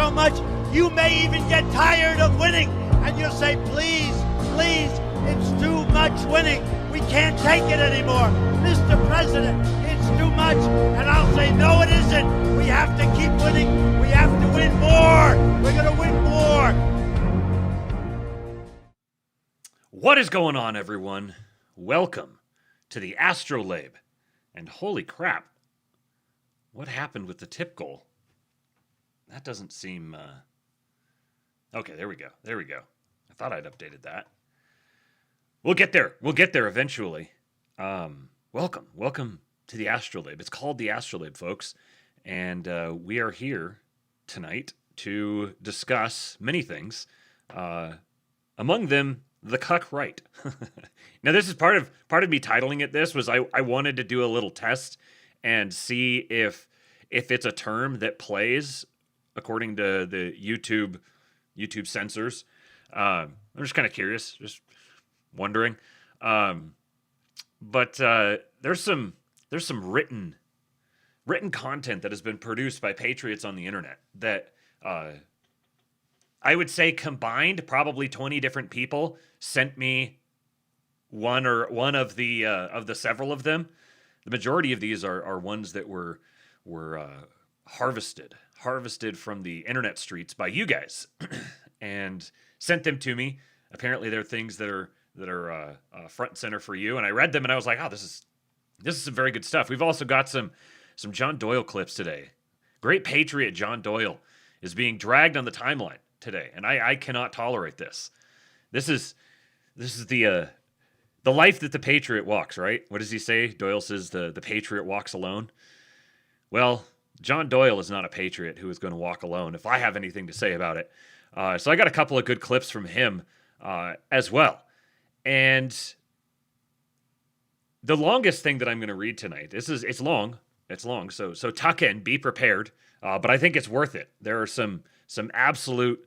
so much, you may even get tired of winning. And you'll say, please, please, it's too much winning. We can't take it anymore. Mr. President, it's too much. And I'll say, no, it isn't. We have to keep winning. We have to win more. We're going to win more. What is going on, everyone? Welcome to the Astrolabe. And holy crap, what happened with the tip goal? That doesn't seem... Okay, there we go. There we go. I thought I'd updated that. We'll get there. We'll get there eventually. Welcome to the Astrolabe. It's called the Astrolabe, folks. And we are here tonight to discuss many things. Among them, the cuck right. Now, this is part of me titling it this was I wanted to do a little test and see if it's a term that plays according to the YouTube censors. I'm just kind of curious, just wondering. But there's some written content that has been produced by patriots on the internet that I would say combined, probably 20 different people sent me one of the several of them. The majority of these are ones that were harvested from the internet streets by you guys and sent them to me. Apparently they're things that are front and center for you. And I read them and I was like, oh, this is some very good stuff. We've also got some John Doyle clips today. Great patriot John Doyle is being dragged on the timeline today. And I cannot tolerate this. This is the life that the patriot walks, right? What does he say? Doyle says the patriot walks alone. Well, John Doyle is not a patriot who is going to walk alone, if I have anything to say about it. So I got a couple of good clips from him as well. And the longest thing that I'm going to read tonight, it's long, so tuck in, be prepared, but I think it's worth it. There are some absolute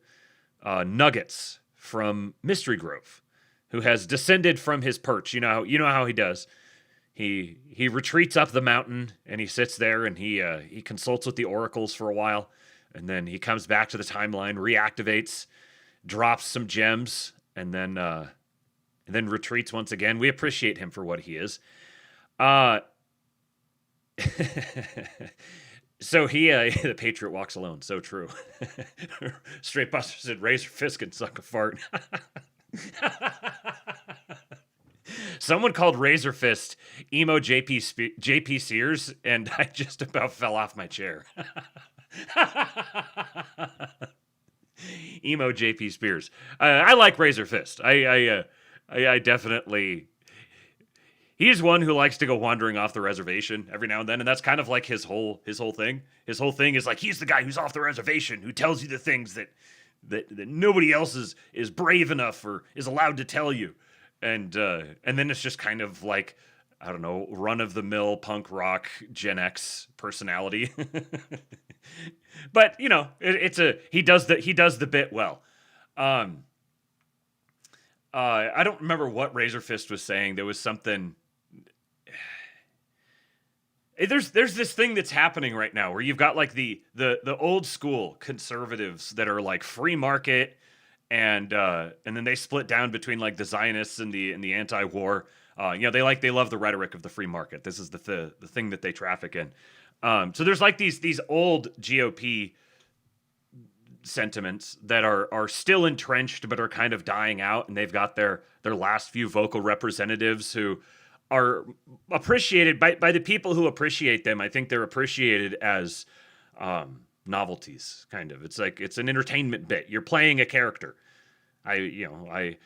nuggets from Mystery Grove, who has descended from his perch. You know how he does. He retreats up the mountain and he sits there and he consults with the oracles for a while, and then he comes back to the timeline, reactivates, drops some gems, and then retreats once again. We appreciate him for what he is. So the patriot walks alone. So true. Straight Buster said, Razor Fist can suck a fart. Someone called Razor Fist emo JP Sears, and I just about fell off my chair. Emo JP Spears. I like Razor Fist. I definitely... He's one who likes to go wandering off the reservation every now and then, and that's kind of like his whole thing. His whole thing is like, he's the guy who's off the reservation, who tells you the things that nobody else is brave enough or is allowed to tell you. And then it's just kind of like, I don't know, run-of-the-mill punk rock Gen X personality. But he does the bit well. I don't remember what Razor Fist was saying. There was something. There's this thing that's happening right now where you've got like the old school conservatives that are like free market, and then they split down between like the Zionists and the anti-war. They love the rhetoric of the free market. This is the thing that they traffic in. So there's like these old GOP sentiments that are still entrenched but are kind of dying out, and they've got their last few vocal representatives who are appreciated by the people who appreciate them. I think they're appreciated as novelties, kind of. It's like it's an entertainment bit. You're playing a character. I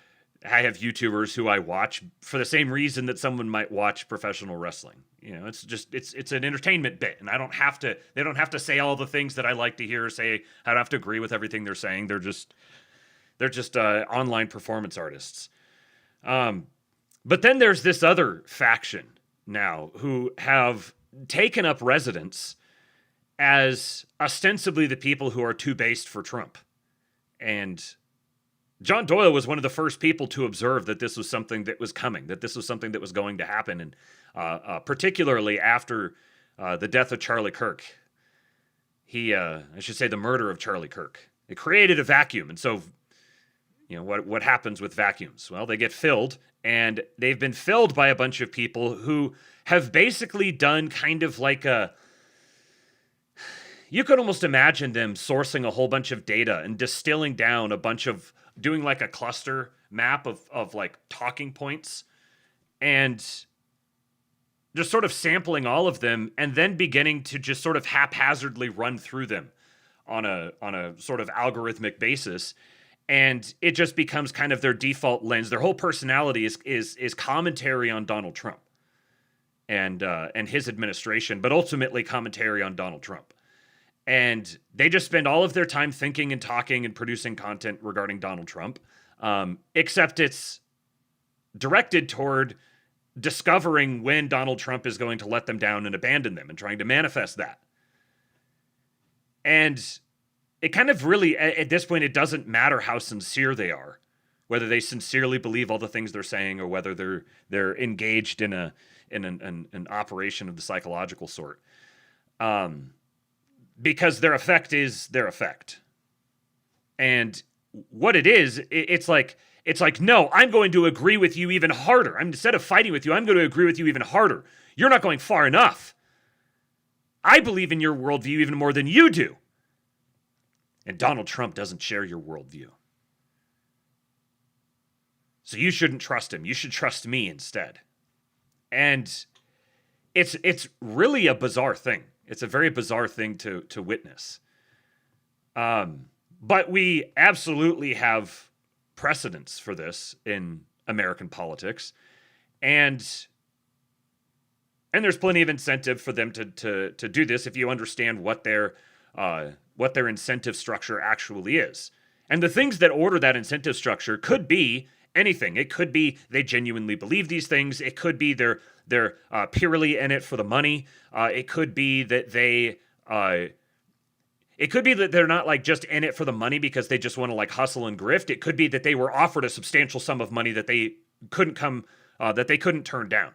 have YouTubers who I watch for the same reason that someone might watch professional wrestling. It's an entertainment bit, and they don't have to say all the things that I like to hear say. I don't have to agree with everything they're saying. They're just online performance artists. But then there's this other faction now who have taken up residence as ostensibly the people who are too based for Trump. And John Doyle was one of the first people to observe that this was something that was coming, that this was something that was going to happen. And particularly after the death of Charlie Kirk, I should say the murder of Charlie Kirk. It created a vacuum. And so, what happens with vacuums? Well, they get filled, and they've been filled by a bunch of people who have basically done kind of like you could almost imagine them sourcing a whole bunch of data and distilling down doing like a cluster map of like talking points and just sort of sampling all of them and then beginning to just sort of haphazardly run through them on a sort of algorithmic basis. And it just becomes kind of their default lens. Their whole personality is commentary on Donald Trump and his administration, but ultimately commentary on Donald Trump. And they just spend all of their time thinking and talking and producing content regarding Donald Trump, except it's directed toward discovering when Donald Trump is going to let them down and abandon them and trying to manifest that. And it kind of really, at this point, it doesn't matter how sincere they are, whether they sincerely believe all the things they're saying or whether they're engaged in an operation of the psychological sort. Because their effect is their effect. And what it is, it's like, no, I'm going to agree with you even harder. Instead of fighting with you, I'm going to agree with you even harder. You're not going far enough. I believe in your worldview even more than you do. And Donald Trump doesn't share your worldview. So you shouldn't trust him. You should trust me instead. And it's really a bizarre thing. It's a very bizarre thing to witness. But we absolutely have precedents for this in American politics. And there's plenty of incentive for them to do this if you understand what their incentive structure actually is. And the things that order that incentive structure could be anything. It could be they genuinely believe these things. It could be they're purely in it for the money. It could be that they're not like just in it for the money because they just want to like hustle and grift. It could be that they were offered a substantial sum of money that they couldn't turn down.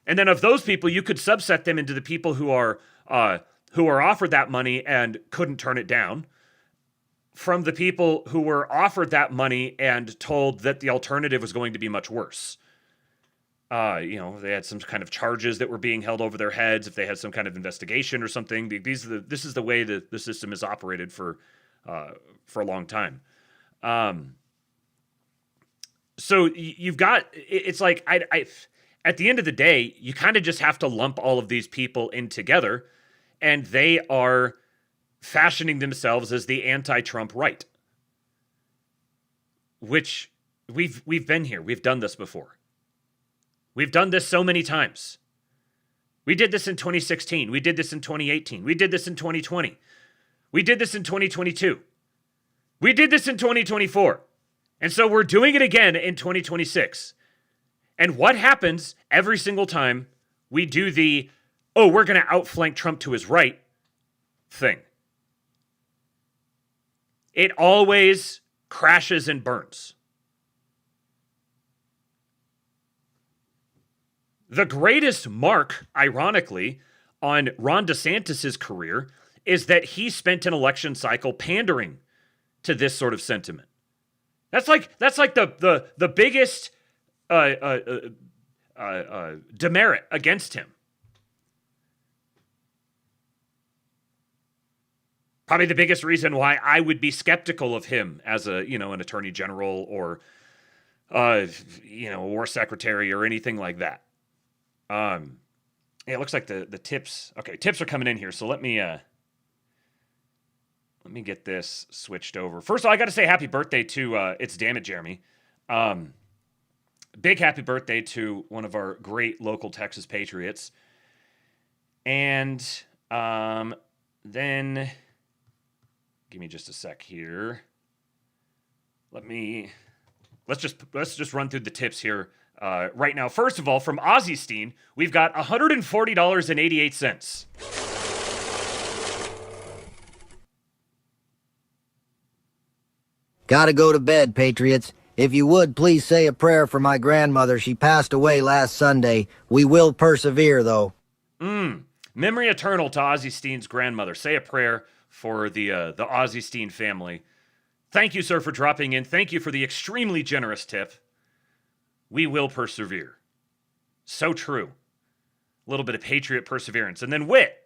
And then of those people, you could subset them into the people who are offered that money and couldn't turn it down, from the people who were offered that money and told that the alternative was going to be much worse. They had some kind of charges that were being held over their heads if they had some kind of investigation or something. This is the way that the system has operated for a long time. So you've got, it's like, I at the end of the day, you kind of just have to lump all of these people in together, and they are fashioning themselves as the anti-Trump right. Which we've been here. We've done this before. We've done this so many times. We did this in 2016. We did this in 2018. We did this in 2020. We did this in 2022. We did this in 2024. And so we're doing it again in 2026. And what happens every single time we do we're going to outflank Trump to his right thing? It always crashes and burns. The greatest mark, ironically, on Ron DeSantis' career is that he spent an election cycle pandering to this sort of sentiment. That's like the biggest demerit against him. Probably the biggest reason why I would be skeptical of him as an attorney general or a war secretary or anything like that. It looks like the tips. Okay, tips are coming in here. So let me get this switched over. First of all, I got to say happy birthday to It's Damn It Jeremy. Big happy birthday to one of our great local Texas Patriots. And then give me just a sec here. Let's just run through the tips here right now. First of all, from Ozzy Steen, we've got $140.88. Gotta go to bed, Patriots. If you would, please say a prayer for my grandmother. She passed away last Sunday. We will persevere, though. Memory eternal to Ozzie Steen's grandmother. Say a prayer for the Ozzie Steen family. Thank you, sir, for dropping in. Thank you for the extremely generous tip. We will persevere. So true. A little bit of patriot perseverance. And then Wit.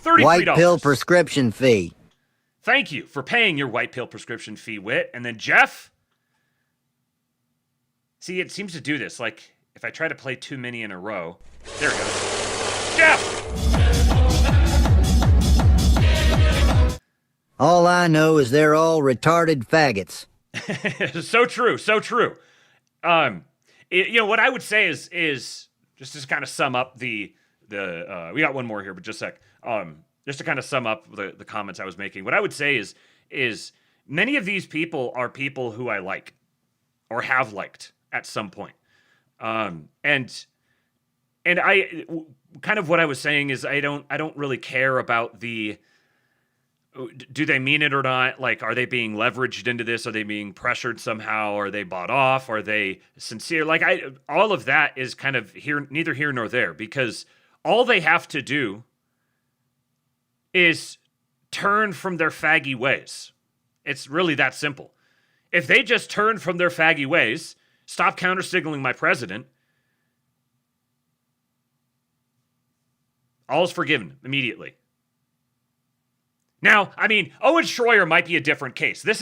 $33. White pill prescription fee. Thank you for paying your white pill prescription fee, Wit. And then Jeff. See, it seems to do this. Like, if I try to play too many in a row. There it goes. Jeff! All I know is they're all retarded faggots. So true, so true. What I would say is just to kind of sum up the we got one more here, but just a sec. Just to kind of sum up the comments I was making, what I would say is many of these people are people who I like or have liked at some point. And I kind of what I was saying is I don't really care about do they mean it or not? Like, are they being leveraged into this? Are they being pressured somehow? Are they bought off? Are they sincere? Like, all of that is kind of neither here nor there, because all they have to do is turn from their faggy ways. It's really that simple. If they just turn from their faggy ways, stop counter-signaling my president, all is forgiven immediately. Now, I mean, Owen Schroyer might be a different case. This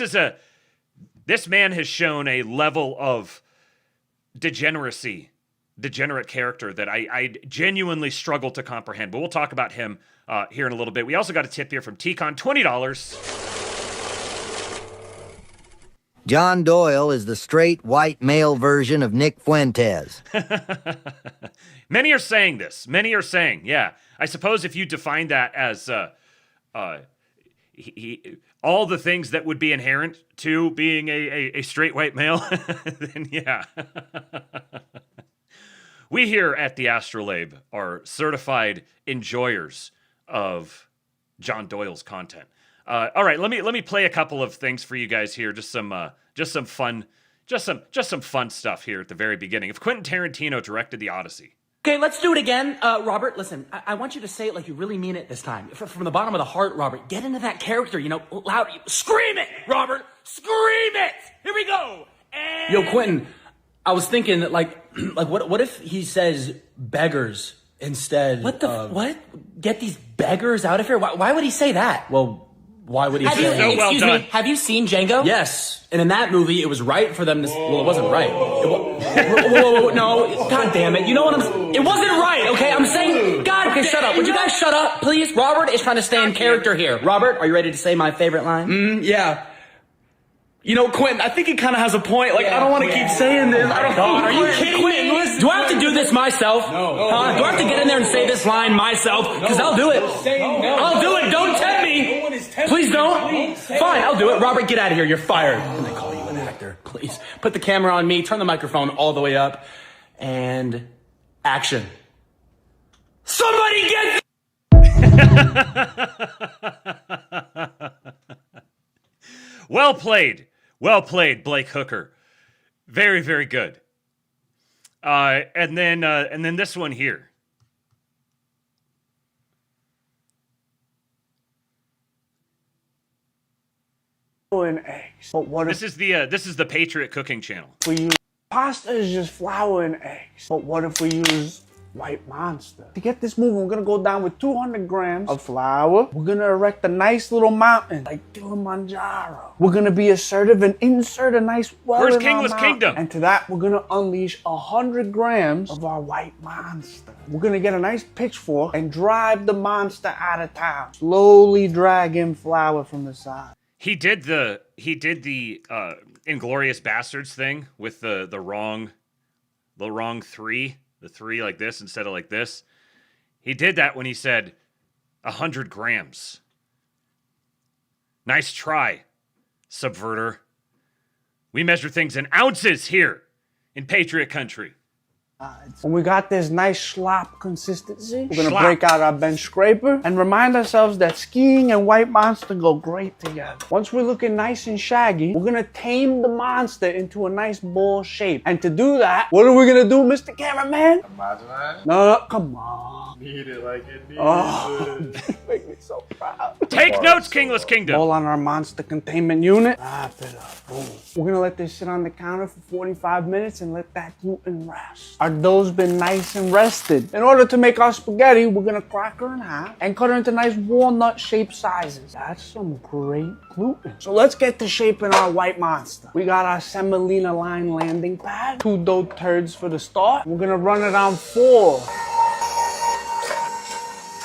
man has shown a level of degenerate character that I genuinely struggle to comprehend. But we'll talk about him here in a little bit. We also got a tip here from T-Con, $20. John Doyle is the straight white male version of Nick Fuentes. Many are saying this. Many are saying, yeah. I suppose if you define that as all the things that would be inherent to being a straight white male, then yeah. We here at the Astrolabe are certified enjoyers of John Doyle's content. All right, let me play a couple of things for you guys here. Just some fun stuff here at the very beginning. If Quentin Tarantino directed The Odyssey. Okay, let's do it again. Robert, listen, I want you to say it like you really mean it this time. From the bottom of the heart, Robert. Get into that character, loud. Scream it, Robert! Scream it! Here we go! And... Yo, Quentin, I was thinking that, what if he says beggars instead what? Get these beggars out of here? Why would he say that? Well, why would he say that? Excuse me, have you seen Django? Yes. And in that movie, it was right for them to... Well, it wasn't right. Whoa, no. God damn it. You know what It wasn't right, okay? I'm saying... God, okay, shut up. Would you guys shut up, please? Robert is trying to stay in character here. Robert, are you ready to say my favorite line? Yeah. Quentin, I think he kind of has a point. I don't want to keep saying this. I don't know. Are you kidding me? Listen. Do I have to do this myself? No. Do I have to get in there and say this line myself? Because I'll do it. I'll do it. Don't tempt me. Please don't. Fine, I'll do it. Robert, get out of here. You're fired. When I call you an actor, please. Put the camera on me. Turn the microphone all the way up. And action. Somebody get... Well played. Well played, Blake Hooker. Very, very good. And then this one here. And eggs. But what this is the Patriot Cooking Channel. We use pasta is just flour and eggs. But what if we use White Monster? To get this moving, we're gonna go down with 200 grams of flour. We're gonna erect a nice little mountain like Kilimanjaro. We're gonna be assertive and insert a nice well Where's in Kingless our mountain. Kingdom? And to that, we're gonna unleash 100 grams of our White Monster. We're gonna get a nice pitchfork and drive the monster out of town. Slowly drag in flour from the side. He did the Inglourious Bastards thing with the wrong three. The three like this instead of like this. He did that when he said 100 grams. Nice try, subverter. We measure things in ounces here in Patriot Country. sides. When we got this nice slop consistency, we're gonna Slop. break out our bench scraper and remind ourselves that skiing and White Monster go great together. Once we're looking nice and shaggy, we're gonna tame the monster into a nice ball shape. And to do that, what are we gonna do, Mr. Cameraman? Homogenized? No, come on. Need it like it needs Oh, it. you make me so proud. Take notes, Kingless Kingdom. Roll on our monster containment unit. Wrap it up. Boom. We're gonna let this sit on the counter for 45 minutes and let that gluten rest. Our dough's been nice and rested. In order to make our spaghetti, we're gonna crack her in half and cut her into nice walnut-shaped sizes. That's some great gluten. So let's get to shaping our White Monster. We got our semolina line landing pad, 2 dough turds for the start. We're gonna run it on 4.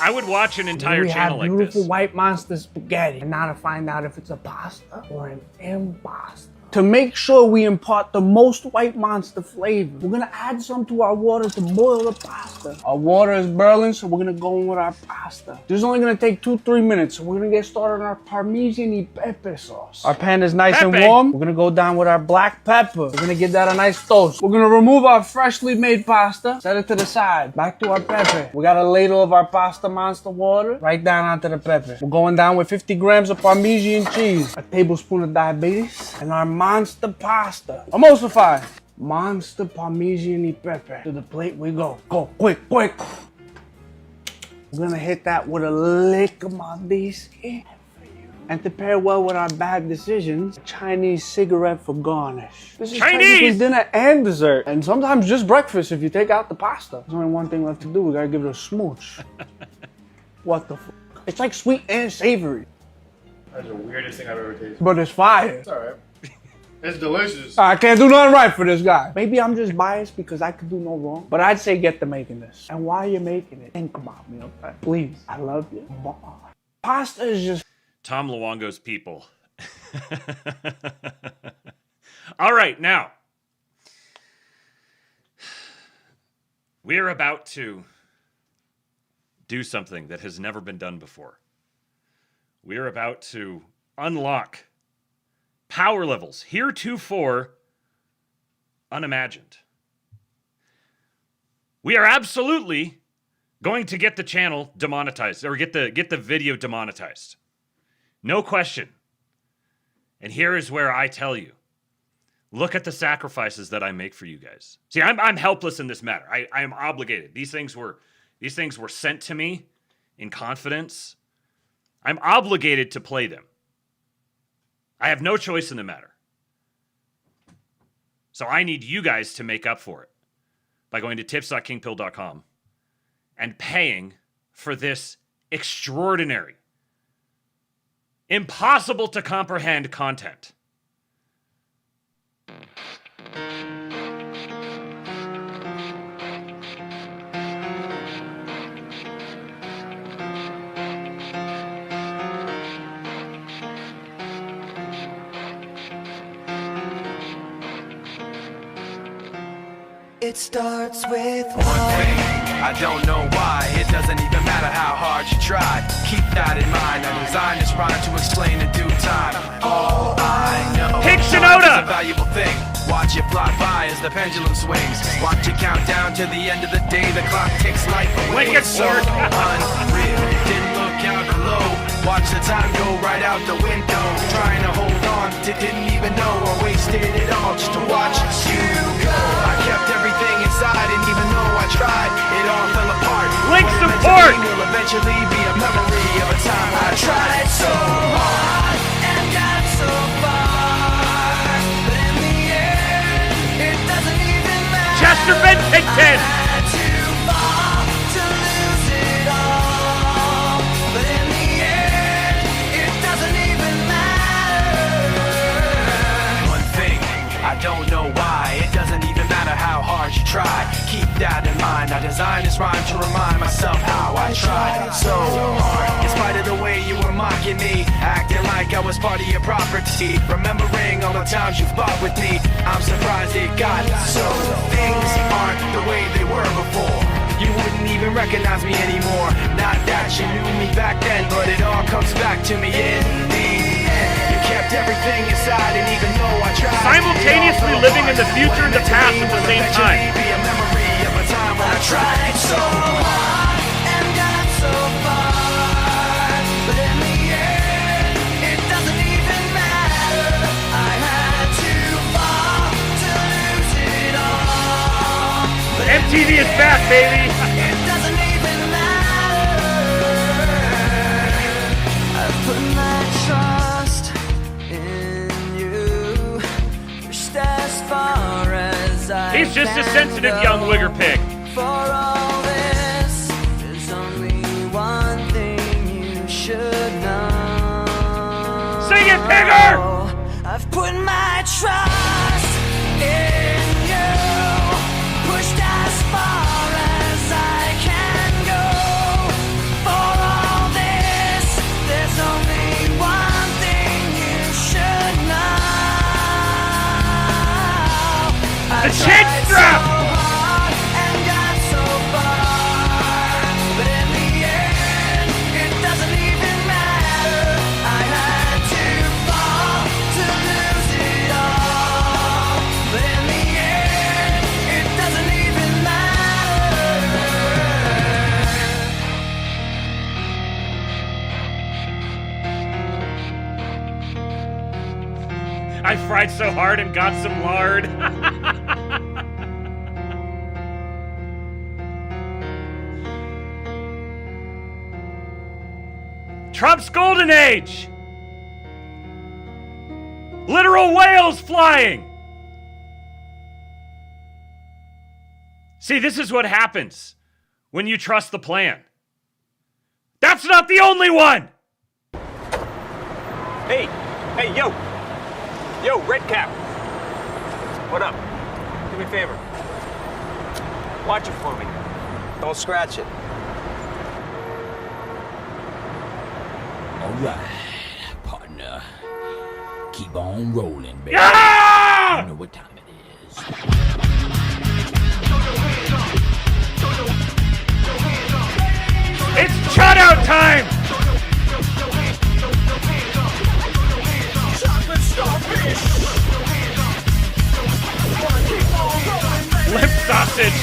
I would watch an entire We channel have like beautiful this. White Monster spaghetti. And now to find out if it's a pasta or an impasta. To make sure we impart the most White Monster flavor, we're gonna add some to our water to boil the pasta. Our water is boiling, so we're gonna go in with our pasta. This is only gonna take 2-3 minutes, so we're gonna get started on our Parmesan y pepe sauce. Our pan is nice and Pepe. warm. We're gonna go down with our black pepper. We're gonna give that a nice toast. We're gonna remove our freshly made pasta, set it to the side. Back to our pepper. We got a ladle of our pasta monster water, right down onto the pepper. We're going down with 50 grams of Parmesan cheese, a tablespoon of diabetes, and our monster pasta. Emulsify. Monster Parmesan y pepe. To the plate we go. Go, quick, quick. We're gonna hit that with a lick of my biscuit. And to pair well with our bad decisions, Chinese cigarette for garnish. This is technically Chinese! dinner and dessert. And sometimes just breakfast if you take out the pasta. There's only one thing left to do. We gotta give it a smooch. What the f? It's like sweet and savory. That's the weirdest thing I've ever tasted. But it's fire. It's alright. It's delicious. I can't do nothing right for this guy. Maybe I'm just biased because I could do no wrong. But I'd say get to making this. And while you're making it, think about me, okay? Please. I love you. Pasta is just... Tom Luongo's people. All right, now. We're about to do something that has never been done before. We're about to unlock power levels heretofore unimagined. We are absolutely going to get the channel demonetized, or get the video demonetized. No question. And here is where I tell you, look at the sacrifices that I make for you guys. See, I'm helpless in this matter. I am obligated. These things were sent to me in confidence. I'm obligated to play them. I have no choice in the matter. So I need you guys to make up for it by going to tips.kingpill.com and paying for this extraordinary, impossible to comprehend content. It starts with One thing, I don't know why. It doesn't even matter how hard you try. Keep that in mind. I designed this rhyme to explain in due time. All I know Pick time Shinoda! is a valuable thing. Watch it fly by as the pendulum swings. Watch it count down to the end of the day. The clock takes life away. Wicked It's so Fork. unreal. Didn't look out below. Watch the time go right out the window. Trying to hold on to didn't even know I wasted it all just to watch you go. I kept everything inside, and even though I tried, it all fell apart. Link What it meant to support! be will eventually be a memory of a time I tried so hard and got so far, but in the end, it doesn't even matter. Chester Bennington! Had to fall to lose it all, but in the end, it doesn't even matter. One thing, I don't know why. It doesn't even matter how hard you try. Keep that in mind. I designed this rhyme to remind myself how I tried so hard. In spite of the way you were mocking me, acting like I was part of your property, remembering all the times you fought with me, I'm surprised it got so. Things aren't the way they were before. You wouldn't even recognize me anymore. Not that you knew me back then, but it all comes back to me in the end. You kept everything inside, and even though I tried, Simultaneously living in the future and the past at the same time. Be a memory of a tried so hard and got so far, but in the end, it doesn't even matter. I had to fall to lose it all. But MTV is back, baby. it doesn't even matter. I've put my trust in you. Just as far as I He's just a can sensitive go. young wigger pig. For all this, there's only one thing you should know. Sing it, Pigger! I've put my trust in you, pushed as far as I can go. For all this, there's only one thing you should know. I The chin tried strap! so hard and got so far, but in the end, it doesn't even matter. I had to fall to lose it all, but in the end, it doesn't even matter. I fried so hard and got some lard. Trump's golden age. Literal whales flying. See, this is what happens when you trust the plan. That's not the only one. Hey, yo, Red Cap. What up? Do me a favor. Watch it for me. Don't scratch it. All right, partner. Keep on rolling, baby. Ah! You know what time it is. It's shut out time. Limp sausage.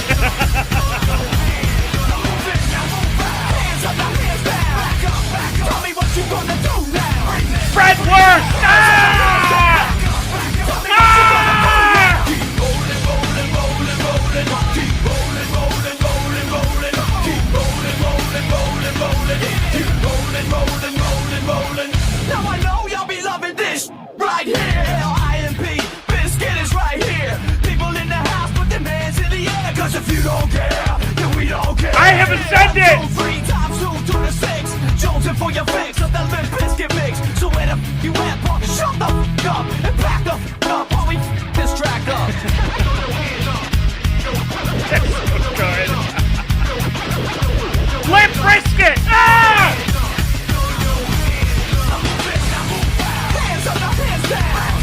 Fred Wurst! Ah! Now I know y'all be loving this right here. L-I-M-P, Biscuit is right here. People in the house put their hands in the air. Cause if you don't care, then we don't care. I haven't said it! 3 times 2 to the 6. Jonesing for your fix of the Limp Biscuit mix. So where the you at, punk? Shut the up and back the up while we this track up. That's so good. Limp brisket! Ah! Hands up, now hands down.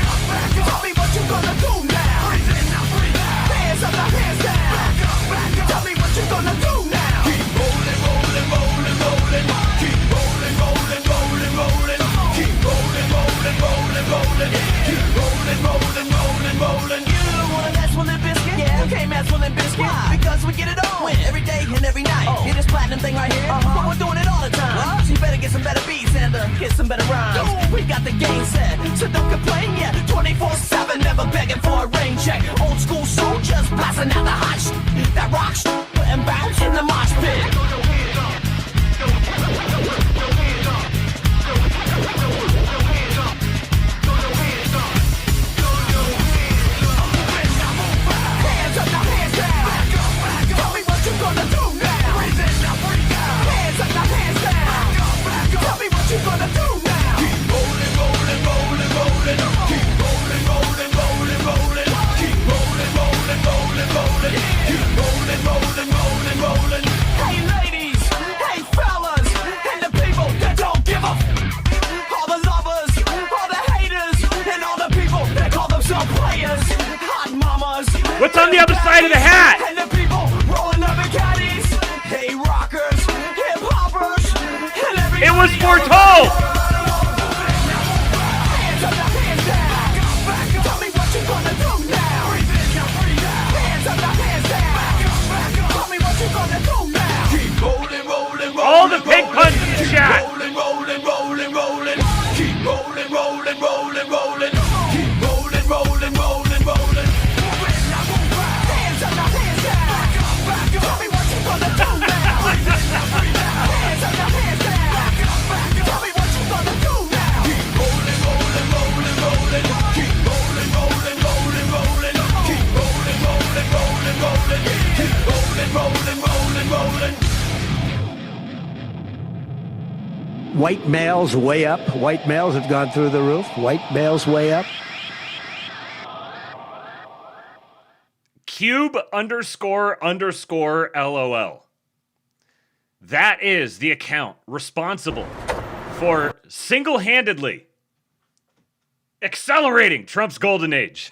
Tell me what you gonna do now. Hands up, now hands down. Tell me what you gonna do now. Keep rolling, rolling, rolling, rolling. Keep rolling, rolling, rolling, rolling. Keep rolling, rolling, rolling, rolling. Keep rolling, rolling, rolling, rolling. You don't wanna mess with Limp Biscuit? Yeah, we can't mess with Limp Biscuit. Why? Because we get it on every day and every night. Hear this platinum thing right here? But we're doing it all the time. So you better get some better beats and get some better rhymes. We got the game set, so don't complain. Yeah, 24/7, never begging for a rain check. Old school soldiers blasting out the hot shit. That rock shit and bounce in the mosh pit. Hands up, now hands down. Tell me what you gonna do now. Hands up, now hands down. Tell me what you gonna do now. Keep rolling, rolling, rolling, rolling. Keep rolling, rolling, rolling, rolling. Keep rolling, rolling, rolling, rolling. Keep rolling, rolling, rolling, rolling. Hey ladies, hey fellas, and the people that don't give a all the lovers, all the haters, and all the people that call themselves players. Hot mamas. What's on the other side of the hat? And the people rolling up in caddies. Hey rockers, hip hoppers, and everybody. It was foretold. Hands up, now hands down. Tell me what you gonna do now. Hands up, now hands down. Tell me what you white males way up. White males have gone through the roof. White males way up. Cube __ LOL. That is the account responsible for single-handedly accelerating Trump's golden age.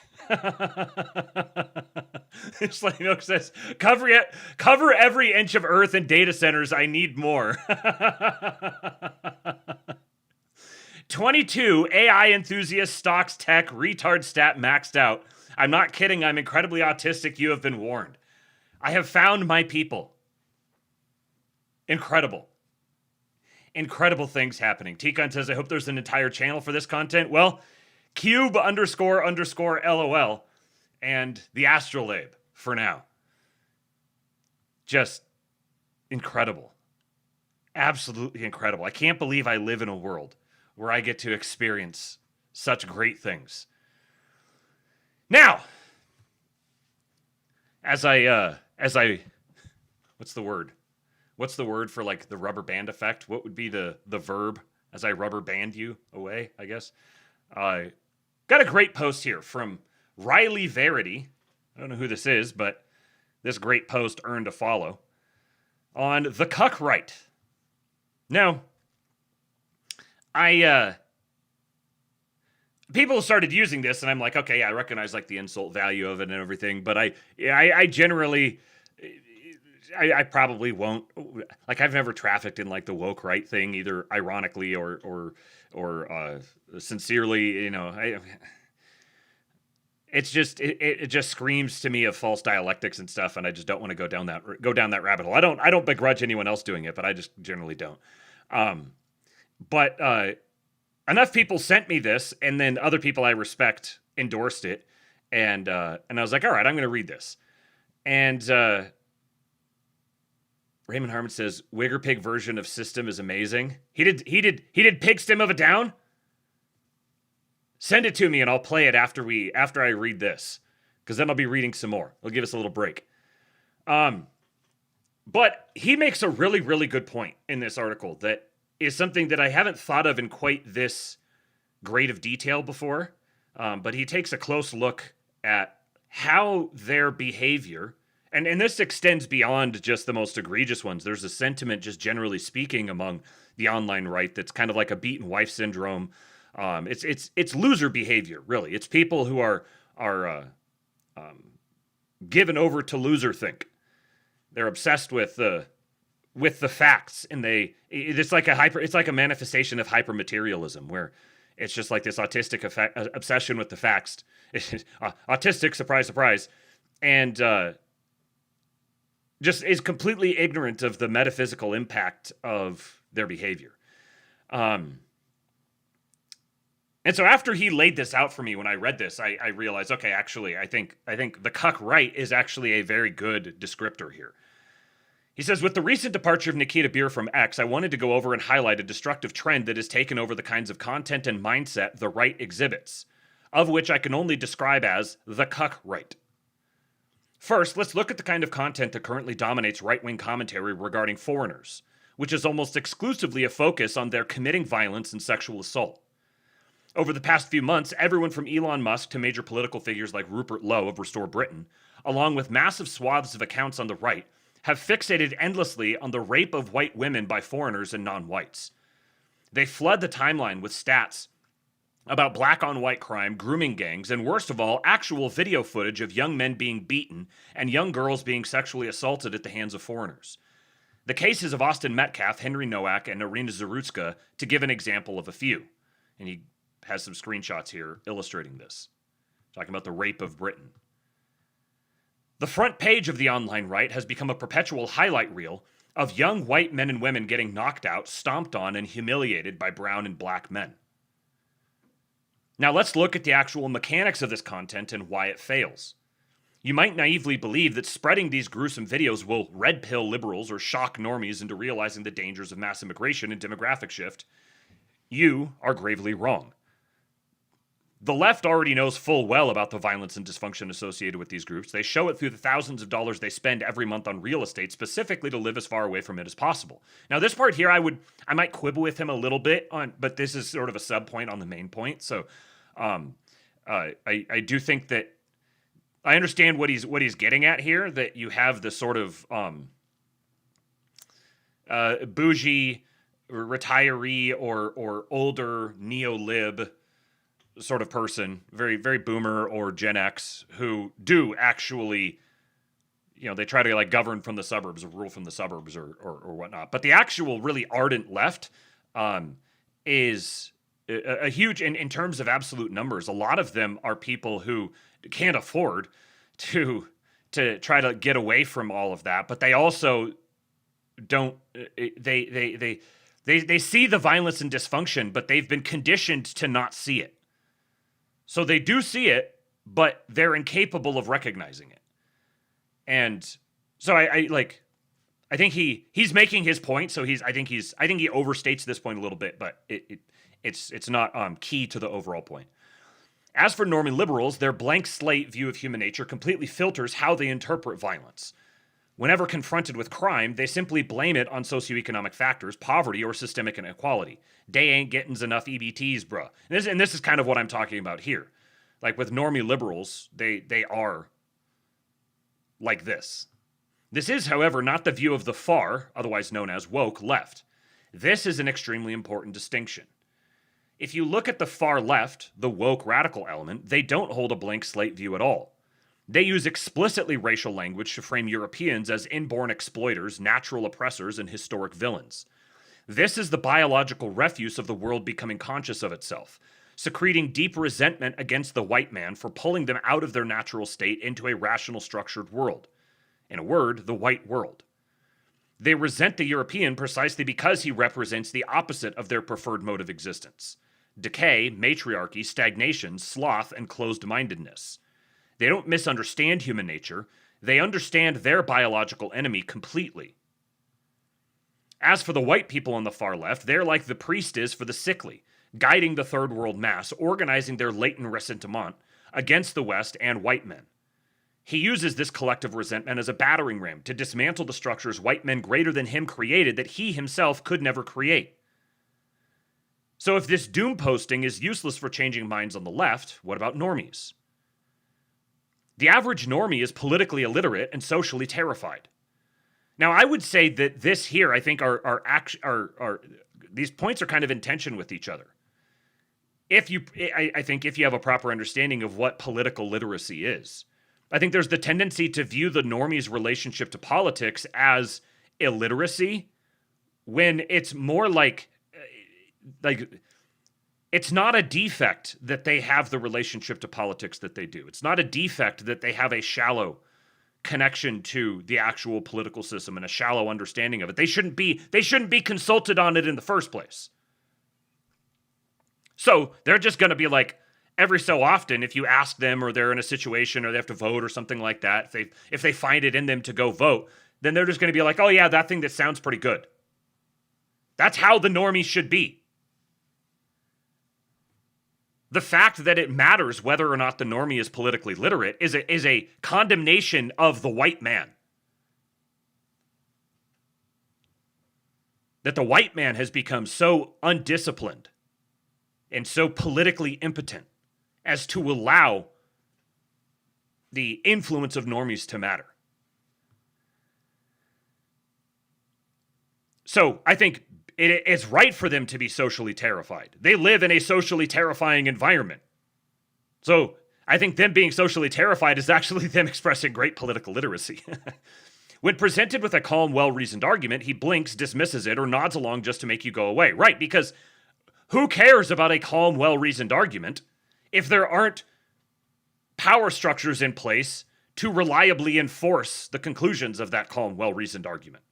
It's like, you know, it says, cover every inch of Earth and data centers. I need more. 22 AI enthusiast stocks tech retard stat maxed out. I'm not kidding. I'm incredibly autistic. You have been warned. I have found my people. Incredible. Incredible things happening. Tikon says, I hope there's an entire channel for this content. Well, Cube __ LOL and the Astrolabe for now. Just incredible. Absolutely incredible. I can't believe I live in a world where I get to experience such great things. Now, as I what's the word? What's the word for like the rubber band effect? What would be the verb as I rubber band you away, I guess? Got a great post here from Riley Verity. I don't know who this is, but this great post earned a follow on the cuck right. Now, people started using this, and I'm like, okay, yeah, I recognize like the insult value of it and everything, but I generally, I probably won't. Like, I've never trafficked in like the woke right thing, either ironically or sincerely. You know, it's just it just screams to me of false dialectics and stuff, and I just don't want to go down that rabbit hole. I don't begrudge anyone else doing it, but I just generally don't. But enough people sent me this, and then other people I respect endorsed it, and I was like, all right, I'm going to read this. And Raymond Harmon says, Wigger Pig version of System is amazing. He did Pig Stem of a Down? Send it to me and I'll play it after I read this, because then I'll be reading some more. It'll give us a little break. But he makes a really, really good point in this article that is something that I haven't thought of in quite this great of detail before. But he takes a close look at how their behavior, and this extends beyond just the most egregious ones. There's a sentiment, just generally speaking, among the online right that's kind of like a beaten wife syndrome. It's loser behavior, really. It's people who are given over to loser think. They're obsessed with the facts, and it's like a manifestation of hypermaterialism, where it's just like this autistic obsession with the facts. Autistic, surprise, surprise, and just is completely ignorant of the metaphysical impact of their behavior. And so after he laid this out for me, when I read this, I realized, okay, actually, I think the cuck right is actually a very good descriptor here. He says, with the recent departure of Nikita Beer from X, I wanted to go over and highlight a destructive trend that has taken over the kinds of content and mindset the right exhibits, of which I can only describe as the cuck right. First, let's look at the kind of content that currently dominates right-wing commentary regarding foreigners, which is almost exclusively a focus on their committing violence and sexual assault. Over the past few months, everyone from Elon Musk to major political figures like Rupert Lowe of Restore Britain, along with massive swaths of accounts on the right, have fixated endlessly on the rape of white women by foreigners and non-whites. They flood the timeline with stats about black-on-white crime, grooming gangs, and worst of all, actual video footage of young men being beaten and young girls being sexually assaulted at the hands of foreigners. The cases of Austin Metcalf, Henry Nowak, and Irina Zarutska, to give an example of a few. And he has some screenshots here illustrating this, talking about the rape of Britain. The front page of the online right has become a perpetual highlight reel of young white men and women getting knocked out, stomped on, and humiliated by brown and black men. Now let's look at the actual mechanics of this content and why it fails. You might naively believe that spreading these gruesome videos will red pill liberals or shock normies into realizing the dangers of mass immigration and demographic shift. You are gravely wrong. The left already knows full well about the violence and dysfunction associated with these groups. They show it through the thousands of dollars they spend every month on real estate, specifically to live as far away from it as possible. Now, this part here, I might quibble with him a little bit on, but this is sort of a sub point on the main point. So, I do think that I understand what he's getting at here. That you have the sort of bougie retiree or older neo-lib sort of person, very, very boomer or Gen X, who do actually, they try to like govern from the suburbs or rule from the suburbs or whatnot. But the actual really ardent left is a huge, in terms of absolute numbers, a lot of them are people who can't afford to try to get away from all of that, but they also don't, they see the violence and dysfunction, but they've been conditioned to not see it. So they do see it, but they're incapable of recognizing it. And so I think he's making his point. So I think he overstates this point a little bit, but it's not key to the overall point. As for normie liberals, their blank slate view of human nature completely filters how they interpret violence. Whenever confronted with crime, they simply blame it on socioeconomic factors, poverty, or systemic inequality. They ain't getting enough EBTs, bruh. And this is kind of what I'm talking about here. Like with normie liberals, they are like this. This is, however, not the view of the far, otherwise known as woke, left. This is an extremely important distinction. If you look at the far left, the woke radical element, they don't hold a blank slate view at all. They use explicitly racial language to frame Europeans as inborn exploiters, natural oppressors, and historic villains. This is the biological refuse of the world becoming conscious of itself, secreting deep resentment against the white man for pulling them out of their natural state into a rational, structured world. In a word, the white world. They resent the European precisely because he represents the opposite of their preferred mode of existence: decay, matriarchy, stagnation, sloth, and closed-mindedness. They don't misunderstand human nature. They understand their biological enemy completely. As for the white people on the far left, they're like the priest is for the sickly, guiding the third world mass, organizing their latent ressentiment against the West and white men. He uses this collective resentment as a battering ram to dismantle the structures white men greater than him created that he himself could never create. So if this doom posting is useless for changing minds on the left, what about normies? The average normie is politically illiterate and socially terrified. Now, I would say that this here, I think, are these points are kind of in tension with each other. I think if you have a proper understanding of what political literacy is, I think there's the tendency to view the normie's relationship to politics as illiteracy, when it's more like it's not a defect that they have the relationship to politics that they do. It's not a defect that they have a shallow connection to the actual political system and a shallow understanding of it. They shouldn't be consulted on it in the first place. So they're just going to be like, every so often, if you ask them or they're in a situation or they have to vote or something like that, if they find it in them to go vote, then they're just going to be like, oh yeah, that thing that sounds pretty good. That's how the normies should be. The fact that it matters whether or not the normie is politically literate is a condemnation of the white man. That the white man has become so undisciplined and so politically impotent as to allow the influence of normies to matter. So I think it's right for them to be socially terrified. They live in a socially terrifying environment. So I think them being socially terrified is actually them expressing great political literacy. When presented with a calm, well-reasoned argument, he blinks, dismisses it, or nods along just to make you go away. Right, because who cares about a calm, well-reasoned argument if there aren't power structures in place to reliably enforce the conclusions of that calm, well-reasoned argument?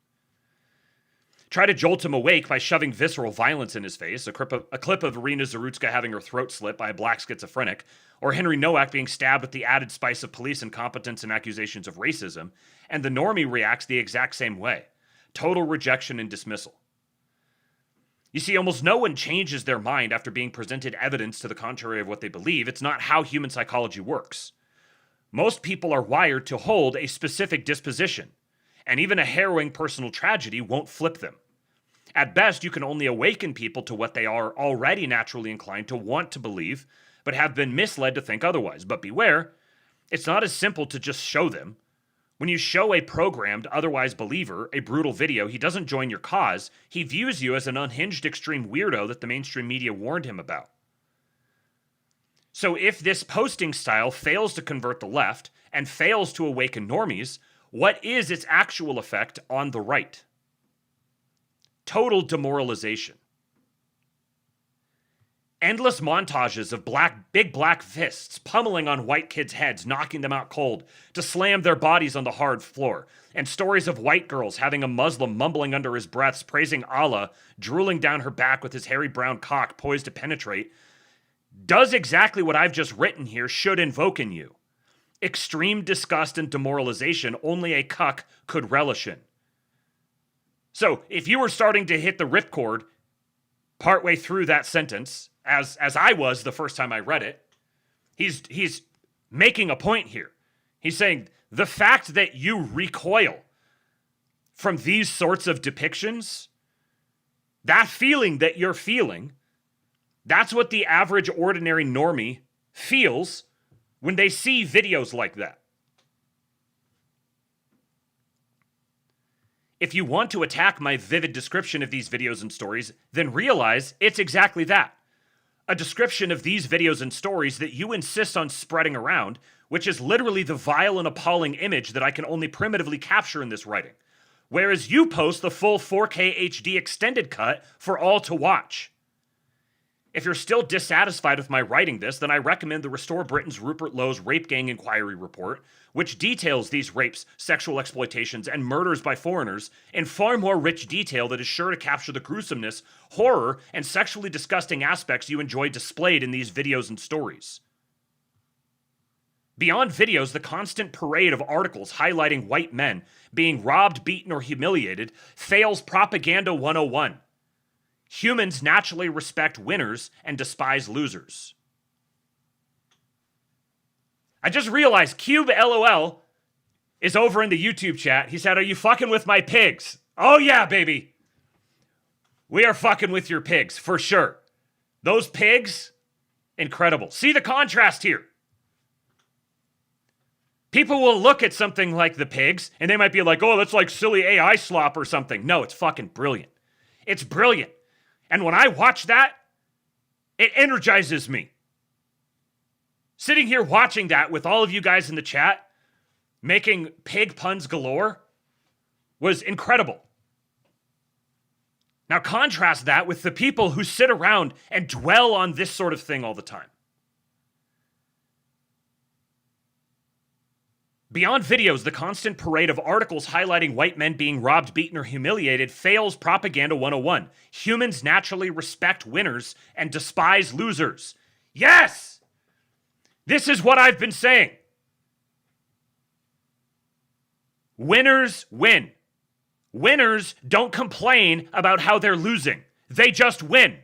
Try to jolt him awake by shoving visceral violence in his face, a clip of Irina Zarutska having her throat slit by a black schizophrenic, or Henry Nowak being stabbed with the added spice of police incompetence and accusations of racism, and the normie reacts the exact same way. Total rejection and dismissal. You see, almost no one changes their mind after being presented evidence to the contrary of what they believe. It's not how human psychology works. Most people are wired to hold a specific disposition, and even a harrowing personal tragedy won't flip them. At best, you can only awaken people to what they are already naturally inclined to want to believe, but have been misled to think otherwise. But beware, it's not as simple to just show them. When you show a programmed, otherwise believer a brutal video, he doesn't join your cause. He views you as an unhinged extreme weirdo that the mainstream media warned him about. So if this posting style fails to convert the left and fails to awaken normies, what is its actual effect on the right? Total demoralization. Endless montages of big black fists pummeling on white kids' heads, knocking them out cold to slam their bodies on the hard floor, and stories of white girls having a Muslim mumbling under his breaths, praising Allah, drooling down her back with his hairy brown cock poised to penetrate, does exactly what I've just written here should invoke in you. Extreme disgust and demoralization only a cuck could relish in. So, if you were starting to hit the ripcord partway through that sentence, as I was the first time I read it, he's making a point here. He's saying the fact that you recoil from these sorts of depictions, that feeling that you're feeling, that's what the average ordinary normie feels when they see videos like that. If you want to attack my vivid description of these videos and stories, then realize it's exactly that. A description of these videos and stories that you insist on spreading around, which is literally the vile and appalling image that I can only primitively capture in this writing. Whereas you post the full 4K HD extended cut for all to watch. If you're still dissatisfied with my writing this, then I recommend the Restore Britain's Rupert Lowe's Rape Gang Inquiry Report, which details these rapes, sexual exploitations, and murders by foreigners in far more rich detail that is sure to capture the gruesomeness, horror, and sexually disgusting aspects you enjoy displayed in these videos and stories. Beyond videos, the constant parade of articles highlighting white men being robbed, beaten, or humiliated fails Propaganda 101. Humans naturally respect winners and despise losers. I just realized Cube LOL is over in the YouTube chat. He said, "Are you fucking with my pigs?" Oh yeah, baby. We are fucking with your pigs, for sure. Those pigs, incredible. See the contrast here. People will look at something like the pigs, and they might be like, oh, that's like silly AI slop or something. No, it's fucking brilliant. It's brilliant. And when I watch that, it energizes me. Sitting here watching that with all of you guys in the chat, making pig puns galore, was incredible. Now contrast that with the people who sit around and dwell on this sort of thing all the time. Beyond videos, the constant parade of articles highlighting white men being robbed, beaten, or humiliated fails Propaganda 101. Humans naturally respect winners and despise losers. Yes! This is what I've been saying. Winners win. Winners don't complain about how they're losing. They just win.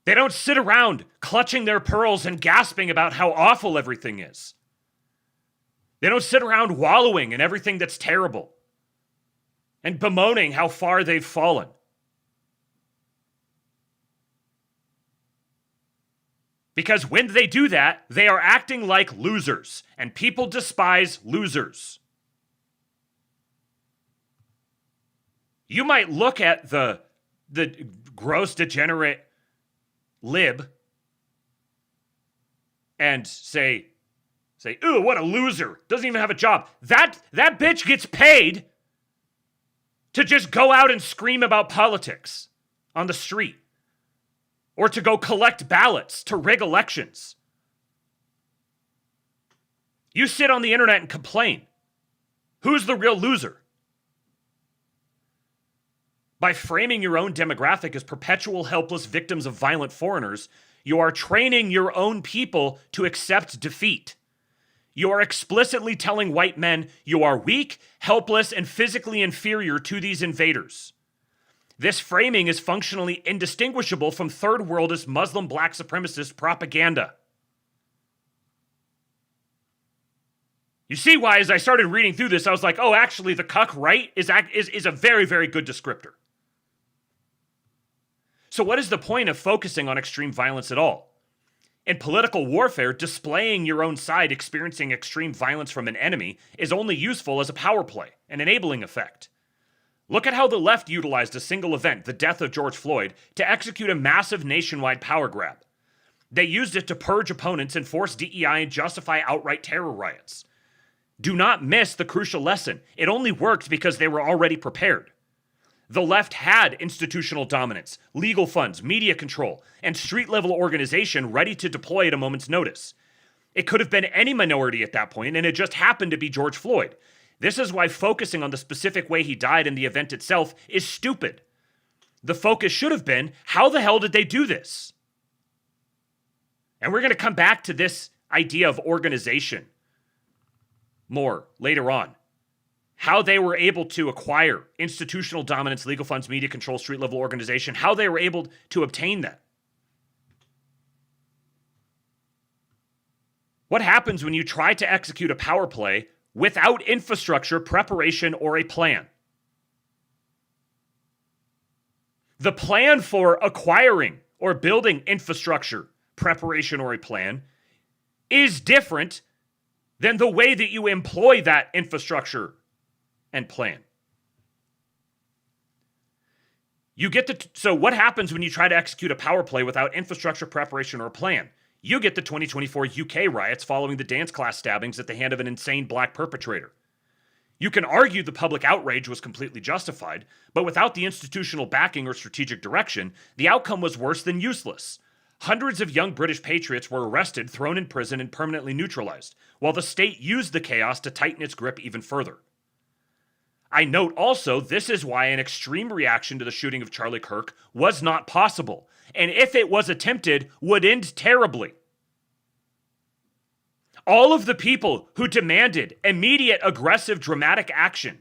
They don't sit around clutching their pearls and gasping about how awful everything is. They don't sit around wallowing in everything that's terrible and bemoaning how far they've fallen. Because when they do that, they are acting like losers, and people despise losers. You might look at the gross, degenerate lib and say, ooh, what a loser. Doesn't even have a job. That bitch gets paid to just go out and scream about politics on the street or to go collect ballots to rig elections. You sit on the internet and complain. Who's the real loser? By framing your own demographic as perpetual helpless victims of violent foreigners, you are training your own people to accept defeat. You are explicitly telling white men you are weak, helpless, and physically inferior to these invaders. This framing is functionally indistinguishable from third worldist Muslim black supremacist propaganda. You see why, as I started reading through this, I was like, oh, actually, the cuck right is a very, very good descriptor. So what is the point of focusing on extreme violence at all? In political warfare, displaying your own side experiencing extreme violence from an enemy is only useful as a power play, an enabling effect. Look at how the left utilized a single event, the death of George Floyd, to execute a massive nationwide power grab. They used it to purge opponents and force DEI and justify outright terror riots. Do not miss the crucial lesson. It only worked because they were already prepared. The left had institutional dominance, legal funds, media control, and street-level organization ready to deploy at a moment's notice. It could have been any minority at that point, and it just happened to be George Floyd. This is why focusing on the specific way he died in the event itself is stupid. The focus should have been, how the hell did they do this? And we're going to come back to this idea of organization more later on. How they were able to acquire institutional dominance, legal funds, media control, street-level organization, how they were able to obtain that. What happens when you try to execute a power play without infrastructure, preparation, or a plan? The plan for acquiring or building infrastructure, preparation, or a plan is different than the way that you employ that infrastructure and plan. So what happens when you try to execute a power play without infrastructure, preparation, or a plan? You get the 2024 UK riots following the dance class stabbings at the hand of an insane black perpetrator. You can argue the public outrage was completely justified, but without the institutional backing or strategic direction, the outcome was worse than useless. Hundreds of young British patriots were arrested, thrown in prison, and permanently neutralized, while the state used the chaos to tighten its grip even further. I note also, this is why an extreme reaction to the shooting of Charlie Kirk was not possible, and if it was attempted, would end terribly. All of the people who demanded immediate, aggressive, dramatic action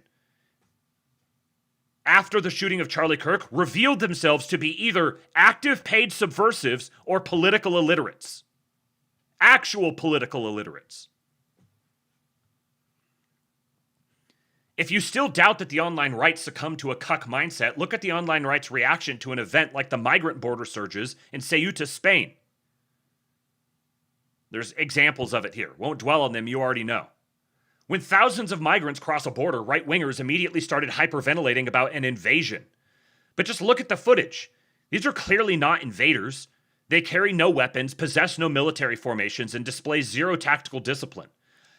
after the shooting of Charlie Kirk revealed themselves to be either active paid subversives or political illiterates. Actual political illiterates. If you still doubt that the online right succumbed to a cuck mindset, look at the online right's reaction to an event like the migrant border surges in Ceuta, Spain. There's examples of it here. Won't dwell on them, you already know. When thousands of migrants cross a border, right-wingers immediately started hyperventilating about an invasion. But just look at the footage. These are clearly not invaders. They carry no weapons, possess no military formations, and display zero tactical discipline.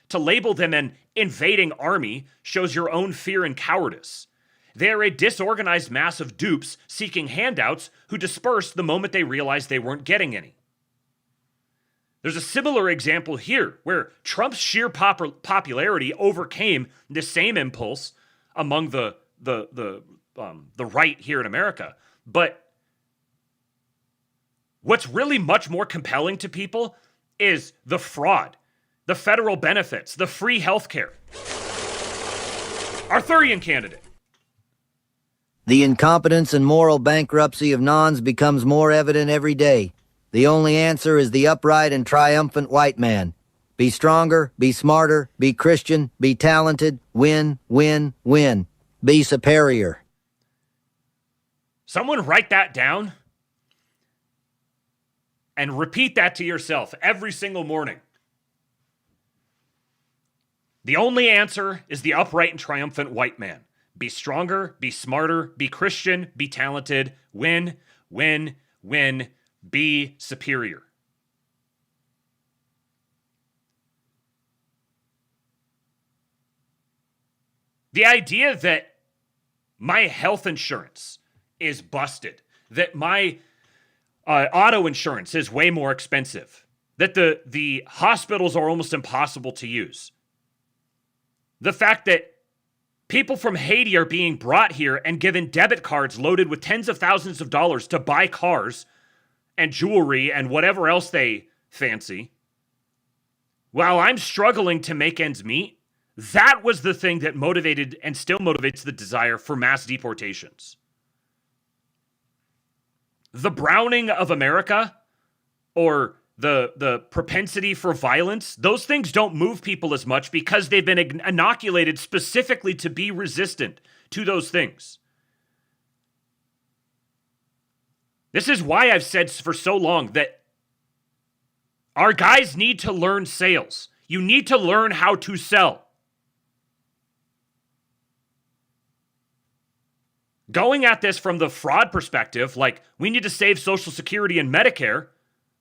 To label them an invading army shows your own fear and cowardice. They are a disorganized mass of dupes seeking handouts who dispersed the moment they realized they weren't getting any. There's a similar example here where Trump's sheer popularity overcame the same impulse among the right here in America. But what's really much more compelling to people is the fraud, the federal benefits, the free health care. Arthurian candidate. The incompetence and moral bankruptcy of nons becomes more evident every day. The only answer is the upright and triumphant white man. Be stronger, be smarter, be Christian, be talented, win, win, win. Be superior. Someone write that down and repeat that to yourself every single morning. The only answer is the upright and triumphant white man. Be stronger, be smarter, be Christian, be talented, win, win, win. Be superior. The idea that my health insurance is busted, that my auto insurance is way more expensive, that the hospitals are almost impossible to use, the fact that people from Haiti are being brought here and given debit cards loaded with tens of thousands of dollars to buy cars and jewelry and whatever else they fancy, while I'm struggling to make ends meet, that was the thing that motivated and still motivates the desire for mass deportations. The browning of America or the propensity for violence, those things don't move people as much because they've been inoculated specifically to be resistant to those things. This is why I've said for so long that our guys need to learn sales. You need to learn how to sell. Going at this from the fraud perspective, like we need to save Social Security and Medicare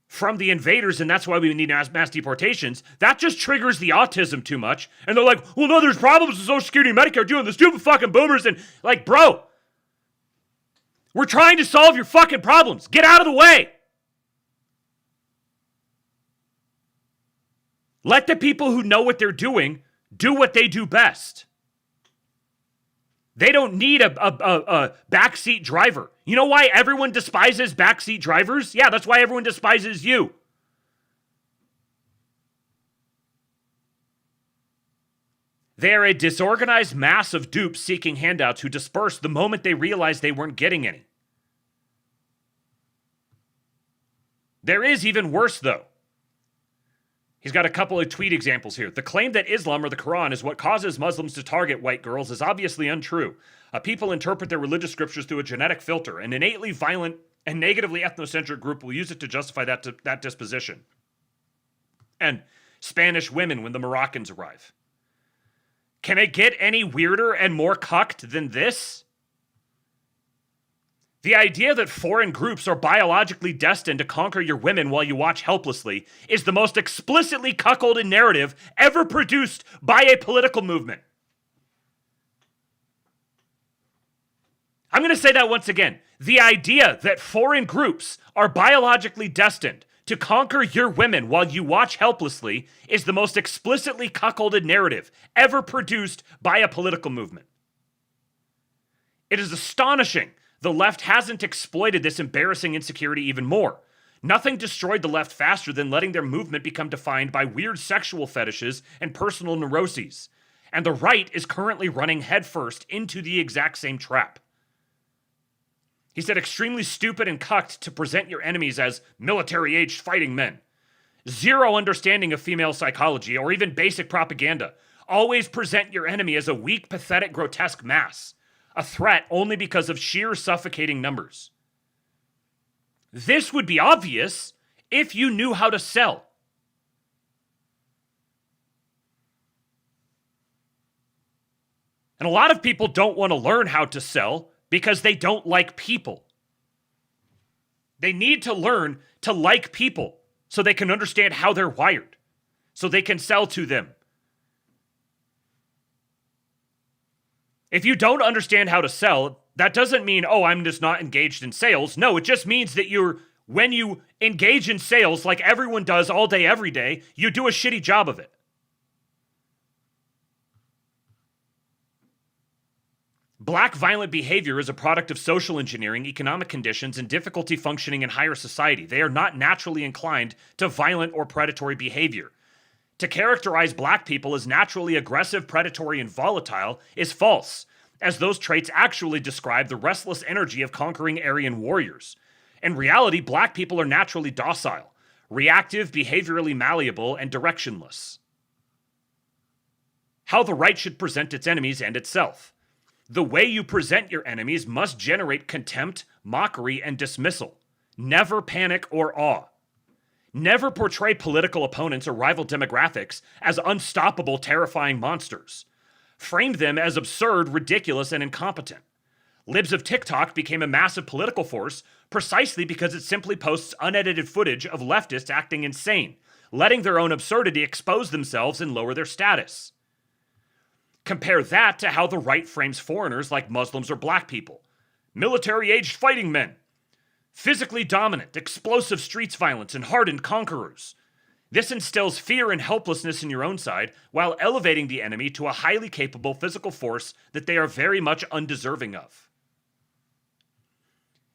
from the invaders, and that's why we need mass deportations, that just triggers the autism too much. And they're like, well, no, there's problems with Social Security and Medicare doing the stupid fucking boomers. And like, bro, we're trying to solve your fucking problems. Get out of the way. Let the people who know what they're doing do what they do best. They don't need a backseat driver. You know why everyone despises backseat drivers? Yeah, that's why everyone despises you. They are a disorganized mass of dupes seeking handouts who dispersed the moment they realized they weren't getting any. There is even worse, though. He's got a couple of tweet examples here. The claim that Islam or the Quran is what causes Muslims to target white girls is obviously untrue. People interpret their religious scriptures through a genetic filter. An innately violent and negatively ethnocentric group will use it to justify that disposition. And Spanish women when the Moroccans arrive. Can it get any weirder and more cucked than this? The idea that foreign groups are biologically destined to conquer your women while you watch helplessly is the most explicitly cuckolded narrative ever produced by a political movement. I'm going to say that once again. The idea that foreign groups are biologically destined to conquer your women while you watch helplessly is the most explicitly cuckolded narrative ever produced by a political movement. It is astonishing the left hasn't exploited this embarrassing insecurity even more. Nothing destroyed the left faster than letting their movement become defined by weird sexual fetishes and personal neuroses. And the right is currently running headfirst into the exact same trap. He said extremely stupid and cucked to present your enemies as military-aged fighting men. Zero understanding of female psychology or even basic propaganda. Always present your enemy as a weak, pathetic, grotesque mass. A threat only because of sheer suffocating numbers. This would be obvious if you knew how to sell. And a lot of people don't want to learn how to sell because they don't like people. They need to learn to like people so they can understand how they're wired, so they can sell to them. If you don't understand how to sell, that doesn't mean, oh, I'm just not engaged in sales. No, it just means that when you engage in sales like everyone does all day, every day, you do a shitty job of it. Black violent behavior is a product of social engineering, economic conditions, and difficulty functioning in higher society. They are not naturally inclined to violent or predatory behavior. To characterize black people as naturally aggressive, predatory, and volatile is false, as those traits actually describe the restless energy of conquering Aryan warriors. In reality, black people are naturally docile, reactive, behaviorally malleable, and directionless. How the right should present its enemies and itself. The way you present your enemies must generate contempt, mockery, and dismissal. Never panic or awe. Never portray political opponents or rival demographics as unstoppable, terrifying monsters. Frame them as absurd, ridiculous, and incompetent. Libs of TikTok became a massive political force precisely because it simply posts unedited footage of leftists acting insane, letting their own absurdity expose themselves and lower their status. Compare that to how the right frames foreigners like Muslims or black people. Military-aged fighting men. Physically dominant, explosive streets violence, and hardened conquerors. This instills fear and helplessness in your own side while elevating the enemy to a highly capable physical force that they are very much undeserving of.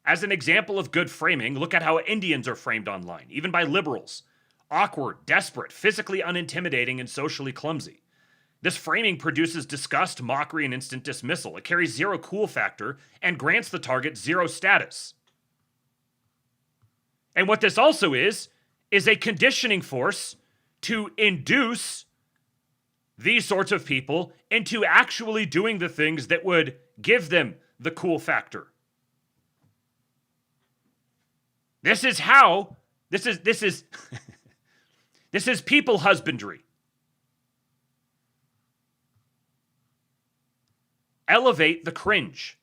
As an example of good framing, look at how Indians are framed online, even by liberals. Awkward, desperate, physically unintimidating, and socially clumsy. This framing produces disgust, mockery, and instant dismissal. It carries zero cool factor and grants the target zero status. And what this also is a conditioning force to induce these sorts of people into actually doing the things that would give them the cool factor. This is this is people husbandry. Elevate the cringe.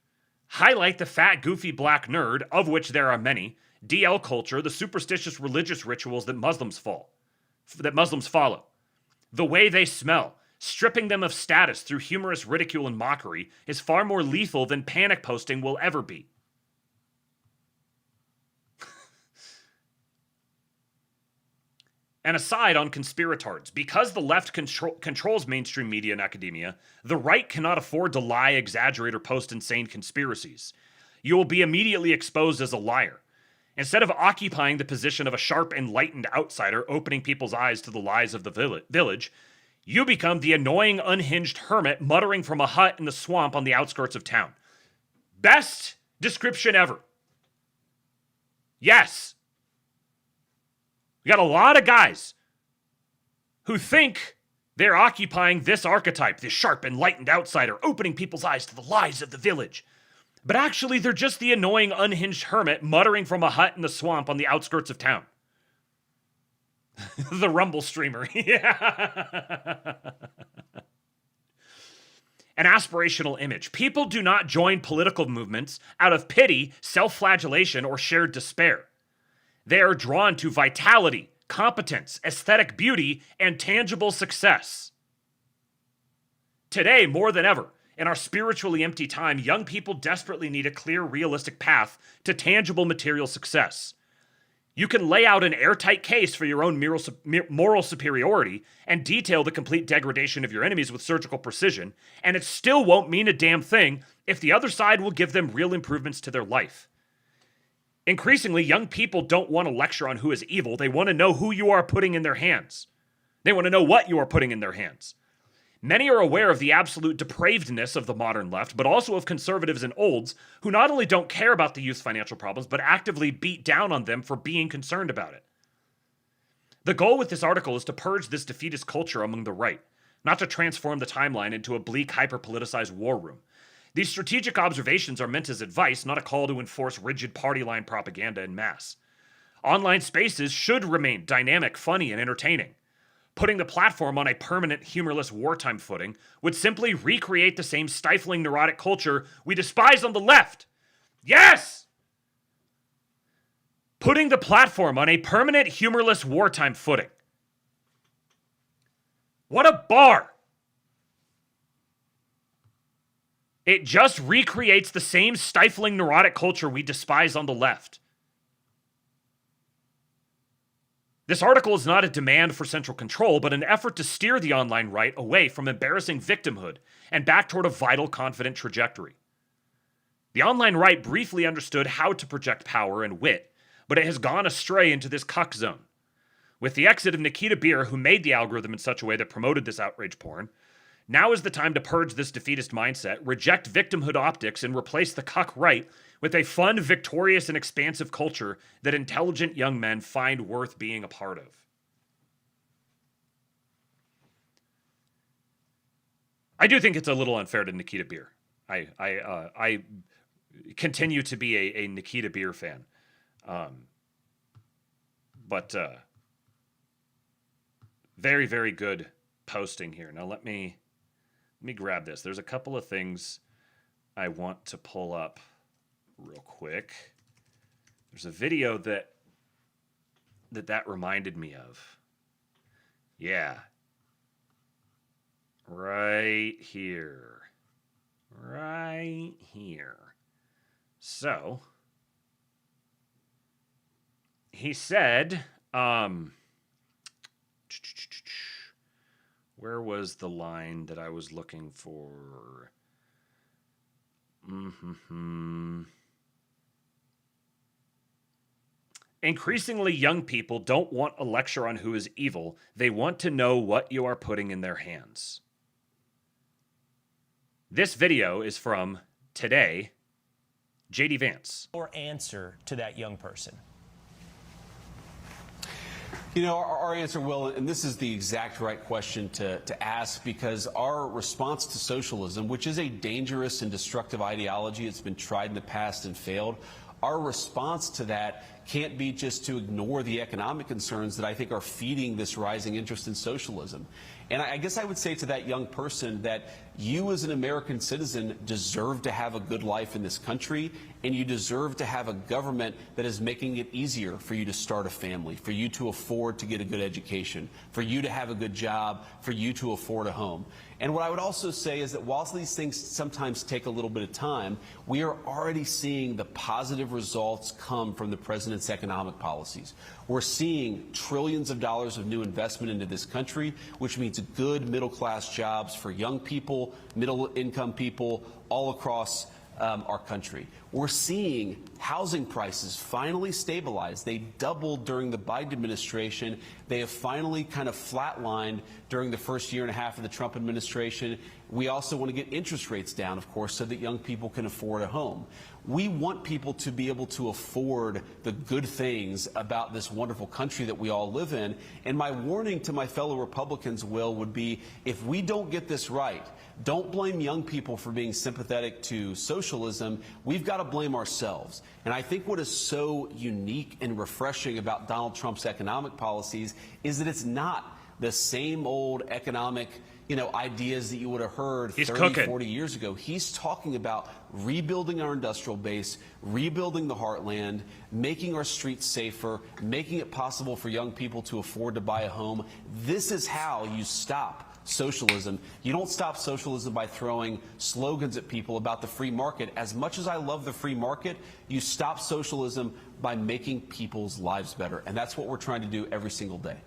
Highlight the fat, goofy black nerd, of which there are many. DL culture, the superstitious religious rituals that Muslims follow. The way they smell, stripping them of status through humorous ridicule and mockery, is far more lethal than panic posting will ever be. An aside on conspiratards. Because the left controls mainstream media and academia, the right cannot afford to lie, exaggerate, or post insane conspiracies. You will be immediately exposed as a liar. Instead of occupying the position of a sharp, enlightened outsider, opening people's eyes to the lies of the village, you become the annoying, unhinged hermit muttering from a hut in the swamp on the outskirts of town. Best description ever. Yes. We got a lot of guys who think they're occupying this archetype, this sharp, enlightened outsider, opening people's eyes to the lies of the village. But actually, they're just the annoying, unhinged hermit muttering from a hut in the swamp on the outskirts of town. The Rumble streamer. Yeah. An aspirational image. People do not join political movements out of pity, self-flagellation, or shared despair. They are drawn to vitality, competence, aesthetic beauty, and tangible success. Today, more than ever, in our spiritually empty time, young people desperately need a clear, realistic path to tangible material success. You can lay out an airtight case for your own moral superiority and detail the complete degradation of your enemies with surgical precision, and it still won't mean a damn thing if the other side will give them real improvements to their life. Increasingly, young people don't want to lecture on who is evil. They want to know who you are putting in their hands. They want to know what you are putting in their hands. Many are aware of the absolute depravedness of the modern left, but also of conservatives and olds who not only don't care about the youth's financial problems, but actively beat down on them for being concerned about it. The goal with this article is to purge this defeatist culture among the right, not to transform the timeline into a bleak, hyper-politicized war room. These strategic observations are meant as advice, not a call to enforce rigid party line propaganda en masse. Online spaces should remain dynamic, funny, and entertaining. Putting the platform on a permanent, humorless wartime footing would simply recreate the same stifling, neurotic culture we despise on the left. Yes! Putting the platform on a permanent, humorless wartime footing. What a bar! It just recreates the same stifling, neurotic culture we despise on the left. This article is not a demand for central control, but an effort to steer the online right away from embarrassing victimhood and back toward a vital, confident trajectory. The online right briefly understood how to project power and wit, but it has gone astray into this cuck zone. With the exit of Nikita Beer, who made the algorithm in such a way that promoted this outrage porn, now is the time to purge this defeatist mindset, reject victimhood optics, and replace the cuck right with a fun, victorious, and expansive culture that intelligent young men find worth being a part of. I do think it's a little unfair to Nikita Beer. I continue to be a Nikita Beer fan. But very, very good posting here. Now let me grab this. There's a couple of things I want to pull up real quick. There's a video that reminded me of. Yeah. Right here. Right here. So, he said, where was the line that I was looking for? Increasingly, young people don't want a lecture on who is evil. They want to know what you are putting in their hands. This video is from today, JD Vance. Or answer to that young person. You know, our answer, Will, and this is the exact right question to ask, because our response to socialism, which is a dangerous and destructive ideology, it's been tried in the past and failed, our response to that can't be just to ignore the economic concerns that I think are feeding this rising interest in socialism. And I guess I would say to that young person that you as an American citizen deserve to have a good life in this country, and you deserve to have a government that is making it easier for you to start a family, for you to afford to get a good education, for you to have a good job, for you to afford a home. And what I would also say is that whilst these things sometimes take a little bit of time, we are already seeing the positive results come from the president's economic policies. We're seeing trillions of dollars of new investment into this country, which means good middle-class jobs for young people, middle-income people all across our country. We're seeing housing prices finally stabilize. They doubled during the Biden administration. They have finally kind of flatlined during the first year and a half of the Trump administration. We also want to get interest rates down, of course, so that young people can afford a home. We want people to be able to afford the good things about this wonderful country that we all live in. And my warning to my fellow Republicans, Will, would be if we don't get this right, don't blame young people for being sympathetic to socialism. We've got to blame ourselves. And I think what is so unique and refreshing about Donald Trump's economic policies is that it's not the same old economic ideas that you would have heard 30, 40 years ago. He's talking about rebuilding our industrial base, rebuilding the heartland, making our streets safer, making it possible for young people to afford to buy a home. This is how you stop socialism. You don't stop socialism by throwing slogans at people about the free market. As much as I love the free market, you stop socialism by making people's lives better. And that's what we're trying to do every single day.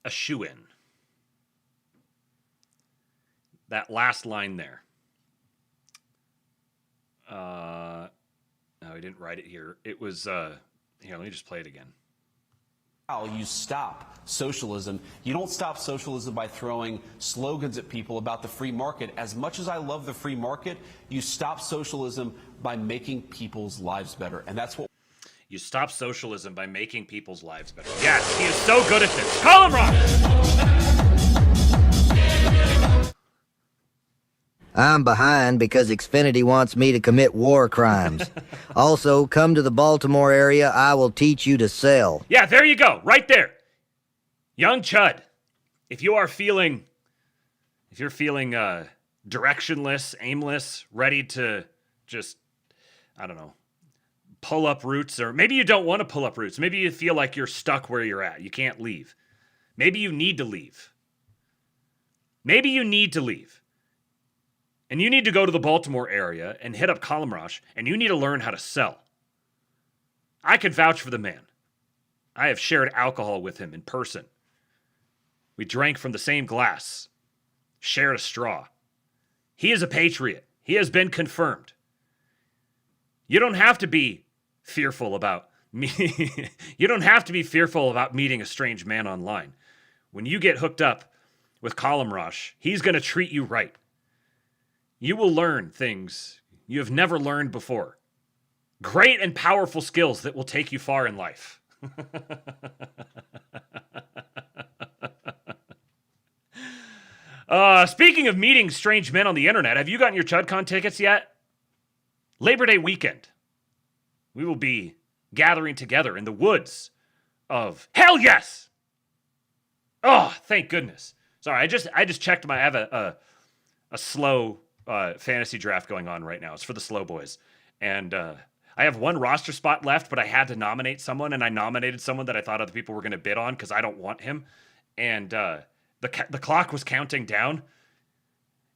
A shoe-in. That last line there. No, I didn't write it here. It was, here, let me just play it again. How you stop socialism. You don't stop socialism by throwing slogans at people about the free market. As much as I love the free market, you stop socialism by making people's lives better. And that's what you stop socialism by making people's lives better. Yes, he is so good at this. Call him Rock! I'm behind because Xfinity wants me to commit war crimes. Also, come to the Baltimore area. I will teach you to sell. Yeah, there you go. Right there. Young Chud, if you're feeling directionless, aimless, ready to just, I don't know, pull up roots, or maybe you don't want to pull up roots. Maybe you feel like you're stuck where you're at. You can't leave. Maybe you need to leave. Maybe you need to leave. And you need to go to the Baltimore area and hit up Kalamrosh, and you need to learn how to sell. I can vouch for the man. I have shared alcohol with him in person. We drank from the same glass, shared a straw. He is a patriot. He has been confirmed. You don't have to be fearful about me. You don't have to be fearful about meeting a strange man online. When you get hooked up with Kalamrosh, he's going to treat you right. You will learn things you have never learned before. Great and powerful skills that will take you far in life. Speaking of meeting strange men on the internet, have you gotten your ChudCon tickets yet? Labor Day weekend. We will be gathering together in the woods of Hell Yes! Oh, thank goodness. Sorry, I just checked I have a slow fantasy draft going on right now. It's for the slow boys. And I have one roster spot left, but I had to nominate someone, and I nominated someone that I thought other people were going to bid on because I don't want him. And the clock was counting down,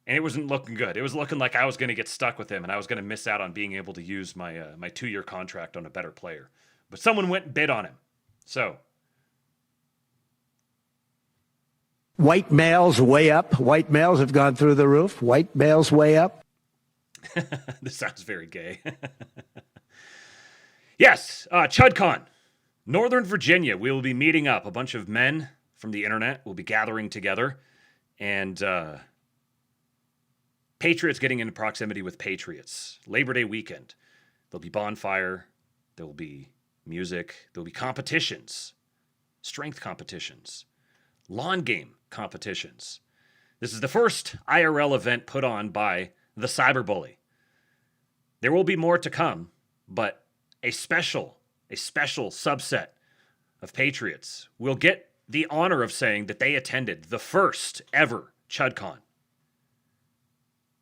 and it wasn't looking good. It was looking like I was going to get stuck with him, and I was going to miss out on being able to use my 2-year contract on a better player. But someone went and bid on him. So White males way up. White males have gone through the roof. White males way up. This sounds very gay. Yes, ChudCon, Northern Virginia. We will be meeting up. A bunch of men from the internet will be gathering together and patriots getting into proximity with patriots. Labor Day weekend. There'll be bonfire. There will be music. There will be competitions. Strength competitions. Lawn game competitions. This is the first IRL event put on by the Cyberbully. There will be more to come, but a special subset of patriots will get the honor of saying that they attended the first ever ChudCon.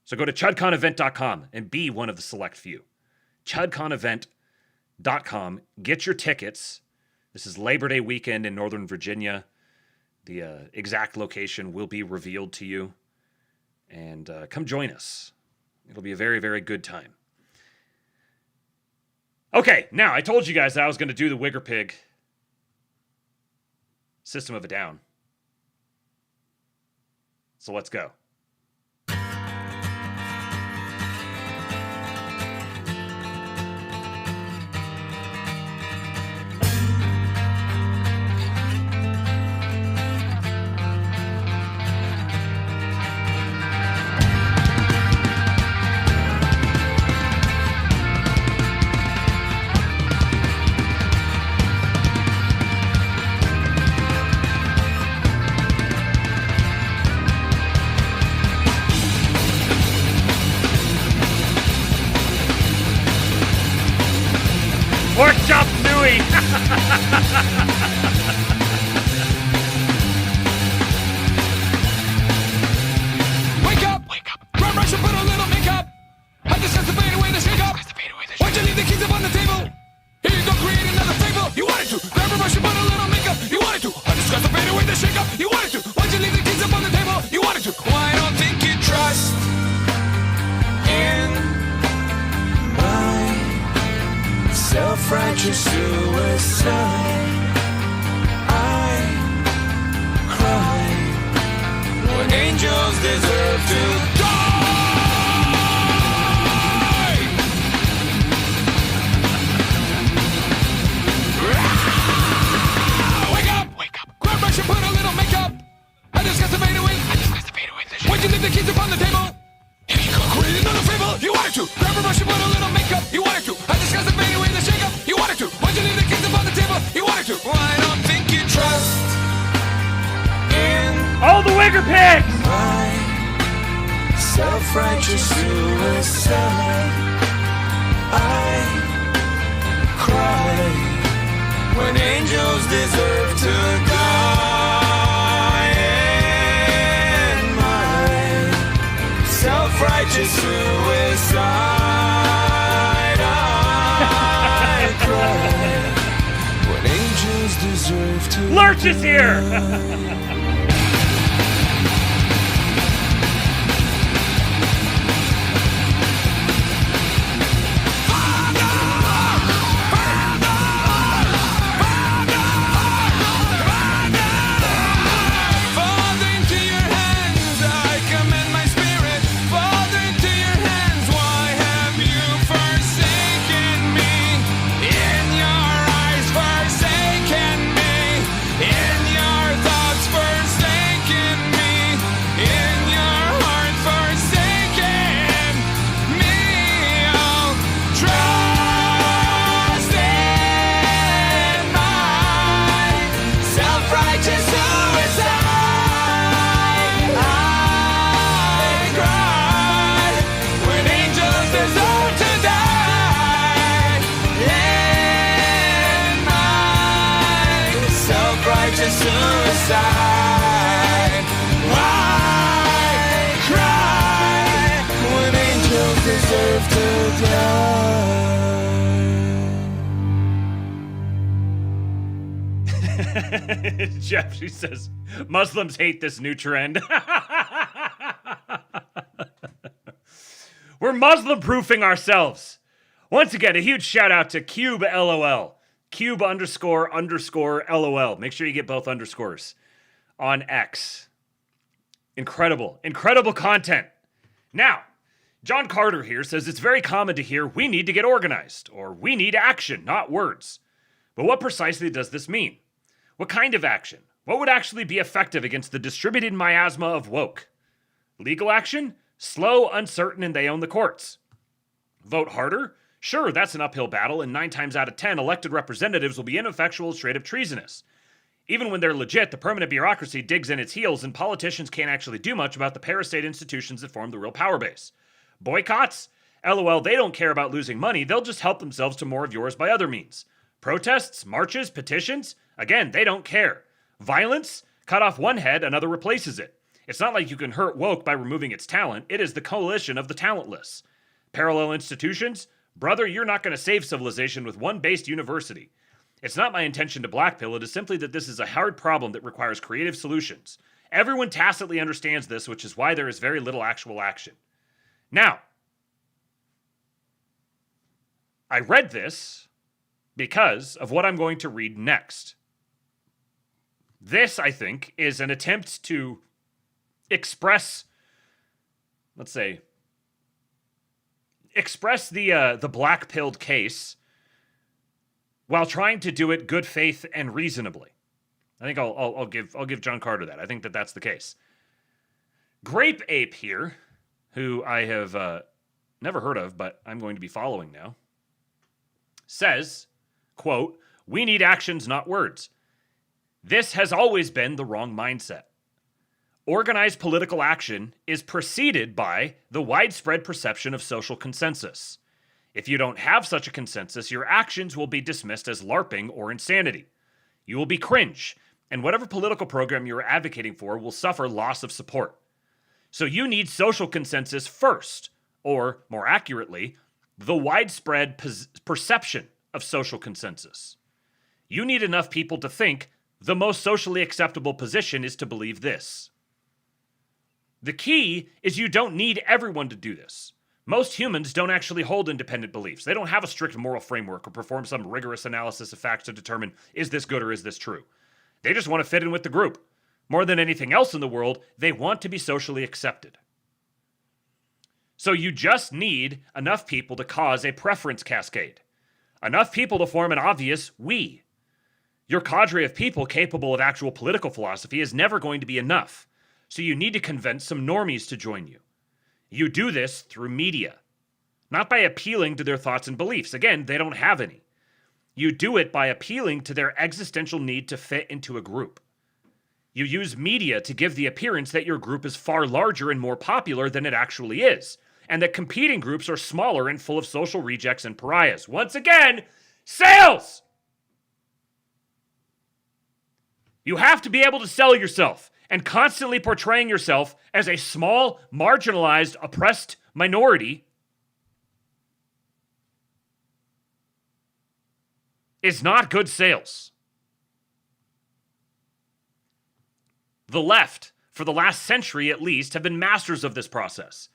So go to chudconevent.com and be one of the select few. chudconevent.com. Get your tickets. This is Labor Day weekend in Northern Virginia. The exact location will be revealed to you. And come join us. It'll be a very, very good time. Okay, now I told you guys that I was going to do the Wigger Pig System of a Down. So let's go. Pork chop suey. Wake up! Grab brush and put a little makeup. I discussed the fade away the shake up. Why'd you leave the keys up on the table? Here you go, create another fable. You wanted to. Grab a brush and put a little makeup. You wanted to. I discussed the fade away the shake up. You wanted to. Why'd you leave the keys up on the table? You wanted to. Well, I don't think you trust in my self-righteous suicide. I cry when angels deserve to die. Wake up! Grab brush and put a little makeup. I discussed the fade away. Why'd you leave the keys upon the table? Here you go, create another fable. You wanted to. Grab a brush and put a little makeup. You wanted to. I discussed the fade away the shake up. You wanted to. Why'd you leave the keys upon the table? You wanted to. Well, I don't think you trust in all the Wigger Pigs! my self-righteous suicide. I cry when angels deserve to die. In my self-righteous suicide, I cry when angels deserve to Lurch is here! Father, into your hands I commend my spirit. Father, into your hands, why have you forsaken me? In your eyes, forsaken me. In your thoughts, forsaken me. In your heart, forsaken me. Oh, trust in my self-righteous suicide. I cry when angels deserve to die. In my self-righteous suicide, I cry when angels deserve to die. Jeff, she says, Muslims hate this new trend. We're Muslim proofing ourselves. Once again, a huge shout out to Cube LOL. Cube __ LOL. Make sure you get both underscores on X. Incredible content. Now, John Carter here says it's very common to hear we need to get organized or we need action, not words. But what precisely does this mean? What kind of action? What would actually be effective against the distributed miasma of woke? Legal action? Slow, uncertain, and they own the courts. Vote harder? Sure, that's an uphill battle, and 9 times out of 10, elected representatives will be ineffectual, straight up treasonous. Even when they're legit, the permanent bureaucracy digs in its heels, and politicians can't actually do much about the parasite institutions that form the real power base. Boycotts? LOL, they don't care about losing money, they'll just help themselves to more of yours by other means. Protests? Marches? Petitions? Again, they don't care. Violence? Cut off one head, another replaces it. It's not like you can hurt woke by removing its talent, it is the coalition of the talentless. Parallel institutions? Brother, you're not going to save civilization with one based university. It's not my intention to blackpill, it is simply that this is a hard problem that requires creative solutions. Everyone tacitly understands this, which is why there is very little actual action. Now, I read this because of what I'm going to read next. This, I think, is an attempt to express, let's say, the black-pilled case while trying to do it good faith and reasonably. I think I'll give John Carter that. I think that that's the case. Grape Ape here, who I have never heard of, but I'm going to be following now, says, quote, "We need actions, not words. This has always been the wrong mindset. Organized political action is preceded by the widespread perception of social consensus. If you don't have such a consensus, your actions will be dismissed as LARPing or insanity. You will be cringe, and whatever political program you are advocating for will suffer loss of support. So you need social consensus first, or, more accurately, the widespread perception of social consensus. You need enough people to think the most socially acceptable position is to believe this. The key is you don't need everyone to do this. Most humans don't actually hold independent beliefs. They don't have a strict moral framework or perform some rigorous analysis of facts to determine, is this good or is this true? They just want to fit in with the group. More than anything else in the world, they want to be socially accepted. So you just need enough people to cause a preference cascade. Enough people to form an obvious we. Your cadre of people capable of actual political philosophy is never going to be enough. So you need to convince some normies to join you. You do this through media. Not by appealing to their thoughts and beliefs. Again, they don't have any. You do it by appealing to their existential need to fit into a group. You use media to give the appearance that your group is far larger and more popular than it actually is, and that competing groups are smaller and full of social rejects and pariahs. Once again, sales! You have to be able to sell yourself, and constantly portraying yourself as a small, marginalized, oppressed minority is not good sales. The left, for the last century at least, have been masters of this process.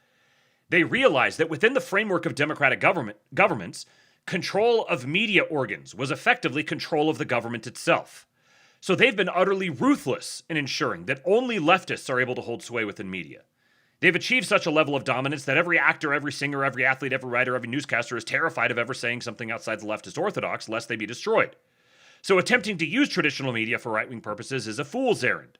They realized that within the framework of democratic governments, control of media organs was effectively control of the government itself. So they've been utterly ruthless in ensuring that only leftists are able to hold sway within media. They've achieved such a level of dominance that every actor, every singer, every athlete, every writer, every newscaster is terrified of ever saying something outside the leftist orthodox, lest they be destroyed. So attempting to use traditional media for right-wing purposes is a fool's errand.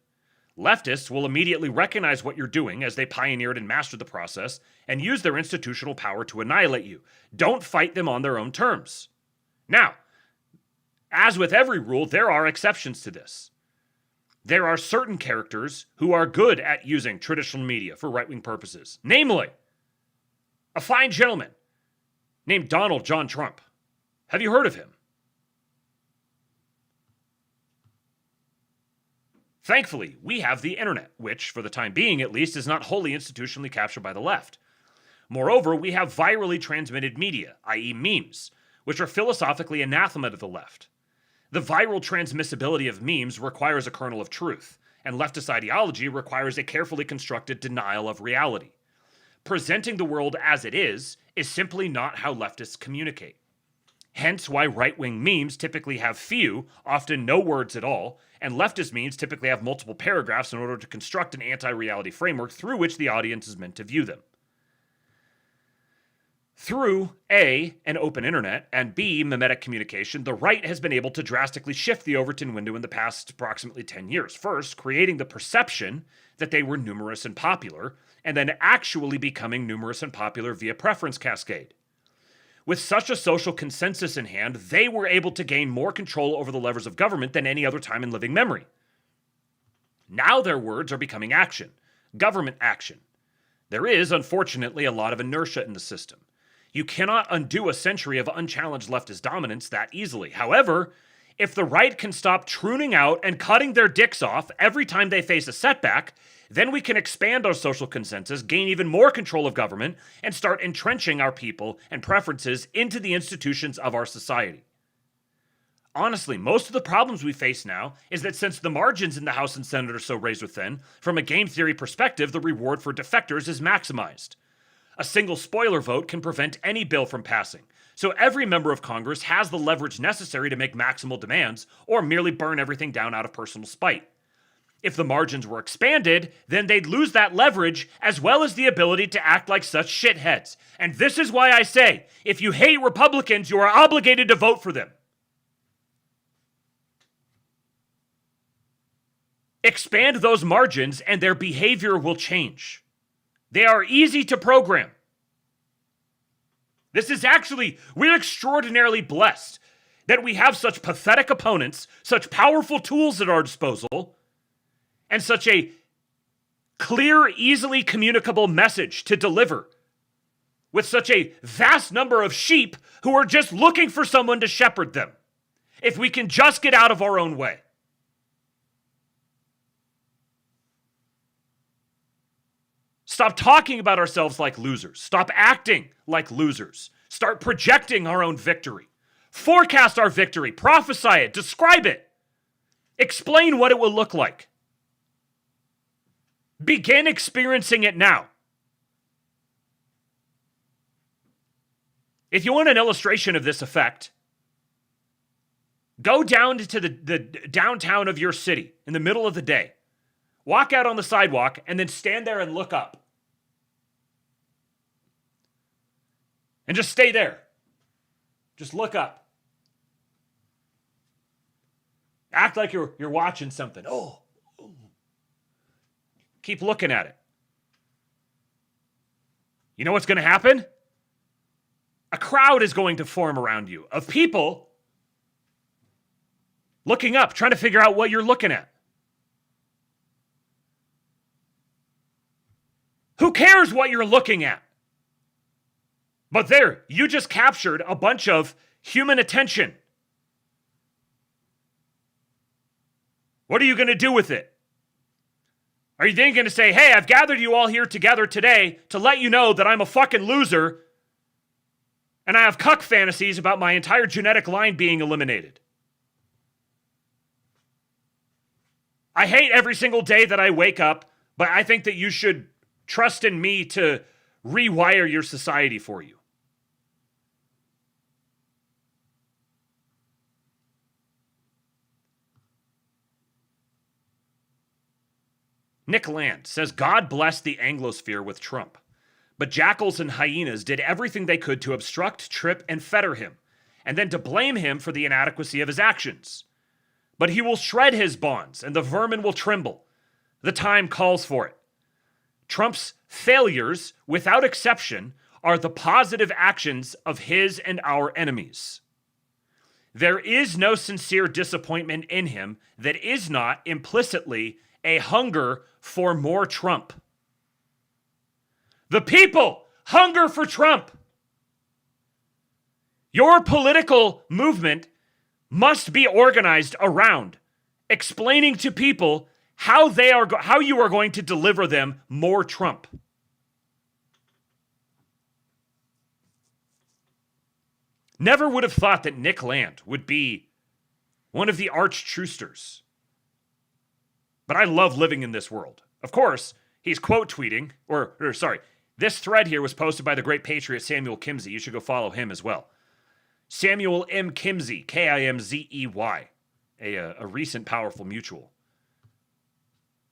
Leftists will immediately recognize what you're doing as they pioneered and mastered the process and use their institutional power to annihilate you. Don't fight them on their own terms. Now, as with every rule, there are exceptions to this. There are certain characters who are good at using traditional media for right-wing purposes. Namely, a fine gentleman named Donald John Trump. Have you heard of him? Thankfully, we have the internet, which, for the time being at least, is not wholly institutionally captured by the left. Moreover, we have virally transmitted media, i.e. memes, which are philosophically anathema to the left. The viral transmissibility of memes requires a kernel of truth, and leftist ideology requires a carefully constructed denial of reality. Presenting the world as it is simply not how leftists communicate. Hence why right-wing memes typically have few, often no words at all, and leftist memes typically have multiple paragraphs in order to construct an anti-reality framework through which the audience is meant to view them. Through A, an open internet, and B, mimetic communication, the right has been able to drastically shift the Overton window in the past approximately 10 years. First, creating the perception that they were numerous and popular, and then actually becoming numerous and popular via preference cascade. With such a social consensus in hand, they were able to gain more control over the levers of government than any other time in living memory. Now their words are becoming action, government action. There is, unfortunately, a lot of inertia in the system. You cannot undo a century of unchallenged leftist dominance that easily. However, if the right can stop pruning out and cutting their dicks off every time they face a setback, then we can expand our social consensus, gain even more control of government, and start entrenching our people and preferences into the institutions of our society. Honestly, most of the problems we face now is that since the margins in the House and Senate are so razor thin, from a game theory perspective, the reward for defectors is maximized. A single spoiler vote can prevent any bill from passing, so every member of Congress has the leverage necessary to make maximal demands or merely burn everything down out of personal spite. If the margins were expanded, then they'd lose that leverage as well as the ability to act like such shitheads. And this is why I say, if you hate Republicans, you are obligated to vote for them. Expand those margins and their behavior will change. They are easy to program. We're extraordinarily blessed that we have such pathetic opponents, such powerful tools at our disposal, and such a clear, easily communicable message to deliver, with such a vast number of sheep who are just looking for someone to shepherd them. If we can just get out of our own way. Stop talking about ourselves like losers. Stop acting like losers. Start projecting our own victory. Forecast our victory. Prophesy it. Describe it. Explain what it will look like. Begin experiencing it now. If you want an illustration of this effect, go down to the downtown of your city in the middle of the day. Walk out on the sidewalk and then stand there and look up. And just stay there. Just look up. Act like you're watching something. Oh. Keep looking at it. You know what's going to happen? A crowd is going to form around you of people looking up, trying to figure out what you're looking at. Who cares what you're looking at? But there, you just captured a bunch of human attention. What are you going to do with it? Are you then going to say, hey, I've gathered you all here together today to let you know that I'm a fucking loser and I have cuck fantasies about my entire genetic line being eliminated? I hate every single day that I wake up, but I think that you should trust in me to rewire your society for you. Nick Land says God blessed the Anglosphere with Trump, but jackals and hyenas did everything they could to obstruct, trip, and fetter him, and then to blame him for the inadequacy of his actions. But he will shred his bonds, and the vermin will tremble. The time calls for it. Trump's failures, without exception, are the positive actions of his and our enemies. There is no sincere disappointment in him that is not implicitly a hunger for more Trump. The people hunger for Trump. Your political movement must be organized around explaining to people how you are going to deliver them more Trump. Never would have thought that Nick Land would be one of the arch truthsters. But I love living in this world. Of course, he's quote tweeting, this thread here was posted by the great patriot Samuel Kimzey. You should go follow him as well. Samuel M. Kimzey, Kimzey, a recent powerful mutual.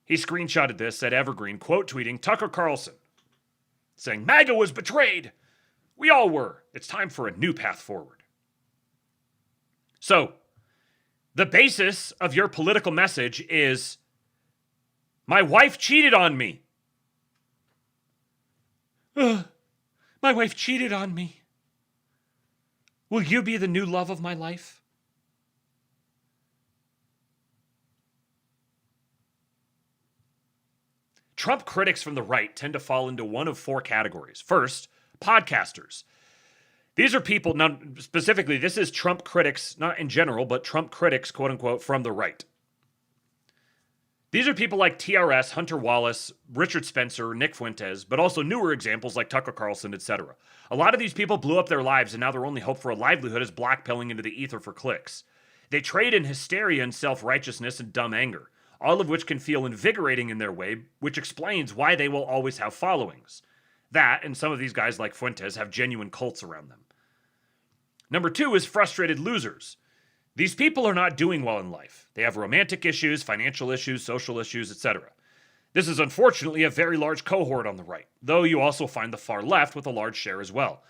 He screenshotted this at Evergreen, quote tweeting Tucker Carlson, saying, MAGA was betrayed. We all were. It's time for a new path forward. So, the basis of your political message is, my wife cheated on me. My wife cheated on me. Will you be the new love of my life? Trump critics from the right tend to fall into one of four categories. First, podcasters. These are people, now specifically, this is Trump critics, not in general, but Trump critics, quote unquote, from the right. These are people like TRS, Hunter Wallace, Richard Spencer, Nick Fuentes, but also newer examples like Tucker Carlson, etc. A lot of these people blew up their lives, and now their only hope for a livelihood is blackpilling into the ether for clicks. They trade in hysteria and self-righteousness and dumb anger, all of which can feel invigorating in their way, which explains why they will always have followings. That, and some of these guys like Fuentes have genuine cults around them. Number two is frustrated losers. These people are not doing well in life. They have romantic issues, financial issues, social issues, etc. This is unfortunately a very large cohort on the right, though you also find the far left with a large share as well.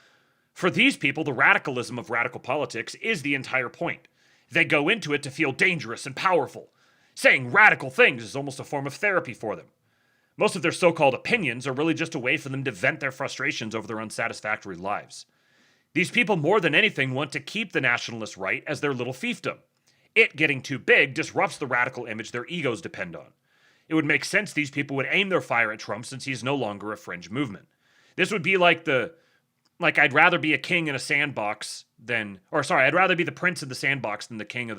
For these people, the radicalism of radical politics is the entire point. They go into it to feel dangerous and powerful. Saying radical things is almost a form of therapy for them. Most of their so-called opinions are really just a way for them to vent their frustrations over their unsatisfactory lives. These people more than anything want to keep the nationalist right as their little fiefdom. It getting too big disrupts the radical image their egos depend on. It would make sense these people would aim their fire at Trump since he's no longer a fringe movement. This would be like I'd rather be a king in a sandbox than, I'd rather be the prince in the sandbox than the king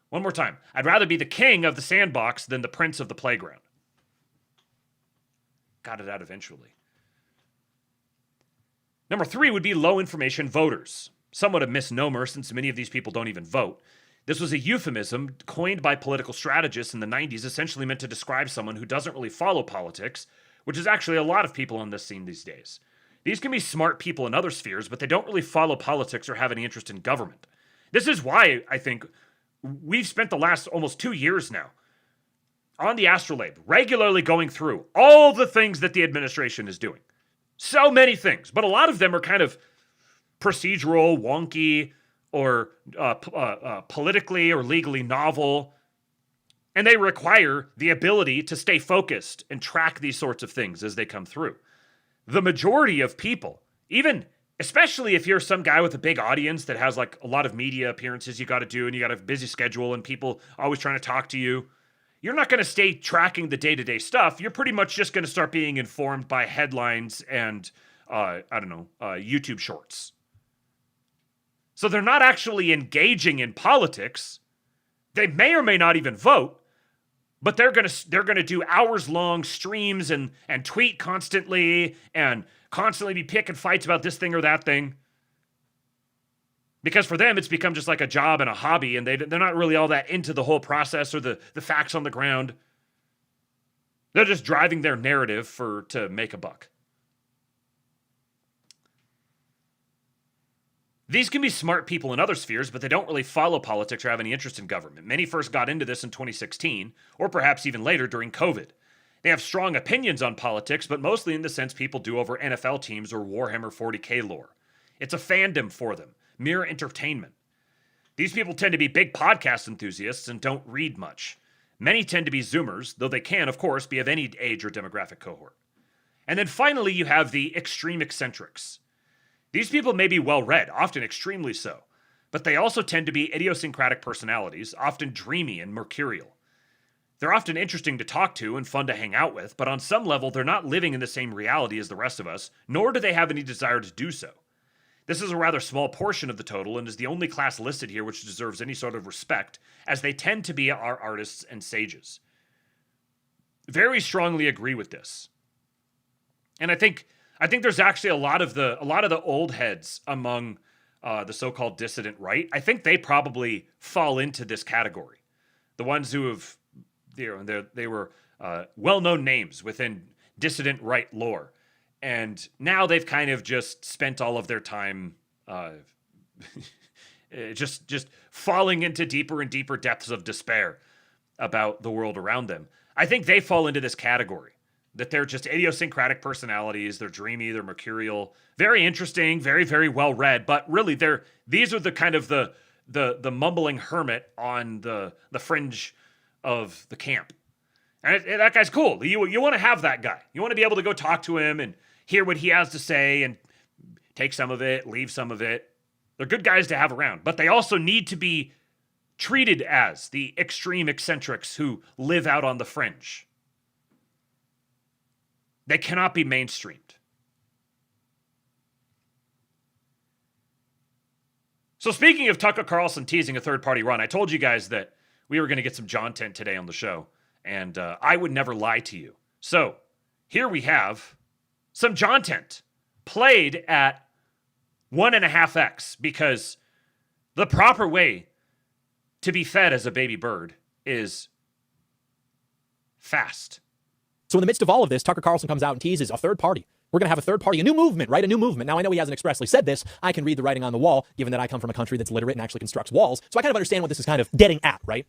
one more time. I'd rather be the king of the sandbox than the prince of the playground. Got it out eventually. Number three would be low information voters. Somewhat a misnomer since many of these people don't even vote. This was a euphemism coined by political strategists in the 90s, essentially meant to describe someone who doesn't really follow politics, which is actually a lot of people on this scene these days. These can be smart people in other spheres, but they don't really follow politics or have any interest in government. This is why I think we've spent the last almost 2 years now on the Astrolabe, regularly going through all the things that the administration is doing. So many things, but a lot of them are kind of procedural, wonky, or politically or legally novel. And they require the ability to stay focused and track these sorts of things as they come through. The majority of people, especially if you're some guy with a big audience that has like a lot of media appearances you got to do and you got a busy schedule and people always trying to talk to you, you're not going to stay tracking the day-to-day stuff. You're pretty much just going to start being informed by headlines and, YouTube shorts. So they're not actually engaging in politics. They may or may not even vote, but they're gonna do hours-long streams and tweet constantly and constantly be picking fights about this thing or that thing. Because for them, it's become just like a job and a hobby, and they're not really all that into the whole process or the facts on the ground. They're just driving their narrative to make a buck. These can be smart people in other spheres, but they don't really follow politics or have any interest in government. Many first got into this in 2016, or perhaps even later during COVID. They have strong opinions on politics, but mostly in the sense people do over NFL teams or Warhammer 40k lore. It's a fandom for them, mere entertainment. These people tend to be big podcast enthusiasts and don't read much. Many tend to be Zoomers, though they can, of course, be of any age or demographic cohort. And then finally, you have the extreme eccentrics. These people may be well-read, often extremely so, but they also tend to be idiosyncratic personalities, often dreamy and mercurial. They're often interesting to talk to and fun to hang out with, but on some level, they're not living in the same reality as the rest of us, nor do they have any desire to do so. This is a rather small portion of the total and is the only class listed here which deserves any sort of respect, as they tend to be our artists and sages. Very strongly agree with this. And I think there's actually a lot of the old heads among the so-called dissident right. I think they probably fall into this category. The ones who have, they were well-known names within dissident right lore, and now they've kind of just spent all of their time just falling into deeper and deeper depths of despair about the world around them. I think they fall into this category. that they're just idiosyncratic personalities. They're dreamy, they're mercurial, very interesting, very, very well read. But really, these are the kind of the mumbling hermit on the fringe of the camp. And that guy's cool. You want to have that guy. You want to be able to go talk to him and hear what he has to say and take some of it, leave some of it. They're good guys to have around, but they also need to be treated as the extreme eccentrics who live out on the fringe. They cannot be mainstreamed. So speaking of Tucker Carlson teasing a third-party run, I told you guys that we were going to get some John Tent today on the show, and I would never lie to you. So here we have some John Tent played at 1.5x, because the proper way to be fed as a baby bird is fast. So in the midst of all of this, Tucker Carlson comes out and teases a third party. We're going to have a third party, a new movement, right? A new movement. Now, I know he hasn't expressly said this. I can read the writing on the wall, given that I come from a country that's literate and actually constructs walls. So I kind of understand what this is kind of getting at, right?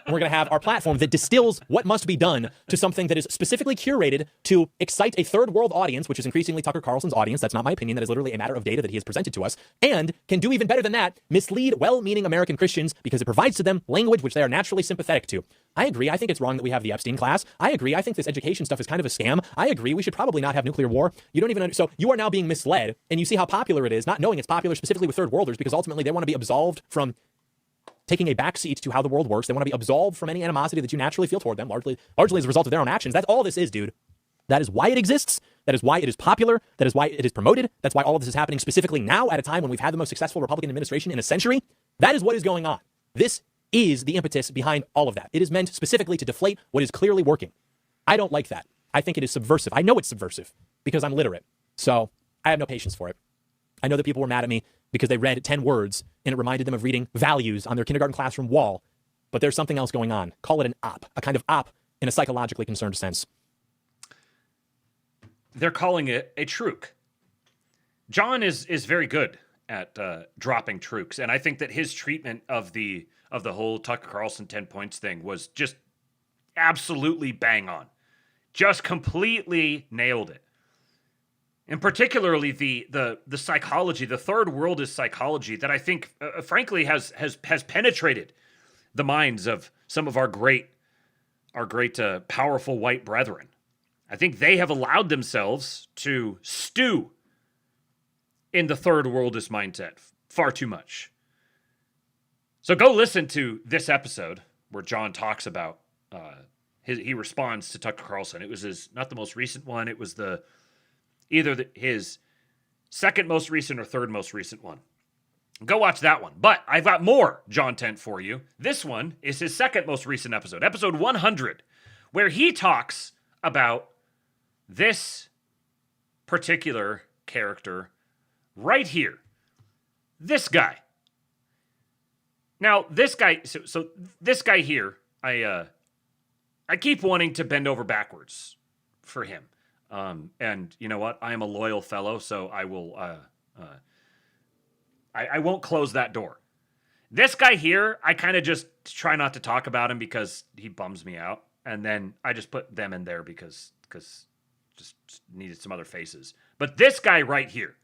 We're going to have our platform that distills what must be done to something that is specifically curated to excite a third world audience, which is increasingly Tucker Carlson's audience. That's not my opinion. That is literally a matter of data that he has presented to us, and can do even better than that, mislead well-meaning American Christians because it provides to them language which they are naturally sympathetic to. I agree. I think it's wrong that we have the Epstein class. I agree. I think this education stuff is kind of a scam. I agree. We should probably not have nuclear war. You don't even so you are now being misled, and you see how popular it is, not knowing it's popular specifically with third worlders, because ultimately they want to be absolved from taking a backseat to how the world works. They want to be absolved from any animosity that you naturally feel toward them, largely as a result of their own actions. That's all this is, dude. That is why it exists. That is why it is popular. That is why it is promoted. That's why all of this is happening specifically now at a time when we've had the most successful Republican administration in a century. That is what is going on. This is the impetus behind all of that. It is meant specifically to deflate what is clearly working. I don't like that. I think it is subversive. I know it's subversive because I'm literate. So I have no patience for it. I know that people were mad at me because they read 10 words and it reminded them of reading values on their kindergarten classroom wall. But there's something else going on. Call it an op, a kind of op in a psychologically concerned sense. They're calling it a truc. John is very good at dropping trucs, and I think that his treatment of the whole Tucker Carlson 10 points thing was just absolutely bang on. Just completely nailed it. And particularly the psychology, the third world is psychology that I think, frankly, has penetrated the minds of some of our great powerful white brethren. I think they have allowed themselves to stew in the third worldist mindset far too much. So go listen to this episode where John talks about he responds to Tucker Carlson. It was not the most recent one. It was his second most recent or third most recent one. Go watch that one. But I've got more John Tent for you. This one is his second most recent episode, episode 100, where he talks about this particular character right here. This guy. Now, this guy, so this guy here, I keep wanting to bend over backwards for him. And you know what? I am a loyal fellow, so I will, I won't close that door. This guy here, I kind of just try not to talk about him because he bums me out. And then I just put them in there because just needed some other faces. But this guy right here,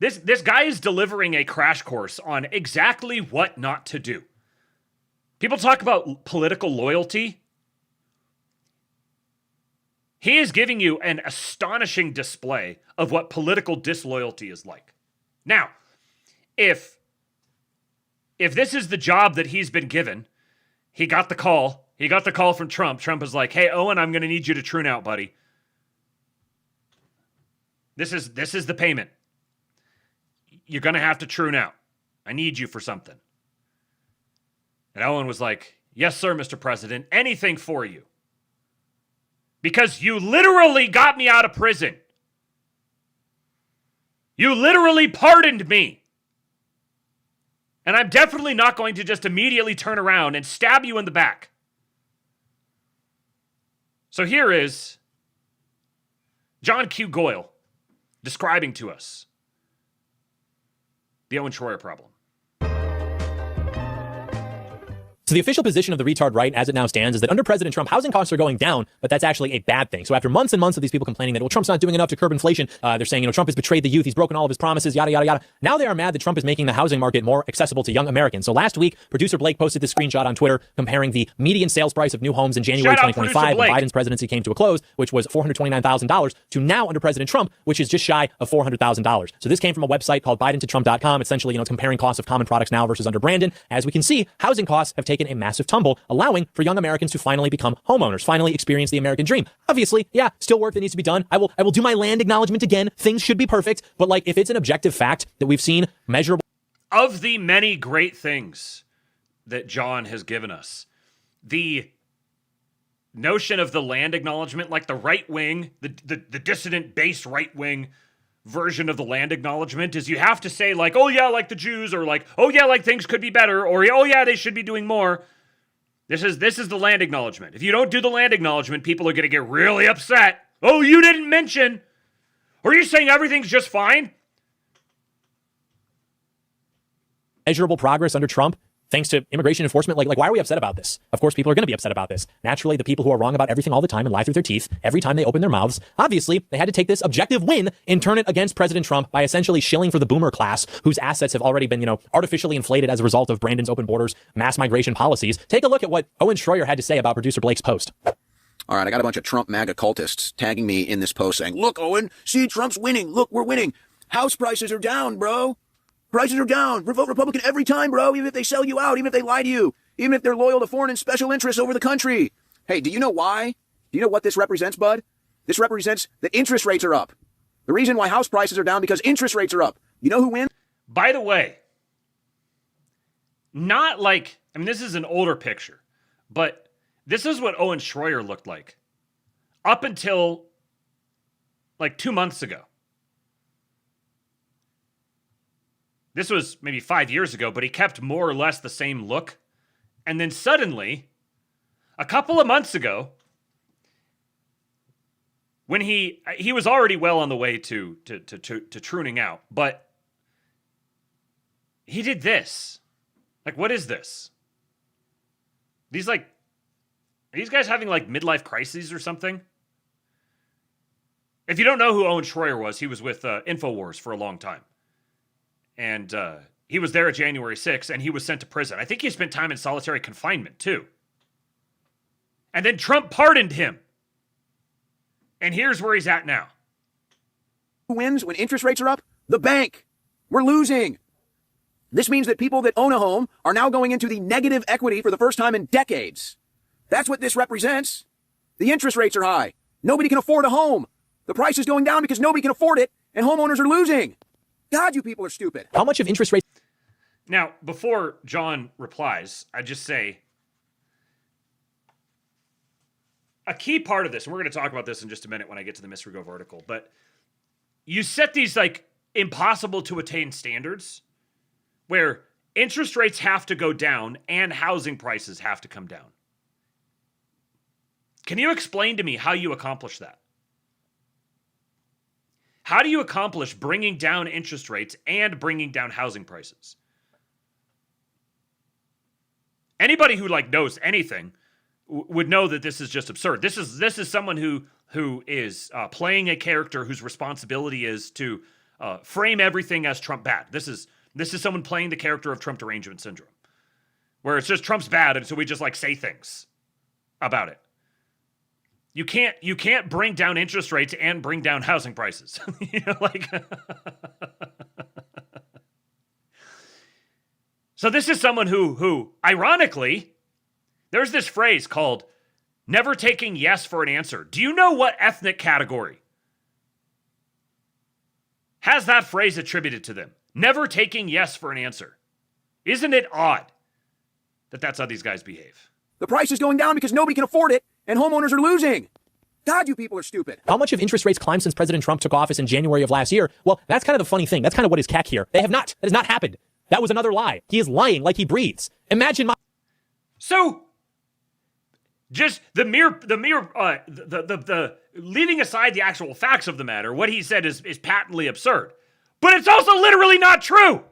this guy is delivering a crash course on exactly what not to do. People talk about political loyalty. He is giving you an astonishing display of what political disloyalty is like. Now, if this is the job that he's been given, he got the call. He got the call from Trump. Trump was like, "Hey, Owen, I'm going to need you to tune out, buddy. This is the payment. You're going to have to tune out. I need you for something." And Owen was like, "Yes, sir, Mr. President. Anything for you. Because you literally got me out of prison. You literally pardoned me. And I'm definitely not going to just immediately turn around and stab you in the back." So here is John Q. Goyle describing to us the Owen Schroyer problem. So the official position of the retard right as it now stands is that under President Trump, housing costs are going down, but that's actually a bad thing. So after months and months of these people complaining that, well, Trump's not doing enough to curb inflation, they're saying, Trump has betrayed the youth, he's broken all of his promises, yada, yada, yada. Now they are mad that Trump is making the housing market more accessible to young Americans. So last week, producer Blake posted this screenshot on Twitter comparing the median sales price of new homes in January 2025 when Biden's presidency came to a close, which was $429,000, to now under President Trump, which is just shy of $400,000. So this came from a website called BidenToTrump.com. Essentially, it's comparing costs of common products now versus under Brandon. As we can see, housing costs have taken a massive tumble, allowing for young Americans to finally become homeowners, finally experience the American dream. Obviously, yeah, still work that needs to be done. I will do my land acknowledgement again. Things should be perfect, but like if it's an objective fact that we've seen measurable. Of the many great things that John has given us, the notion of the land acknowledgement, like the right wing, the dissident based right wing version of the land acknowledgement, is you have to say like, oh yeah, like the Jews, or like, oh yeah, like things could be better, or oh yeah, they should be doing more. This is the land acknowledgement. If you don't do the land acknowledgement, people are going to get really upset. Oh, you didn't mention. Are you saying everything's just fine? Measurable progress under Trump, thanks to immigration enforcement. Like, why are we upset about this? Of course, people are going to be upset about this. Naturally, the people who are wrong about everything all the time and lie through their teeth every time they open their mouths, obviously, they had to take this objective win and turn it against President Trump by essentially shilling for the boomer class, whose assets have already been, artificially inflated as a result of Brandon's open borders, mass migration policies. Take a look at what Owen Schroyer had to say about producer Blake's post. All right, I got a bunch of Trump MAGA cultists tagging me in this post saying, look, Owen, see, Trump's winning. Look, we're winning. House prices are down, bro. Prices are down. Vote Republican every time, bro, even if they sell you out, even if they lie to you, even if they're loyal to foreign and special interests over the country. Hey, do you know why? Do you know what this represents, bud? This represents that interest rates are up. The reason why house prices are down because interest rates are up. You know who wins? By the way, not like, this is an older picture, but this is what Owen Schroyer looked like up until like 2 months ago. This was maybe 5 years ago, but he kept more or less the same look. And then suddenly, a couple of months ago, when he was already well on the way to pruning out, but he did this. Like, what is this? Are these guys having like midlife crises or something? If you don't know who Owen Schroyer was, he was with InfoWars for a long time. And he was there at January 6th, and he was sent to prison. I think he spent time in solitary confinement, too. And then Trump pardoned him. And here's where he's at now. Who wins when interest rates are up? The bank. We're losing. This means that people that own a home are now going into the negative equity for the first time in decades. That's what this represents. The interest rates are high. Nobody can afford a home. The price is going down because nobody can afford it, and homeowners are losing. God, you people are stupid. How much of interest rates? Now, before John replies, I just say a key part of this, and we're going to talk about this in just a minute when I get to the Misrigove article, but you set these like impossible to attain standards where interest rates have to go down and housing prices have to come down. Can you explain to me how you accomplish that? How do you accomplish bringing down interest rates and bringing down housing prices? Anybody who knows anything would know that this is just absurd. This is someone who is playing a character whose responsibility is to frame everything as Trump bad. This is someone playing the character of Trump derangement syndrome, where it's just Trump's bad, and so we just say things about it. You can't bring down interest rates and bring down housing prices. So this is someone who ironically, there's this phrase called never taking yes for an answer. Do you know what ethnic category has that phrase attributed to them? Never taking yes for an answer. Isn't it odd that that's how these guys behave? The price is going down because nobody can afford it, and homeowners are losing. God, you people are stupid. How much have interest rates climbed since President Trump took office in January of last year? Well, that's kind of the funny thing. That's kind of what is CAC here. They have not. That has not happened. That was another lie. He is lying like he breathes. Imagine my... So, just the leaving aside the actual facts of the matter, what he said is patently absurd. But it's also literally not true.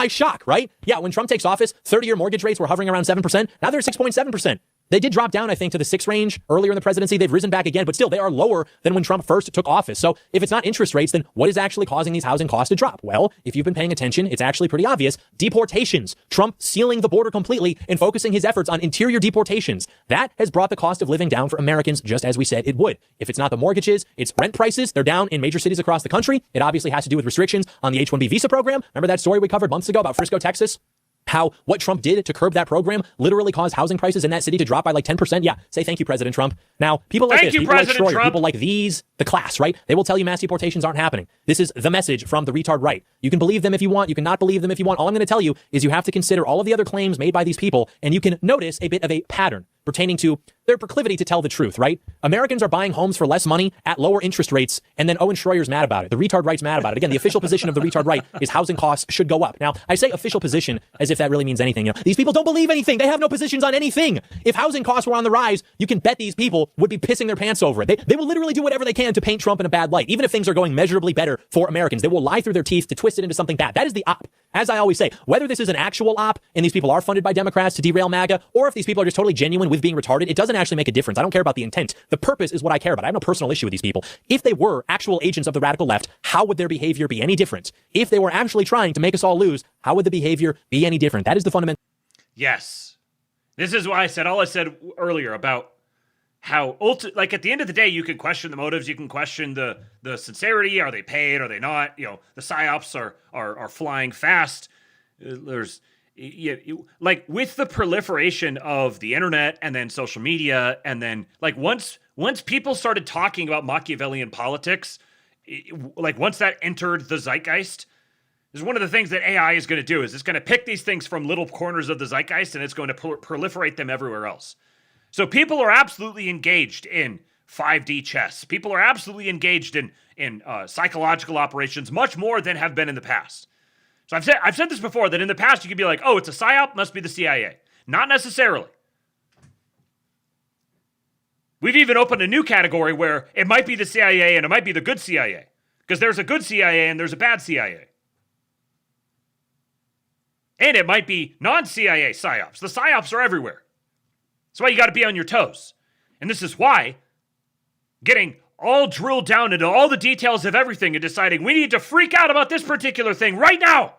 nice shock, right? Yeah, when Trump takes office, 30-year mortgage rates were hovering around 7%. Now they're 6.7%. They did drop down, I think, to the 6 range earlier in the presidency. They've risen back again, but still, they are lower than when Trump first took office. So if it's not interest rates, then what is actually causing these housing costs to drop? Well, if you've been paying attention, it's actually pretty obvious. Deportations. Trump sealing the border completely and focusing his efforts on interior deportations. That has brought the cost of living down for Americans, just as we said it would. If it's not the mortgages, it's rent prices. They're down in major cities across the country. It obviously has to do with restrictions on the H-1B visa program. Remember that story we covered months ago about Frisco, Texas? How what Trump did to curb that program literally caused housing prices in that city to drop by like 10%. Yeah, say thank you, President Trump. Now, people like this, people like Schroyer, people like these, the class, right? They will tell you mass deportations aren't happening. This is the message from the retard right. You can believe them if you want. You can not believe them if you want. All I'm going to tell you is you have to consider all of the other claims made by these people, and you can notice a bit of a pattern pertaining to their proclivity to tell the truth, right? Americans are buying homes for less money at lower interest rates, and then Owen Schroyer's mad about it. The retard right's mad about it. Again, the official position of the retard right is housing costs should go up. Now, I say official position as if that really means anything. You know, these people don't believe anything. They have no positions on anything. If housing costs were on the rise, you can bet these people would be pissing their pants over it. They will literally do whatever they can to paint Trump in a bad light. Even if things are going measurably better for Americans, they will lie through their teeth to twist it into something bad. That is the op. As I always say, whether this is an actual op and these people are funded by Democrats to derail MAGA, or if these people are just totally genuine with being retarded, it doesn't actually make a difference. I don't care about the intent. The purpose is what I care about. I have no personal issue with these people. If they were actual agents of the radical left, how would their behavior be any different? If they were actually trying to make us all lose, how would the behavior be any different? That is the fundamental. Yes. This is why I said all I said earlier about how like at the end of the day, you can question the motives, you can question the sincerity. Are they paid? Are they not? You know, the psyops are flying fast. There's like with the proliferation of the internet and then social media, and then like once people started talking about Machiavellian politics, like once that entered the zeitgeist, is one of the things that AI is going to do is it's going to pick these things from little corners of the zeitgeist and it's going to proliferate them everywhere else. So people are absolutely engaged in 5D chess. People are absolutely engaged in psychological operations much more than have been in the past. So I've said this before, that in the past you could be like, oh, it's a psyop, must be the CIA. Not necessarily. We've even opened a new category where it might be the CIA and it might be the good CIA. Because there's a good CIA and there's a bad CIA. And it might be non-CIA psyops. The psyops are everywhere. That's why you got to be on your toes. And this is why getting all drilled down into all the details of everything and deciding we need to freak out about this particular thing right now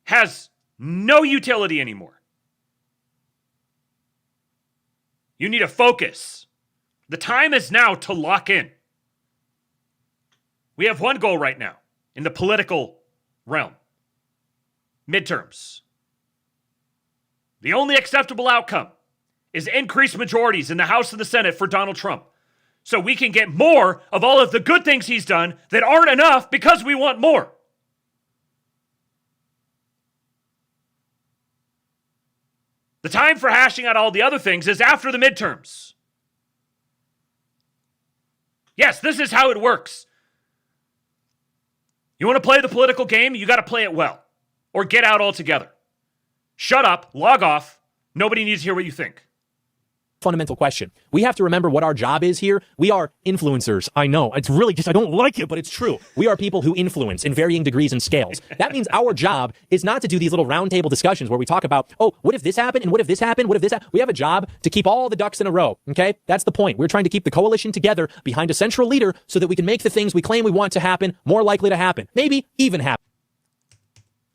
has no utility anymore. You need to focus. The time is now to lock in. We have one goal right now in the political realm. Midterms. The only acceptable outcome is increased majorities in the House and the Senate for Donald Trump. So we can get more of all of the good things he's done that aren't enough because we want more. The time for hashing out all the other things is after the midterms. Yes, this is how it works. You want to play the political game? You got to play it well. Or get out altogether. Shut up, log off. Nobody needs to hear what you think. Fundamental question. We have to remember what our job is here. We are influencers. I know. It's really just, I don't like it, but it's true. We are people who influence in varying degrees and scales. That means our job is not to do these little roundtable discussions where we talk about, oh, what if this happened? And what if this happened? What if this happened? We have a job to keep all the ducks in a row. Okay? That's the point. We're trying to keep the coalition together behind a central leader so that we can make the things we claim we want to happen more likely to happen. Maybe even happen.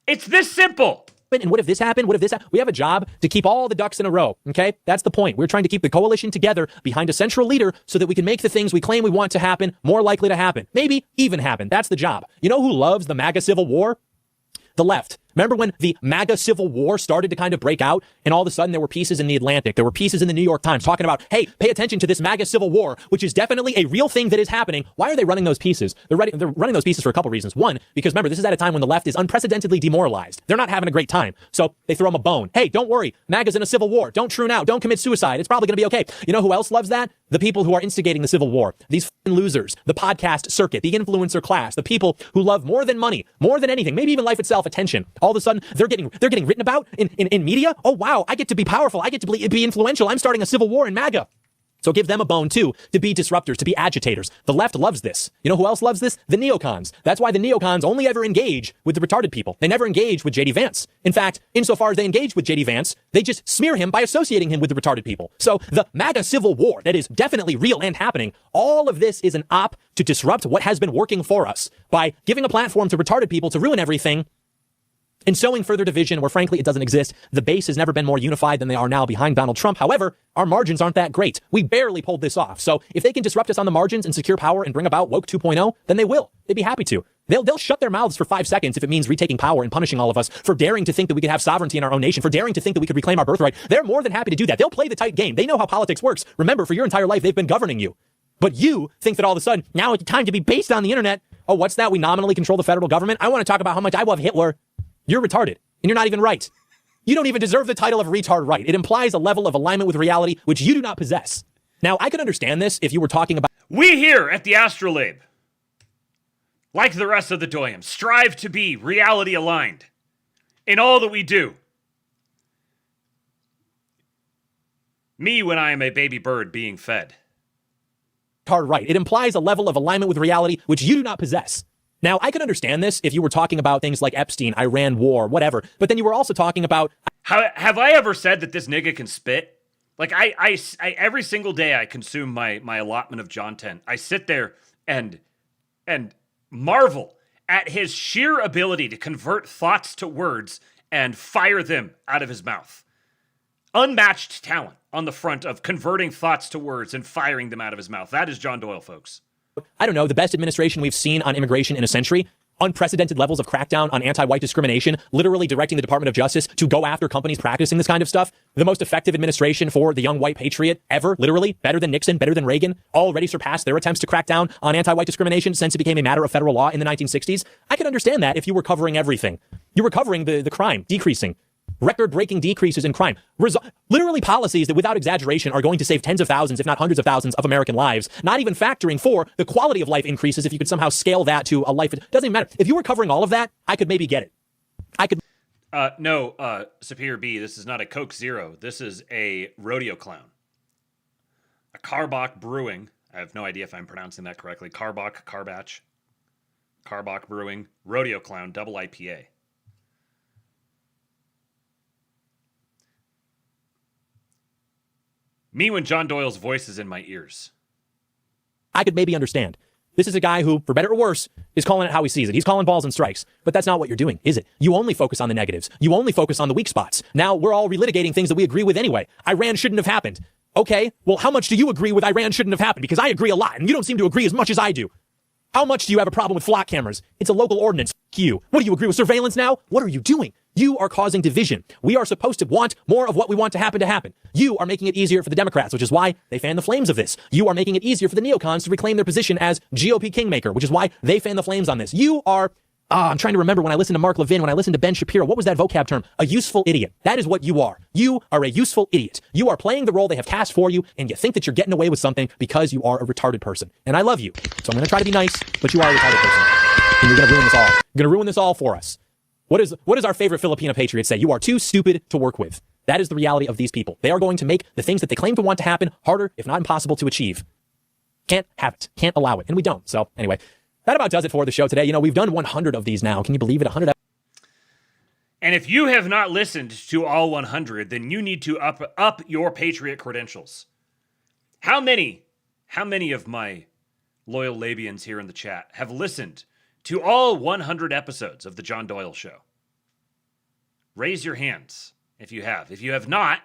It's this simple. And what if this happened? What if this happened? We have a job to keep all the ducks in a row. Okay? That's the point. We're trying to keep the coalition together behind a central leader so that we can make the things we claim we want to happen more likely to happen. Maybe even happen. That's the job. You know who loves the MAGA Civil War? The left. Remember when the MAGA Civil War started to kind of break out and all of a sudden there were pieces in the Atlantic, there were pieces in the New York Times talking about, hey, pay attention to this MAGA Civil War, which is definitely a real thing that is happening. Why are they running those pieces? They're running those pieces for a couple reasons. One, because remember, this is at a time when the left is unprecedentedly demoralized. They're not having a great time. So they throw them a bone. Hey, don't worry. MAGA's in a civil war. Don't true out. Don't commit suicide. It's probably going to be okay. You know who else loves that? The people who are instigating the civil war. These losers, the podcast circuit, the influencer class, the people who love more than money, more than anything, maybe even life itself, attention. All of a sudden, they're getting written about in media. Oh, wow. I get to be powerful. I get to be influential. I'm starting a civil war in MAGA. So give them a bone, too, to be disruptors, to be agitators. The left loves this. You know who else loves this? The neocons. That's why the neocons only ever engage with the retarded people. They never engage with J.D. Vance. In fact, insofar as they engage with J.D. Vance, they just smear him by associating him with the retarded people. So the MAGA civil war that is definitely real and happening, all of this is an op to disrupt what has been working for us by giving a platform to retarded people to ruin everything and sowing further division where, frankly, it doesn't exist. The base has never been more unified than they are now behind Donald Trump. However, our margins aren't that great. We barely pulled this off. So if they can disrupt us on the margins and secure power and bring about woke 2.0, then they will. They'd be happy to. They'll shut their mouths for 5 seconds if it means retaking power and punishing all of us for daring to think that we could have sovereignty in our own nation, for daring to think that we could reclaim our birthright. They're more than happy to do that. They'll play the tight game. They know how politics works. Remember, for your entire life, they've been governing you. But you think that all of a sudden, now it's time to be based on the internet. Oh, what's that? We nominally control the federal government? I want to talk about how much I love Hitler. You're retarded. And you're not even right. You don't even deserve the title of retard right. It implies a level of alignment with reality which you do not possess. Now, I could understand this if you were talking about... We here at the Astrolabe, like the rest of the Doyums, strive to be reality aligned in all that we do. Me when I am a baby bird being fed. Retard right. It implies a level of alignment with reality which you do not possess. Now, I could understand this if you were talking about things like Epstein, Iran war, whatever, but then you were also talking about... Have I ever said that this nigga can spit? Like, I every single day I consume my allotment of John 10. I sit there and marvel at his sheer ability to convert thoughts to words and fire them out of his mouth. Unmatched talent on the front of converting thoughts to words and firing them out of his mouth. That is John Doyle, folks. I don't know, the best administration we've seen on immigration in a century, unprecedented levels of crackdown on anti-white discrimination, literally directing the Department of Justice to go after companies practicing this kind of stuff, the most effective administration for the young white patriot ever, literally, better than Nixon, better than Reagan, already surpassed their attempts to crack down on anti-white discrimination since it became a matter of federal law in the 1960s. I could understand that if you were covering everything. You were covering the crime, decreasing. Record-breaking decreases in crime. Literally policies that, without exaggeration, are going to save tens of thousands, if not hundreds of thousands of American lives, not even factoring for the quality of life increases if you could somehow scale that to a life. It doesn't even matter. If you were covering all of that, I could maybe get it. I could... No, Superior B, this is not a Coke Zero. This is a rodeo clown. A Karbach Brewing. I have no idea if I'm pronouncing that correctly. Karbach Brewing, Rodeo Clown, double IPA. Me when John Doyle's voice is in my ears. I could maybe understand. This is a guy who, for better or worse, is calling it how he sees it. He's calling balls and strikes. But that's not what you're doing, is it? You only focus on the negatives. You only focus on the weak spots. Now we're all relitigating things that we agree with anyway. Iran shouldn't have happened. Okay, well, how much do you agree with Iran shouldn't have happened? Because I agree a lot, and you don't seem to agree as much as I do. How much do you have a problem with flock cameras? It's a local ordinance. F you. What, do you agree with surveillance now? What are you doing? You are causing division. We are supposed to want more of what we want to happen. You are making it easier for the Democrats, which is why they fan the flames of this. You are making it easier for the neocons to reclaim their position as GOP kingmaker, which is why they fan the flames on this. You are... I'm trying to remember when I listened to Mark Levin, when I listened to Ben Shapiro, what was that vocab term? A useful idiot. That is what you are. You are a useful idiot. You are playing the role they have cast for you, and you think that you're getting away with something because you are a retarded person. And I love you. So I'm going to try to be nice, but you are a retarded person. And you're going to ruin this all. You're going to ruin this all for us. What does our favorite Filipino patriot say? You are too stupid to work with. That is the reality of these people. They are going to make the things that they claim to want to happen harder, if not impossible, to achieve. Can't have it. Can't allow it. And we don't. So anyway, that about does it for the show today. You know, we've done 100 of these now. Can you believe it? 100. And if you have not listened to all 100, then you need to up your Patriot credentials. How many of my loyal Labians here in the chat have listened to all 100 episodes of The John Doyle Show? Raise your hands if you have. If you have not,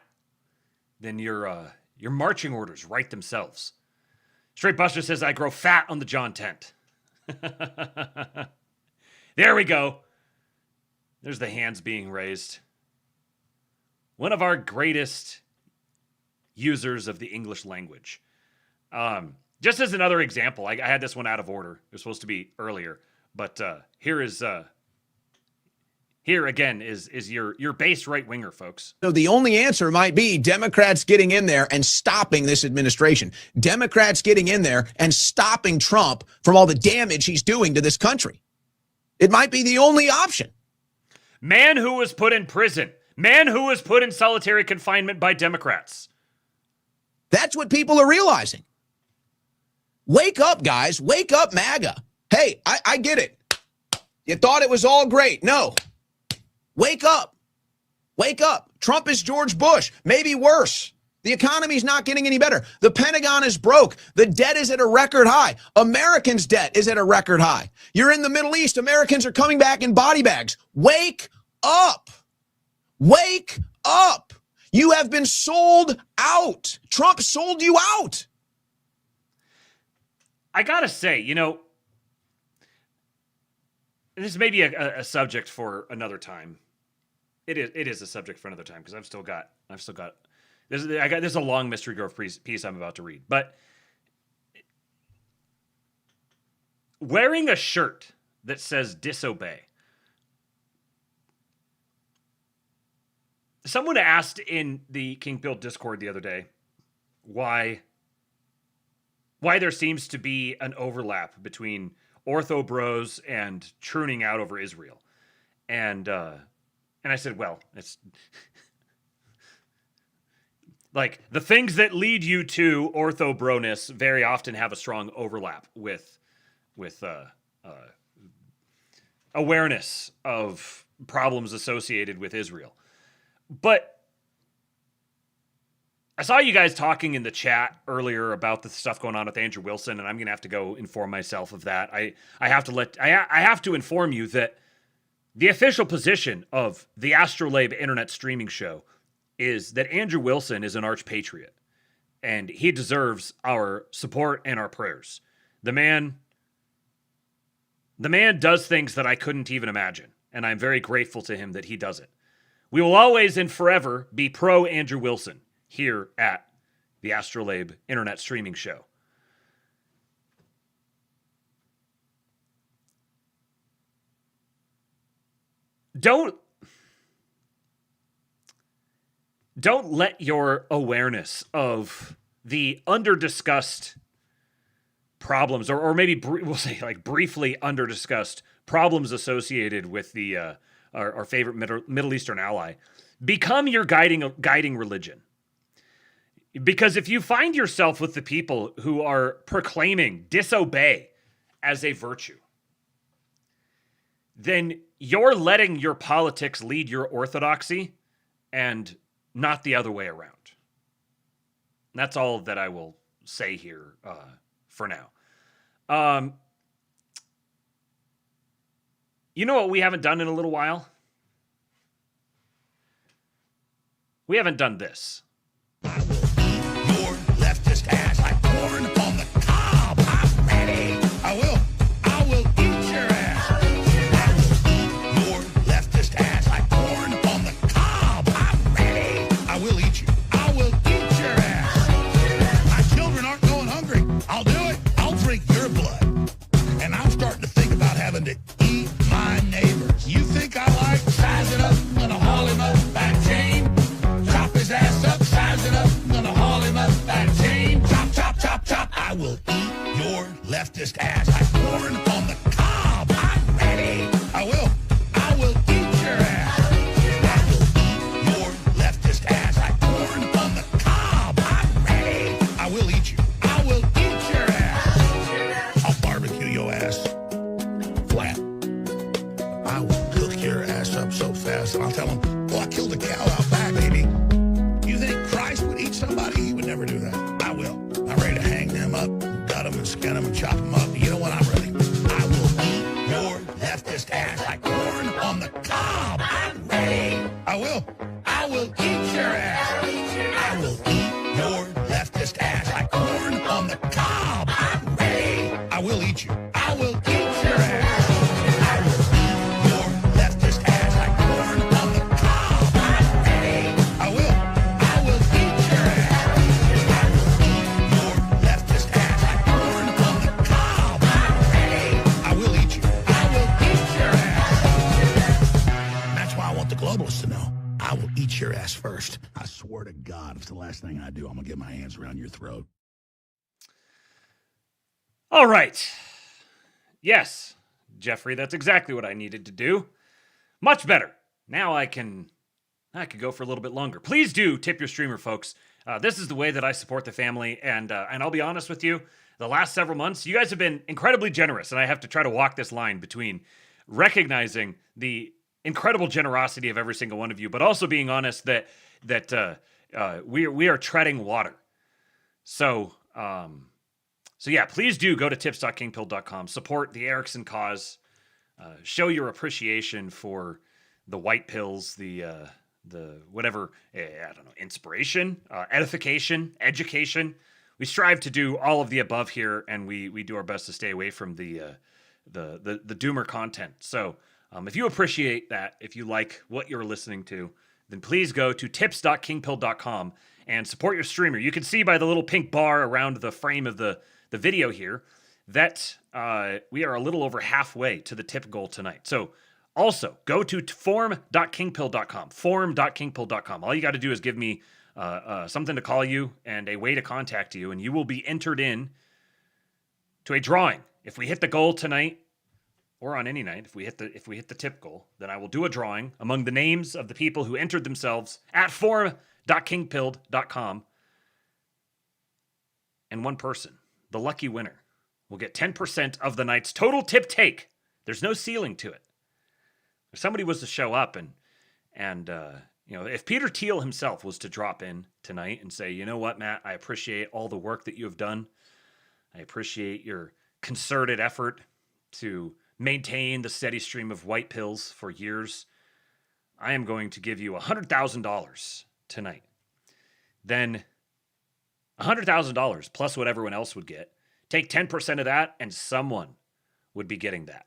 then your marching orders write themselves. Straight Buster says, I grow fat on the John tent. There we go. There's the hands being raised. One of our greatest users of the English language. Just as another example, I had this one out of order. It was supposed to be earlier, but here again is your base right winger, folks. So the only answer might be Democrats getting in there and stopping this administration. Democrats getting in there and stopping Trump from all the damage he's doing to this country. It might be the only option. Man who was put in prison. Man who was put in solitary confinement by Democrats. That's what people are realizing. Wake up, guys. Wake up, MAGA. Hey, I get it. You thought it was all great. No. Wake up. Wake up. Trump is George Bush, maybe worse. The economy's not getting any better. The Pentagon is broke. The debt is at a record high. Americans' debt is at a record high. You're in the Middle East. Americans are coming back in body bags. Wake up. Wake up. You have been sold out. Trump sold you out. I gotta say, you know, this may be a subject for another time. It is a subject for another time because I've still got there's a long Mystery Grove piece I'm about to read. But wearing a shirt that says disobey. Someone asked in the King Bill Discord the other day why there seems to be an overlap between Ortho Bros and Trooning Out over Israel. And I said, well, it's like the things that lead you to Ortho Broness very often have a strong overlap with awareness of problems associated with Israel. But I saw you guys talking in the chat earlier about the stuff going on with Andrew Wilson, and I'm going to have to go inform myself of that. I have to inform you that the official position of the Astrolabe internet streaming show is that Andrew Wilson is an arch patriot, and he deserves our support and our prayers. The man does things that I couldn't even imagine, and I'm very grateful to him that he does it. We will always and forever be pro Andrew Wilson here at the Astrolabe internet streaming show. Don't let your awareness of the under-discussed problems, or maybe we'll say like briefly under-discussed problems associated with the our favorite Middle Eastern ally, become your guiding religion. Because if you find yourself with the people who are proclaiming disobey as a virtue, then you're letting your politics lead your orthodoxy and not the other way around. That's all that I will say here for now. You know what we haven't done in a little while? We haven't done this. Your leftist ass like corn on the cob. I'm ready. I will eat your ass. Your leftist ass like corn on the cob. I'm ready. I will eat you. I will eat your ass. My children aren't going hungry. I'll do it. I'll drink your blood. And I'm starting to think about having to eat my neighbors. You think I like sizing up? I'm gonna haul him up back chain. Chop his ass up, size it up. I'm gonna haul him up that chain. Chop, chop, chop, chop. I will eat your leftist ass like corn on the cob. I'm ready. I will eat your ass. I will eat your leftist ass like corn on the cob. I'm ready. I will eat you. I will eat your ass. I'll barbecue your ass flat. I will cook your ass up so fast, and I'll tell them, well, I killed a cow out back, baby. You think Christ would eat somebody? He would never do that. I will. I'm ready to hang them up, gut them and skin them and chop them up. You know what? I'm ready. I will eat your leftist ass like corn on the cob. I'm ready. I will eat your ass. I will eat your leftist ass like corn on the cob. I'm ready. I will eat you. I will eat your ass. I will eat your leftist ass like corn on the cob. I'm ready. I will eat your ass. I will eat your leftist ass like corn on the cob. I'm ready. I will eat you. I will eat your ass. That's why I want the globalists to know. I will eat your ass first. I swear to God, if it's the last thing I do, I'm going to get my hands around your throat. All right. Yes, Jeffrey, that's exactly what I needed to do. Much better. Now I can I could go for a little bit longer. Please do tip your streamer, folks. This is the way that I support the family, and I'll be honest with you, the last several months, you guys have been incredibly generous, and I have to try to walk this line between recognizing the incredible generosity of every single one of you, but also being honest that we are treading water. So yeah, please do go to tips.kingpill.com, support the Erickson cause, show your appreciation for the white pills, the whatever, I don't know, inspiration, edification, education. We strive to do all of the above here, and we do our best to stay away from the doomer content. So if you appreciate that, if you like what you're listening to, then please go to tips.kingpill.com and support your streamer. You can see by the little pink bar around the frame of the video here that we are a little over halfway to the tip goal tonight. So also, go to form.kingpill.com, form.kingpill.com. All you got to do is give me something to call you and a way to contact you, and you will be entered in to a drawing. If we hit the goal tonight, or on any night, if we hit the tip goal, then I will do a drawing among the names of the people who entered themselves at form.kingpill.com, and one person, the lucky winner, will get 10% of the night's total tip take. There's no ceiling to it. If somebody was to show up and if Peter Thiel himself was to drop in tonight and say, you know what, Matt, I appreciate all the work that you have done. I appreciate your concerted effort to maintain the steady stream of white pills for years. I am going to give you $100,000 tonight. Then $100,000 plus what everyone else would get. Take 10% of that and someone would be getting that.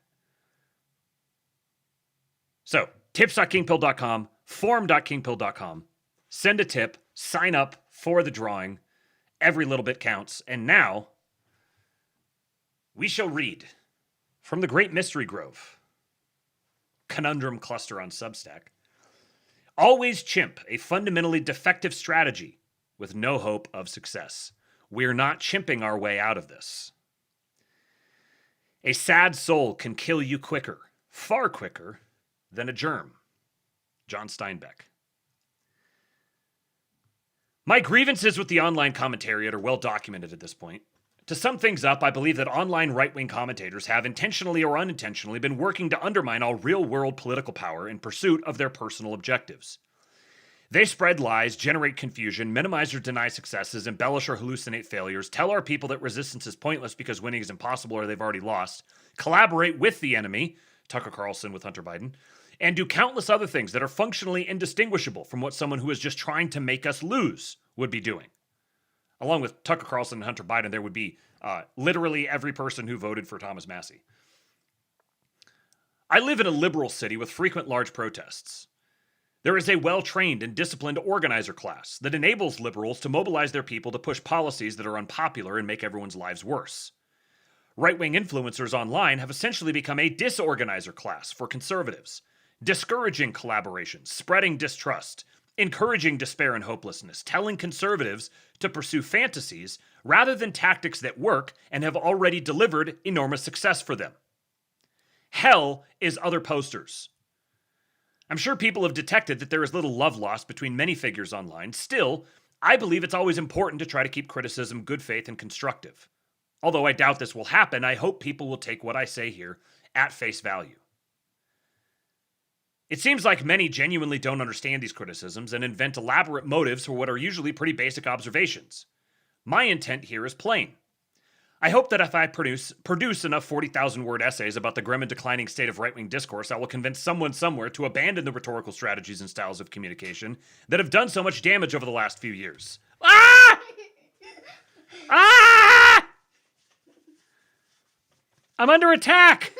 So, tips.kingpill.com, form.kingpill.com, send a tip, sign up for the drawing. Every little bit counts. And now, we shall read from the Great Mystery Grove, Conundrum Cluster on Substack. Always chimp, a fundamentally defective strategy with no hope of success. We're not chimping our way out of this. A sad soul can kill you quicker, far quicker, than a germ. John Steinbeck. My grievances with the online commentariat are well documented at this point. To sum things up, I believe that online right-wing commentators have intentionally or unintentionally been working to undermine all real-world political power in pursuit of their personal objectives. They spread lies, generate confusion, minimize or deny successes, embellish or hallucinate failures, tell our people that resistance is pointless because winning is impossible or they've already lost, collaborate with the enemy, Tucker Carlson with Hunter Biden, and do countless other things that are functionally indistinguishable from what someone who is just trying to make us lose would be doing. Along with Tucker Carlson and Hunter Biden, there would be literally every person who voted for Thomas Massie. I live in a liberal city with frequent large protests. There is a well-trained and disciplined organizer class that enables liberals to mobilize their people to push policies that are unpopular and make everyone's lives worse. Right-wing influencers online have essentially become a disorganizer class for conservatives, discouraging collaboration, spreading distrust, encouraging despair and hopelessness, telling conservatives to pursue fantasies rather than tactics that work and have already delivered enormous success for them. Hell is other posters. I'm sure people have detected that there is little love lost between many figures online. Still, I believe it's always important to try to keep criticism good faith and constructive. Although I doubt this will happen, I hope people will take what I say here at face value. It seems like many genuinely don't understand these criticisms and invent elaborate motives for what are usually pretty basic observations. My intent here is plain. I hope that if I produce enough 40,000-word essays about the grim and declining state of right-wing discourse, I will convince someone somewhere to abandon the rhetorical strategies and styles of communication that have done so much damage over the last few years. Ah! Ah! I'm under attack!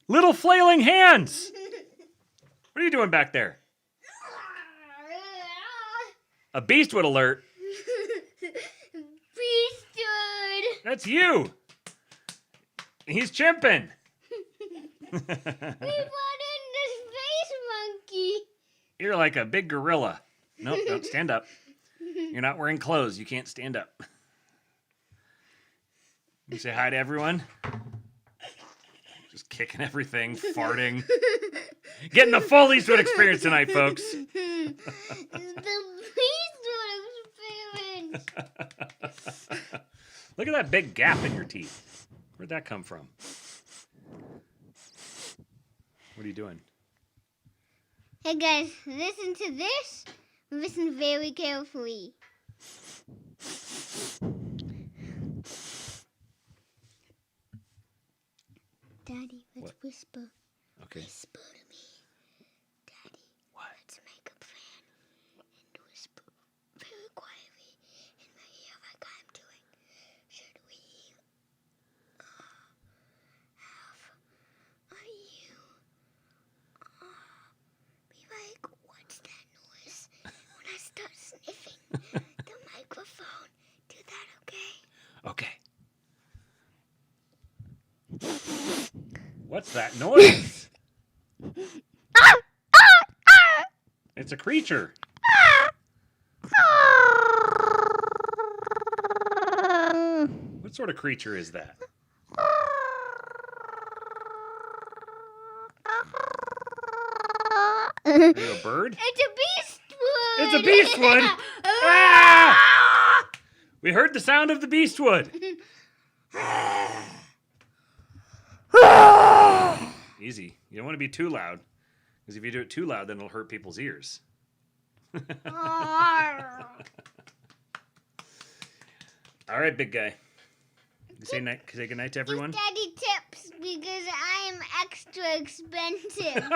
Little flailing hands! What are you doing back there? A beastwood alert. Beastwood! That's you! He's chimping! We brought in the space monkey! You're like a big gorilla. Nope, don't stand up. You're not wearing clothes. You can't stand up. You say hi to everyone? Just kicking everything, farting. Getting the full Eastwood experience tonight, folks. The Eastwood experience. Look at that big gap in your teeth. Where'd that come from? What are you doing? Hey guys, listen to this. Listen very carefully. Daddy, let's whisper. Okay. Whisper to me. Daddy, let's make a plan and whisper very quietly in my ear like I'm doing. Should we have you be like, what's that noise? When I start sniffing the microphone, do that, okay? Okay. What's that noise? It's a creature. What sort of creature is that? Are you a bird? It's a beastwood. It's a beastwood. Ah! We heard the sound of the beastwood. Easy. You don't want to be too loud. Because if you do it too loud, then it'll hurt people's ears. All right, big guy. Say good night to everyone. Give Daddy tips because I am extra expensive.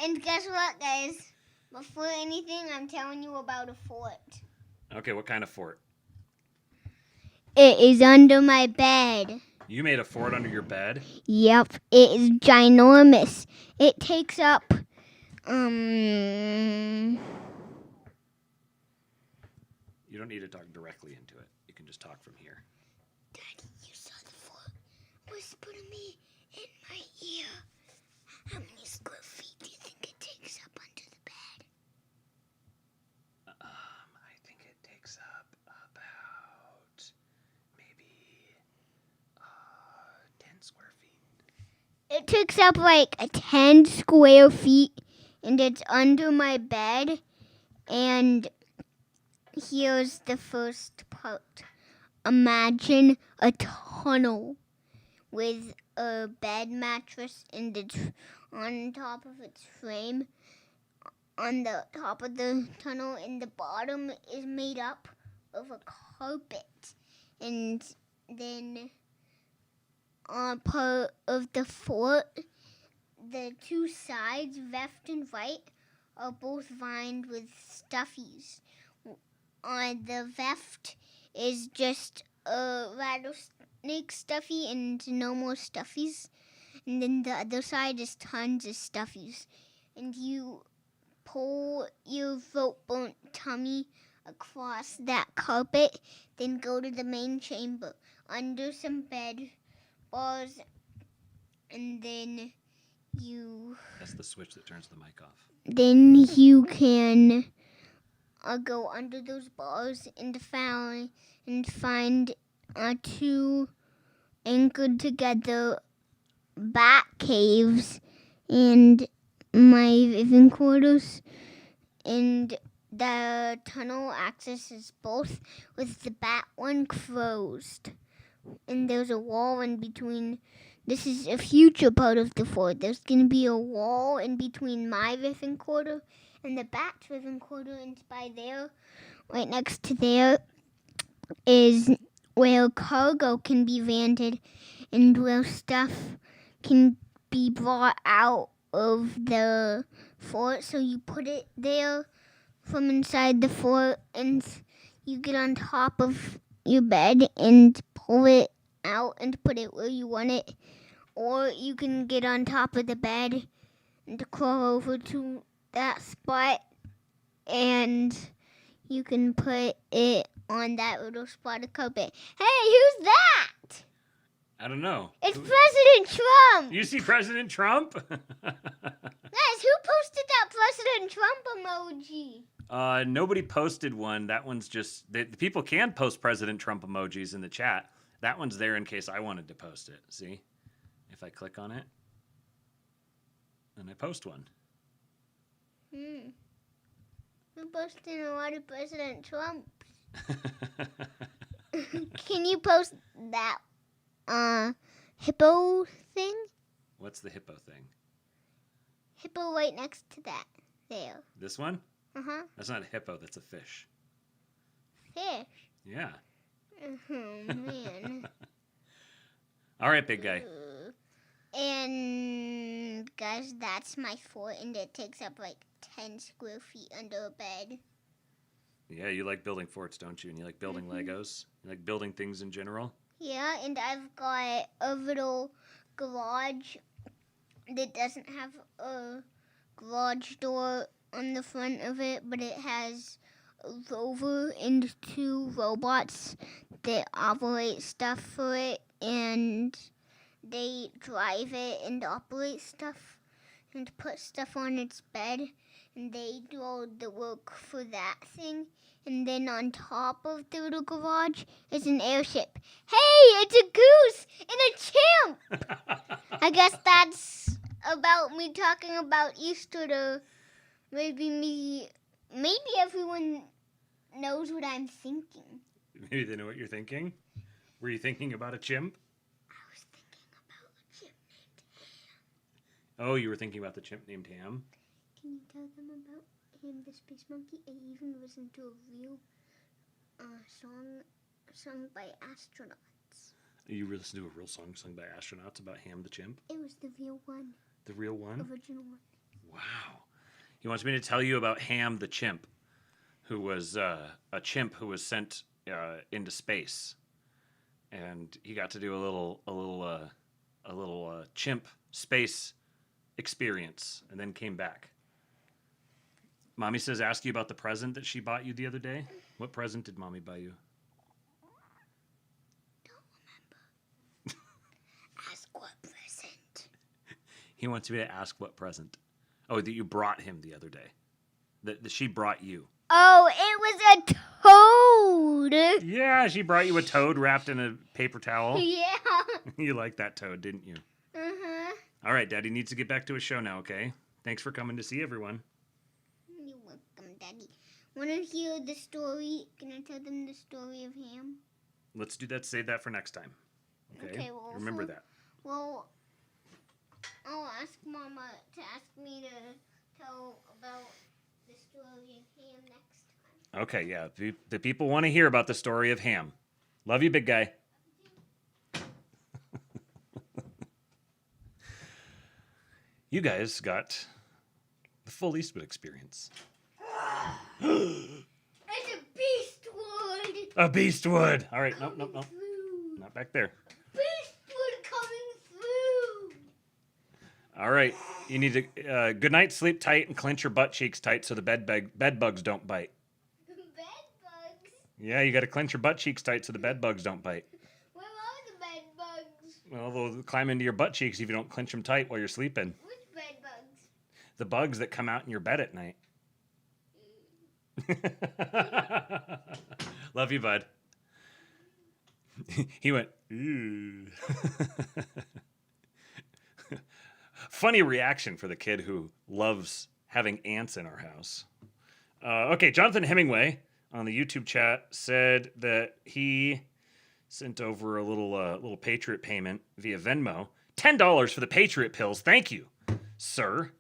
And guess what, guys? Before anything, I'm telling you about a fort. Okay, what kind of fort? It is under my bed. You made a fort under your bed? Yep, it is ginormous. It takes up, You don't need to talk directly into it. You can just talk from here. Daddy, you saw the fort. Whisper to me in my ear. How many square feet do you think it takes up under the bed? I think it takes up about maybe 10 square feet. It takes up like 10 square feet, and it's under my bed. And here's the first part. Imagine a tunnel with a bed mattress and it's on top of its frame. On the top of the tunnel, and the bottom is made up of a carpet. And then on part of the fort, the two sides, left and right, are both lined with stuffies. On the left is just a rattlesnake stuffy and no more stuffies. And then the other side is tons of stuffies. And you pull your rope-burnt tummy across that carpet, then go to the main chamber under some bed bars, and then you... That's the switch that turns the mic off. Then you can go under those bars and find two anchored together bat caves and my living quarters, and the tunnel accesses both with the bat one closed. And there's a wall in between. This is a future part of the fort. There's going to be a wall in between my living quarter and the bat's living quarter, and by there, right next to there, is where cargo can be landed and where stuff can be brought out of the fort. So you put it there from inside the fort, and you get on top of your bed and pull it out and put it where you want it. Or you can get on top of the bed and crawl over to that spot, and you can put it on that little spot of carpet. Hey, who's that? I don't know. It's President Trump. You see President Trump? Guys, who posted that President Trump emoji? Nobody posted one. That one's just... The people can post President Trump emojis in the chat. That one's there in case I wanted to post it. See? If I click on it. and I post one. We're posting a lot of President Trump. Can you post that hippo thing? What's the hippo thing? Hippo right next to that. There. This one? Uh-huh. That's not a hippo, that's a fish. Fish. Yeah. Oh, man. All right, big guy. And, guys, that's my fort, and it takes up like 10 square feet under a bed. Yeah, you like building forts, don't you? And you like building Legos? You like building things in general? Yeah, and I've got a little garage that doesn't have a garage door on the front of it, but it has a rover and 2 robots that operate stuff for it, and they drive it and operate stuff and put stuff on its bed, and they do all the work for that thing. And then on top of the little garage is an airship. Hey, it's a goose and a chimp! I guess that's about me talking about Easter to maybe everyone knows what I'm thinking. Maybe they know what you're thinking. Were you thinking about a chimp? I was thinking about a chimp named Ham. Oh, you were thinking about the chimp named Ham? Can you tell them about Ham the Space Monkey? I even listened to a real song sung by astronauts. You listened to a real song sung by astronauts about Ham the chimp? It was the real one. The real one? Original one. Wow. He wants me to tell you about Ham the chimp, who was a chimp who was sent into space, and he got to do a little chimp space experience, and then came back. Mommy says, ask you about the present that she bought you the other day. What present did Mommy buy you? Don't remember. Ask what present. He wants me to ask what present. Oh, that you brought him the other day. That she brought you. Oh, it was a toad. Yeah, she brought you a toad wrapped in a paper towel. Yeah. You liked that toad, didn't you? Uh-huh. All right, Daddy needs to get back to his show now, okay? Thanks for coming to see everyone. You're welcome, Daddy. Want to hear the story? Can I tell them the story of Ham? Let's do that. Save that for next time. Okay? Well, Remember that. Well, I'll ask Mama to ask me to tell about the story of Ham next time. Okay, yeah. The people want to hear about the story of Ham. Love you, big guy. You guys got the full Eastwood experience. It's a beastwood. A beastwood. All right, nope. Not back there. Beastwood coming through. All right, you need to good night, sleep tight, and clench your butt cheeks tight so the bed bugs don't bite. Bed bugs? Yeah, you got to clench your butt cheeks tight so the bed bugs don't bite. Where are the bed bugs? Well, they'll climb into your butt cheeks if you don't clench them tight while you're sleeping. Which bed bugs? The bugs that come out in your bed at night. Love you, bud. He went, ooh. Funny reaction for the kid who loves having ants in our house. Okay, Jonathan Hemingway on the YouTube chat said that he sent over a little Patriot payment via Venmo. $10 for the Patriot pills. Thank you, sir.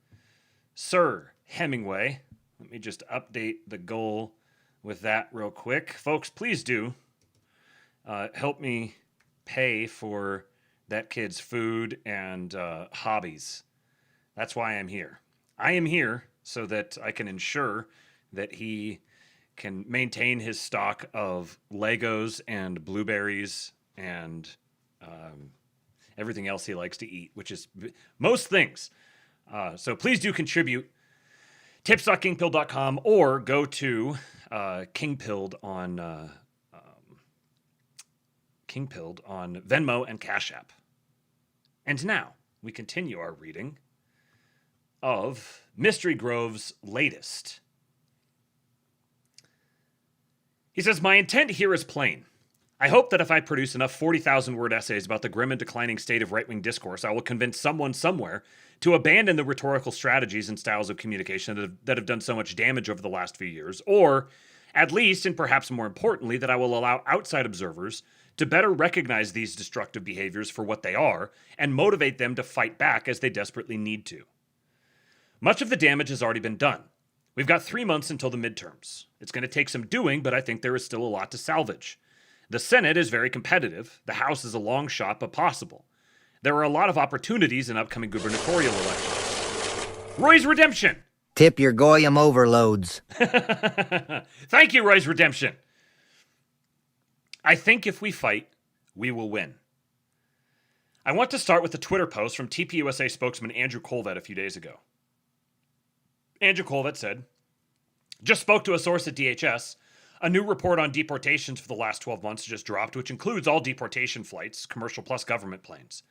Sir Hemingway. Let me just update the goal with that real quick. Folks, please do help me pay for that kid's food and hobbies. That's why I'm here. I am here so that I can ensure that he can maintain his stock of Legos and blueberries and everything else he likes to eat, which is most things. So please do contribute. Tips.kingpilled.com or go to Kingpilled on Venmo and Cash App. And now we continue our reading of Mystery Grove's latest. He says, my intent here is plain. I hope that if I produce enough 40,000-word essays about the grim and declining state of right-wing discourse, I will convince someone somewhere to abandon the rhetorical strategies and styles of communication that have done so much damage over the last few years, or at least, and perhaps more importantly, that I will allow outside observers to better recognize these destructive behaviors for what they are and motivate them to fight back as they desperately need to. Much of the damage has already been done. We've got 3 months until the midterms. It's going to take some doing, but I think there is still a lot to salvage. The Senate is very competitive. The House is a long shot, but possible. There are a lot of opportunities in upcoming gubernatorial elections. Roy's Redemption! Tip your goyim overloads. Thank you, Roy's Redemption. I think if we fight, we will win. I want to start with a Twitter post from TPUSA spokesman Andrew Colvett a few days ago. Andrew Colvett said, "Just spoke to a source at DHS. A new report on deportations for the last 12 months just dropped, which includes all deportation flights, commercial plus government planes.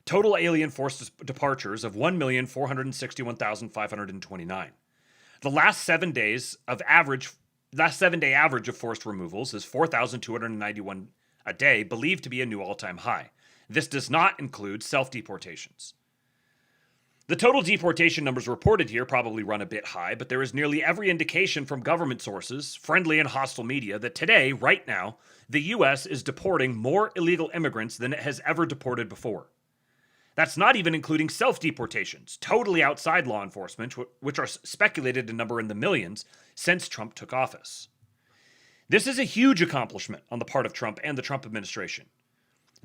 Total alien force departures of 1,461,529. The last 7 day average of forced removals is 4,291 a day, believed to be a new all-time high. This does not include self-deportations. The total deportation numbers reported here probably run a bit high, but there is nearly every indication from government sources, friendly and hostile media, that today, right now, the U.S. is deporting more illegal immigrants than it has ever deported before. That's not even including self-deportations, totally outside law enforcement, which are speculated to number in the millions since Trump took office. This is a huge accomplishment on the part of Trump and the Trump administration.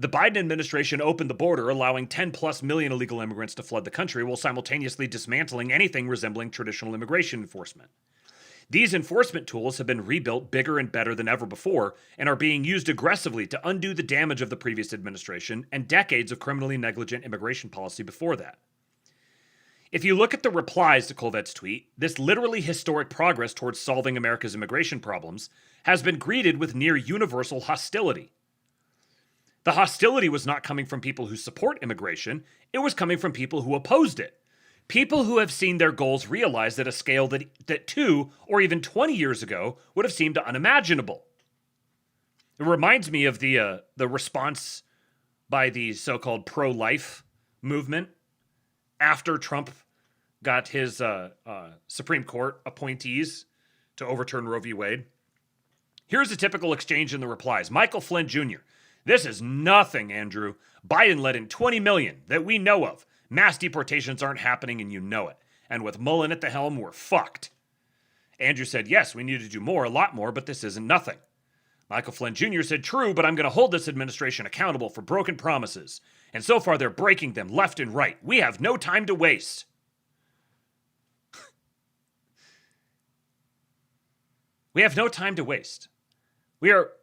The Biden administration opened the border, allowing 10+ million illegal immigrants to flood the country while simultaneously dismantling anything resembling traditional immigration enforcement. These enforcement tools have been rebuilt bigger and better than ever before and are being used aggressively to undo the damage of the previous administration and decades of criminally negligent immigration policy before that. If you look at the replies to Colvett's tweet, this literally historic progress towards solving America's immigration problems has been greeted with near universal hostility. The hostility was not coming from people who support immigration, it was coming from people who opposed it. People who have seen their goals realized at a scale that 2 or even 20 years ago would have seemed unimaginable. It reminds me of the response by the so-called pro-life movement after Trump got his Supreme Court appointees to overturn Roe v. Wade. Here's a typical exchange in the replies. Michael Flynn Jr. "This is nothing, Andrew. Biden let in 20 million that we know of. Mass deportations aren't happening and you know it. And with Mullen at the helm, we're fucked." Andrew said, "Yes, we need to do more, a lot more, but this isn't nothing." Michael Flynn Jr. said, "True, but I'm going to hold this administration accountable for broken promises. And so far they're breaking them left and right. We have no time to waste." We have no time to waste. They're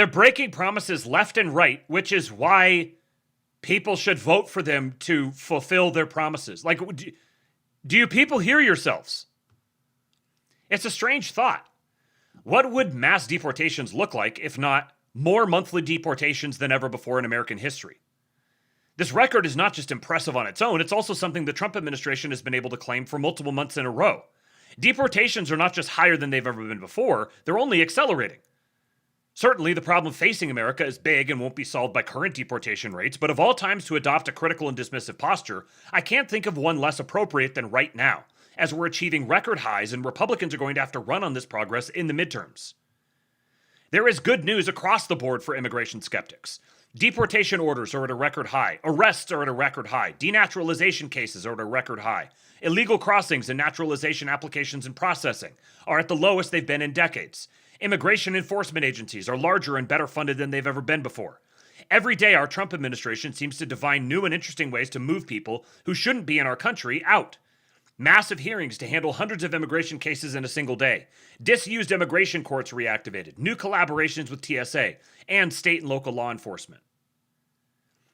breaking promises left and right, which is why people should vote for them to fulfill their promises. Like, do you people hear yourselves? It's a strange thought. What would mass deportations look like if not more monthly deportations than ever before in American history? This record is not just impressive on its own, it's also something the Trump administration has been able to claim for multiple months in a row. Deportations are not just higher than they've ever been before, they're only accelerating. Certainly, the problem facing America is big and won't be solved by current deportation rates, but of all times to adopt a critical and dismissive posture, I can't think of one less appropriate than right now, as we're achieving record highs and Republicans are going to have to run on this progress in the midterms. There is good news across the board for immigration skeptics. Deportation orders are at a record high, arrests are at a record high, denaturalization cases are at a record high, illegal crossings and naturalization applications and processing are at the lowest they've been in decades. Immigration enforcement agencies are larger and better funded than they've ever been before. Every day, our Trump administration seems to divine new and interesting ways to move people who shouldn't be in our country out. Massive hearings to handle hundreds of immigration cases in a single day. Disused immigration courts reactivated. New collaborations with TSA and state and local law enforcement.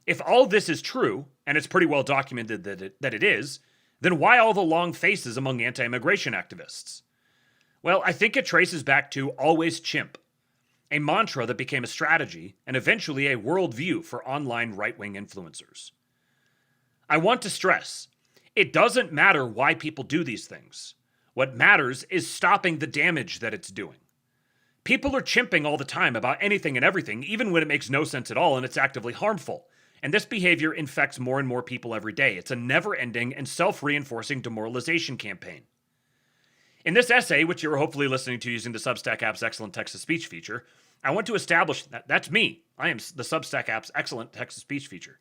If all this is true, and it's pretty well documented that it is, then why all the long faces among anti-immigration activists? Well, I think it traces back to always chimp, a mantra that became a strategy and eventually a worldview for online right-wing influencers. I want to stress, it doesn't matter why people do these things. What matters is stopping the damage that it's doing. People are chimping all the time about anything and everything, even when it makes no sense at all and it's actively harmful. And this behavior infects more and more people every day. It's a never-ending and self-reinforcing demoralization campaign. In this essay, which you're hopefully listening to using the Substack app's excellent text-to-speech feature, I want to establish that's me. I am the Substack app's excellent text-to-speech feature.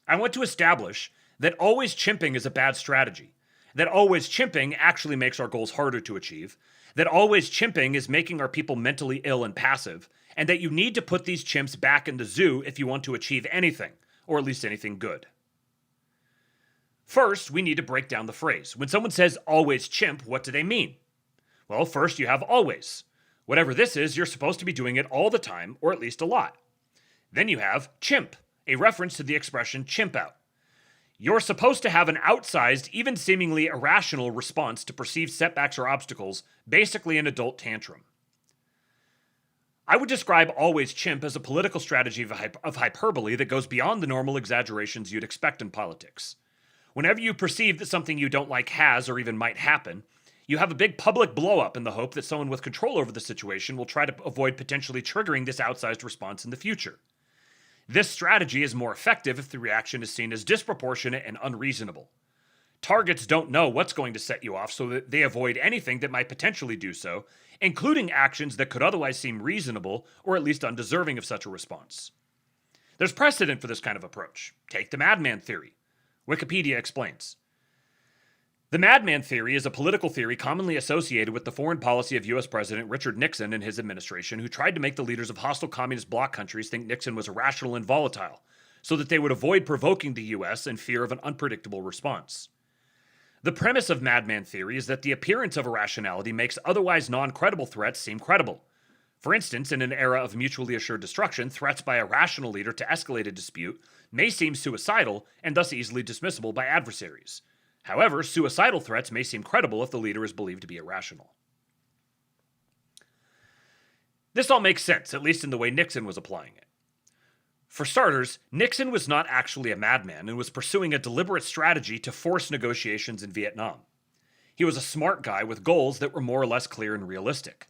I want to establish that always chimping is a bad strategy, that always chimping actually makes our goals harder to achieve, that always chimping is making our people mentally ill and passive, and that you need to put these chimps back in the zoo if you want to achieve anything, or at least anything good. First, we need to break down the phrase. When someone says always chimp, what do they mean? Well, first you have always. Whatever this is, you're supposed to be doing it all the time, or at least a lot. Then you have chimp, a reference to the expression chimp out. You're supposed to have an outsized, even seemingly irrational response to perceived setbacks or obstacles, basically an adult tantrum. I would describe always chimp as a political strategy of hyperbole that goes beyond the normal exaggerations you'd expect in politics. Whenever you perceive that something you don't like has or even might happen, you have a big public blow-up in the hope that someone with control over the situation will try to avoid potentially triggering this outsized response in the future. This strategy is more effective if the reaction is seen as disproportionate and unreasonable. Targets don't know what's going to set you off, so that they avoid anything that might potentially do so, including actions that could otherwise seem reasonable or at least undeserving of such a response. There's precedent for this kind of approach. Take the madman theory. Wikipedia explains. The madman theory is a political theory commonly associated with the foreign policy of U.S. President Richard Nixon and his administration, who tried to make the leaders of hostile communist bloc countries think Nixon was irrational and volatile, so that they would avoid provoking the U.S. in fear of an unpredictable response. The premise of madman theory is that the appearance of irrationality makes otherwise non-credible threats seem credible. For instance, in an era of mutually assured destruction, threats by a rational leader to escalate a dispute may seem suicidal and thus easily dismissible by adversaries. However, suicidal threats may seem credible if the leader is believed to be irrational. This all makes sense, at least in the way Nixon was applying it. For starters, Nixon was not actually a madman and was pursuing a deliberate strategy to force negotiations in Vietnam. He was a smart guy with goals that were more or less clear and realistic.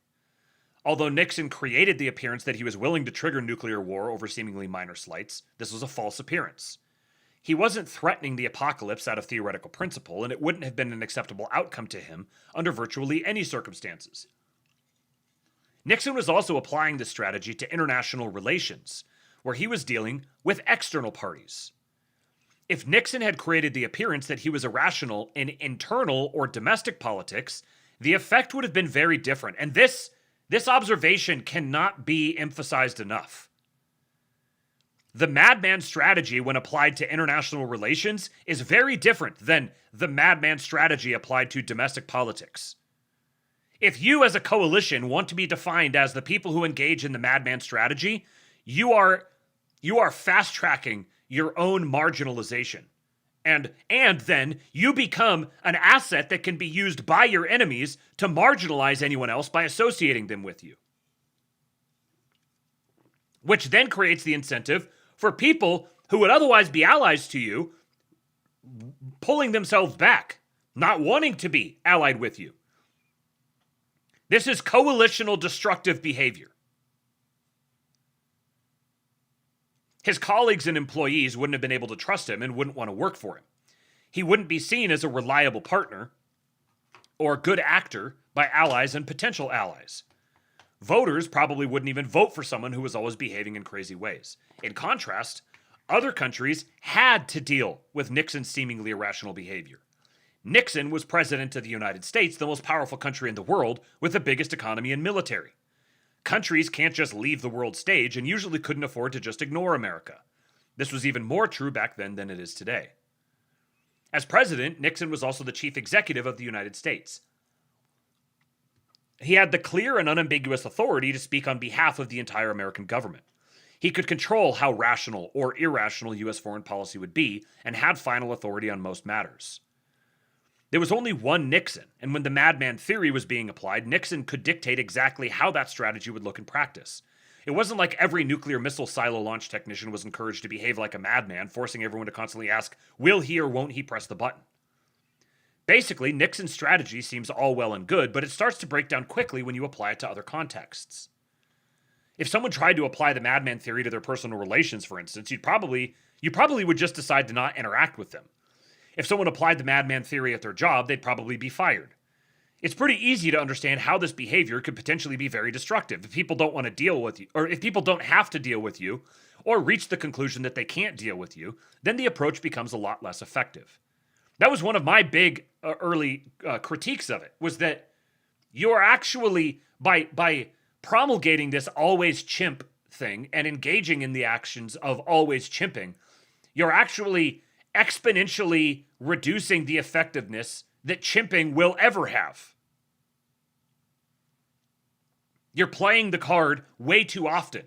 Although Nixon created the appearance that he was willing to trigger nuclear war over seemingly minor slights, this was a false appearance. He wasn't threatening the apocalypse out of theoretical principle, and it wouldn't have been an acceptable outcome to him under virtually any circumstances. Nixon was also applying this strategy to international relations, where he was dealing with external parties. If Nixon had created the appearance that he was irrational in internal or domestic politics, the effect would have been very different, and this observation cannot be emphasized enough. The madman strategy when applied to international relations is very different than the madman strategy applied to domestic politics. If you as a coalition want to be defined as the people who engage in the madman strategy, you are fast-tracking your own marginalization. And then you become an asset that can be used by your enemies to marginalize anyone else by associating them with you. Which then creates the incentive for people who would otherwise be allies to you pulling themselves back, not wanting to be allied with you. This is coalitional destructive behavior. His colleagues and employees wouldn't have been able to trust him and wouldn't want to work for him. He wouldn't be seen as a reliable partner or good actor by allies and potential allies. Voters probably wouldn't even vote for someone who was always behaving in crazy ways. In contrast, other countries had to deal with Nixon's seemingly irrational behavior. Nixon was president of the United States, the most powerful country in the world, with the biggest economy and military. Countries can't just leave the world stage and usually couldn't afford to just ignore America. This was even more true back then than it is today. As president, Nixon was also the chief executive of the United States. He had the clear and unambiguous authority to speak on behalf of the entire American government. He could control how rational or irrational U.S. foreign policy would be and had final authority on most matters. There was only one Nixon, and when the madman theory was being applied, Nixon could dictate exactly how that strategy would look in practice. It wasn't like every nuclear missile silo launch technician was encouraged to behave like a madman, forcing everyone to constantly ask, will he or won't he press the button? Basically, Nixon's strategy seems all well and good, but it starts to break down quickly when you apply it to other contexts. If someone tried to apply the madman theory to their personal relations, for instance, you probably would just decide to not interact with them. If someone applied the madman theory at their job, they'd probably be fired. It's pretty easy to understand how this behavior could potentially be very destructive. If people don't want to deal with you, or if people don't have to deal with you, or reach the conclusion that they can't deal with you, then the approach becomes a lot less effective. That was one of my big early critiques of it, was that you're actually, by promulgating this always chimp thing and engaging in the actions of always chimping, you're actually exponentially reducing the effectiveness that chimping will ever have. You're playing the card way too often.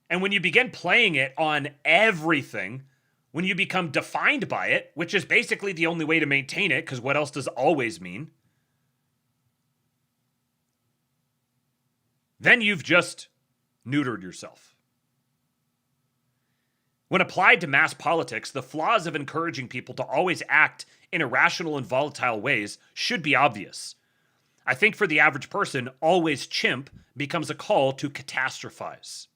And when you begin playing it on everything, when you become defined by it, which is basically the only way to maintain it, because what else does always mean? Then you've just neutered yourself. When applied to mass politics, the flaws of encouraging people to always act in irrational and volatile ways should be obvious. I think for the average person, always chimp becomes a call to catastrophize.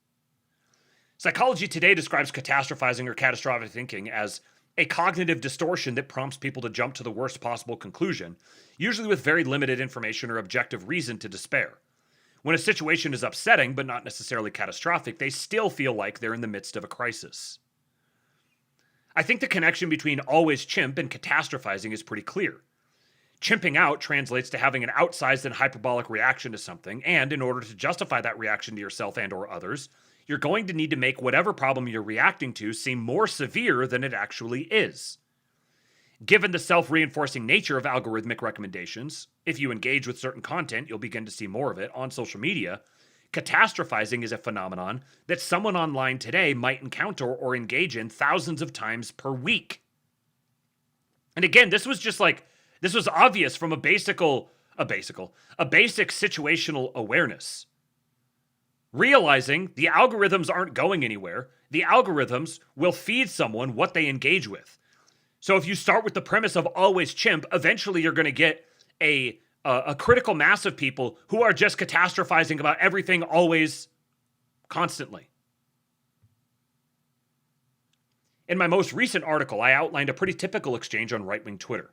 Psychology Today describes catastrophizing or catastrophic thinking as a cognitive distortion that prompts people to jump to the worst possible conclusion, usually with very limited information or objective reason to despair. When a situation is upsetting, but not necessarily catastrophic, they still feel like they're in the midst of a crisis. I think the connection between always chimp and catastrophizing is pretty clear. Chimping out translates to having an outsized and hyperbolic reaction to something, and in order to justify that reaction to yourself and or others, you're going to need to make whatever problem you're reacting to seem more severe than it actually is. Given the self-reinforcing nature of algorithmic recommendations, if you engage with certain content, you'll begin to see more of it on social media. Catastrophizing is a phenomenon that someone online today might encounter or engage in thousands of times per week. And again, this was obvious from a basic situational awareness. Realizing the algorithms aren't going anywhere, the algorithms will feed someone what they engage with. So if you start with the premise of always chimp, eventually you're going to get a critical mass of people who are just catastrophizing about everything always, constantly. In my most recent article, I outlined a pretty typical exchange on right-wing Twitter.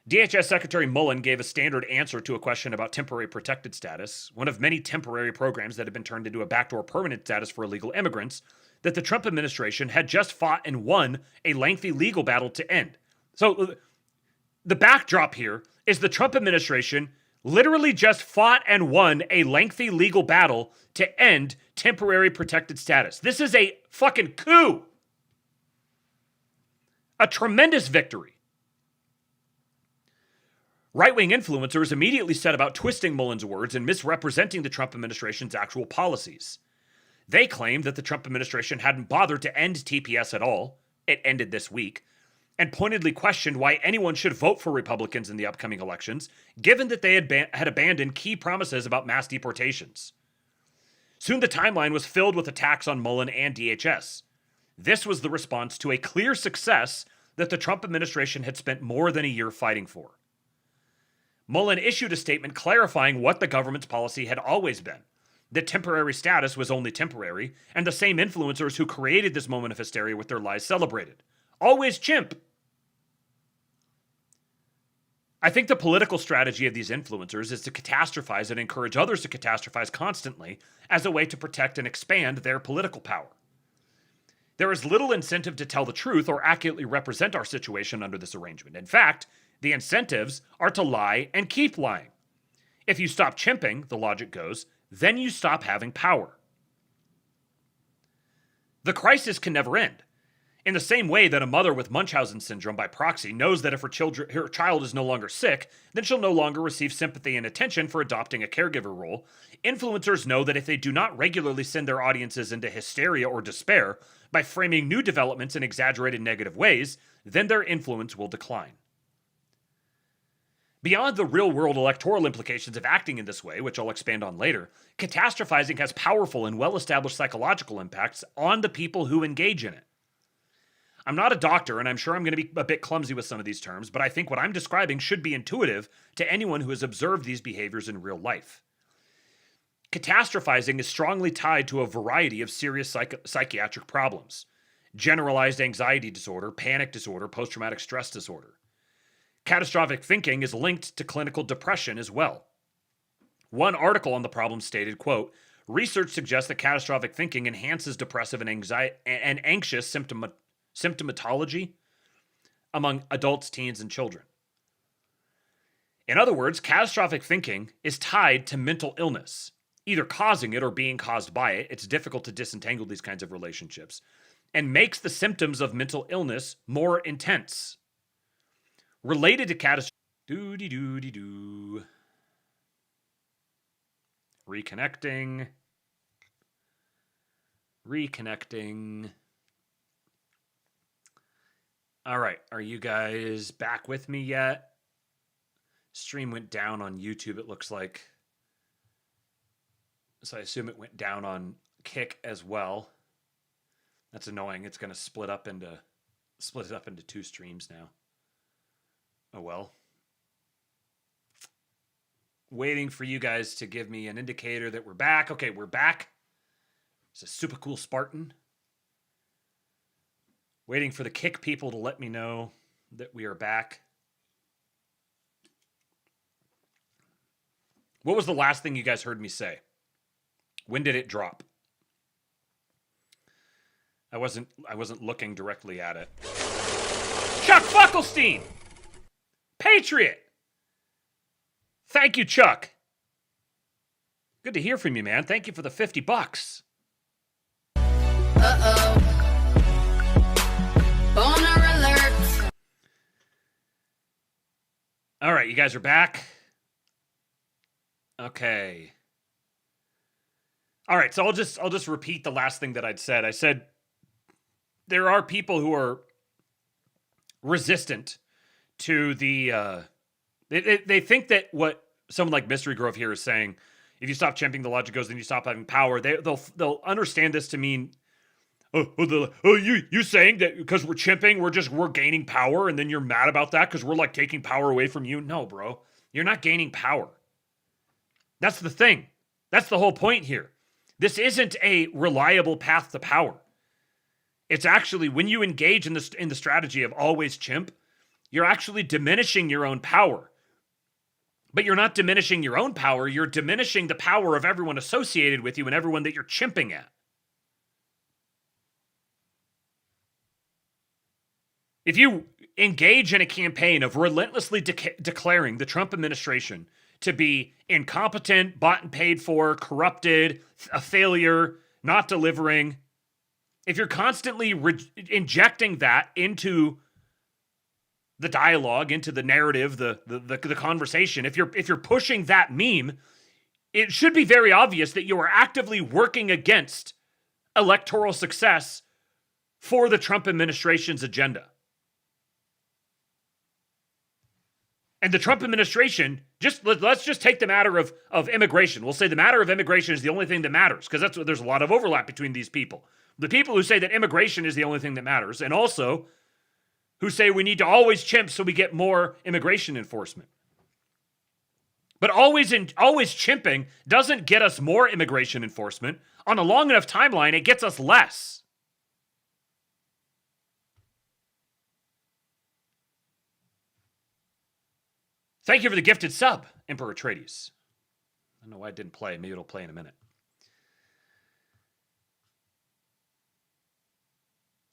DHS Secretary Mullen gave a standard answer to a question about temporary protected status, one of many temporary programs that had been turned into a backdoor permanent status for illegal immigrants, that the Trump administration had just fought and won a lengthy legal battle to end. So the backdrop here is the Trump administration literally just fought and won a lengthy legal battle to end temporary protected status. This is a fucking coup. A tremendous victory. Right-wing influencers immediately set about twisting Mullen's words and misrepresenting the Trump administration's actual policies. They claimed that the Trump administration hadn't bothered to end TPS at all. It ended this week. And pointedly questioned why anyone should vote for Republicans in the upcoming elections, given that they had abandoned key promises about mass deportations. Soon the timeline was filled with attacks on Mullen and DHS. This was the response to a clear success that the Trump administration had spent more than a year fighting for. Mullen issued a statement clarifying what the government's policy had always been, that temporary status was only temporary, and the same influencers who created this moment of hysteria with their lies celebrated. Always chimp. I think the political strategy of these influencers is to catastrophize and encourage others to catastrophize constantly as a way to protect and expand their political power. There is little incentive to tell the truth or accurately represent our situation under this arrangement. In fact, the incentives are to lie and keep lying. If you stop chimping, the logic goes, then you stop having power. The crisis can never end. In the same way that a mother with Munchausen syndrome by proxy knows that if her child is no longer sick, then she'll no longer receive sympathy and attention for adopting a caregiver role, influencers know that if they do not regularly send their audiences into hysteria or despair by framing new developments in exaggerated negative ways, then their influence will decline. Beyond the real-world electoral implications of acting in this way, which I'll expand on later, catastrophizing has powerful and well-established psychological impacts on the people who engage in it. I'm not a doctor, and I'm sure I'm going to be a bit clumsy with some of these terms, but I think what I'm describing should be intuitive to anyone who has observed these behaviors in real life. Catastrophizing is strongly tied to a variety of serious psychiatric problems: generalized anxiety disorder, panic disorder, post-traumatic stress disorder. Catastrophic thinking is linked to clinical depression as well. One article on the problem stated, quote, research suggests that catastrophic thinking enhances depressive and anxious symptomatology among adults, teens, and children. In other words, catastrophic thinking is tied to mental illness, either causing it or being caused by it. It's difficult to disentangle these kinds of relationships, and makes the symptoms of mental illness more intense. Related to catastrophic... Doo-dee-doo-dee-doo. Reconnecting. All right, are you guys back with me yet? Stream went down on YouTube, it looks like. So I assume it went down on Kick as well. That's annoying. It's going to split it up into two streams now. Oh well. Waiting for you guys to give me an indicator that we're back. Okay, we're back. It's a super cool Spartan. Waiting for the Kick people to let me know that we are back. What was the last thing you guys heard me say? When did it drop? I wasn't looking directly at it. Chuck Buckelstein! Patriot! Thank you, Chuck. Good to hear from you, man. Thank you for the $50. Uh-oh. Boner alert. All right, you guys are back. Okay. All right, so I'll just repeat the last thing that I'd said. I said there are people who are resistant to the they think that what someone like Mystery Grove here is saying, if you stop chimping, the logic goes, then you stop having power. They'll understand this to mean, you saying that because we're chimping, we're gaining power, and then you're mad about that because we're like taking power away from you. No, bro, you're not gaining power. That's the thing. That's the whole point here. This isn't a reliable path to power. It's actually, when you engage in the strategy of always chimp, you're actually diminishing your own power. But you're not diminishing your own power, you're diminishing the power of everyone associated with you and everyone that you're chimping at. If you engage in a campaign of relentlessly declaring the Trump administration to be incompetent, bought and paid for, corrupted, a failure, not delivering, if you're constantly injecting that into the dialogue, into the narrative, the conversation, if you're pushing that meme, it should be very obvious that you are actively working against electoral success for the Trump administration's agenda. And the Trump administration, let's just take the matter of immigration. We'll say the matter of immigration is the only thing that matters, because there's a lot of overlap between these people. The people who say that immigration is the only thing that matters, and also who say we need to always chimp so we get more immigration enforcement. But always chimping doesn't get us more immigration enforcement. On a long enough timeline, it gets us less. Thank you for the gifted sub, Emperor Atreides. I don't know why it didn't play. Maybe it'll play in a minute.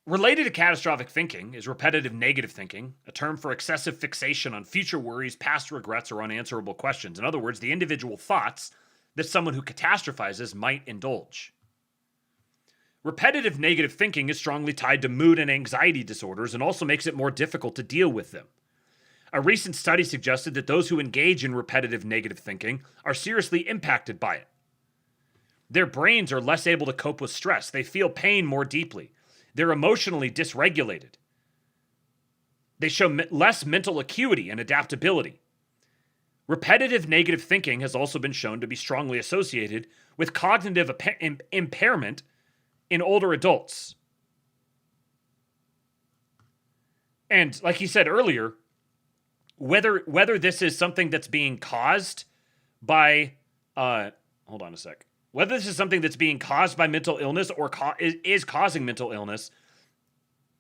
Related to catastrophic thinking is repetitive negative thinking, a term for excessive fixation on future worries, past regrets, or unanswerable questions. In other words, the individual thoughts that someone who catastrophizes might indulge. Repetitive negative thinking is strongly tied to mood and anxiety disorders and also makes it more difficult to deal with them. A recent study suggested that those who engage in repetitive negative thinking are seriously impacted by it. Their brains are less able to cope with stress. They feel pain more deeply. They're emotionally dysregulated. They show less mental acuity and adaptability. Repetitive negative thinking has also been shown to be strongly associated with cognitive impairment in older adults. And like he said earlier, whether this is something that's being caused by, hold on a sec. Whether this is something that's being caused by mental illness or is causing mental illness,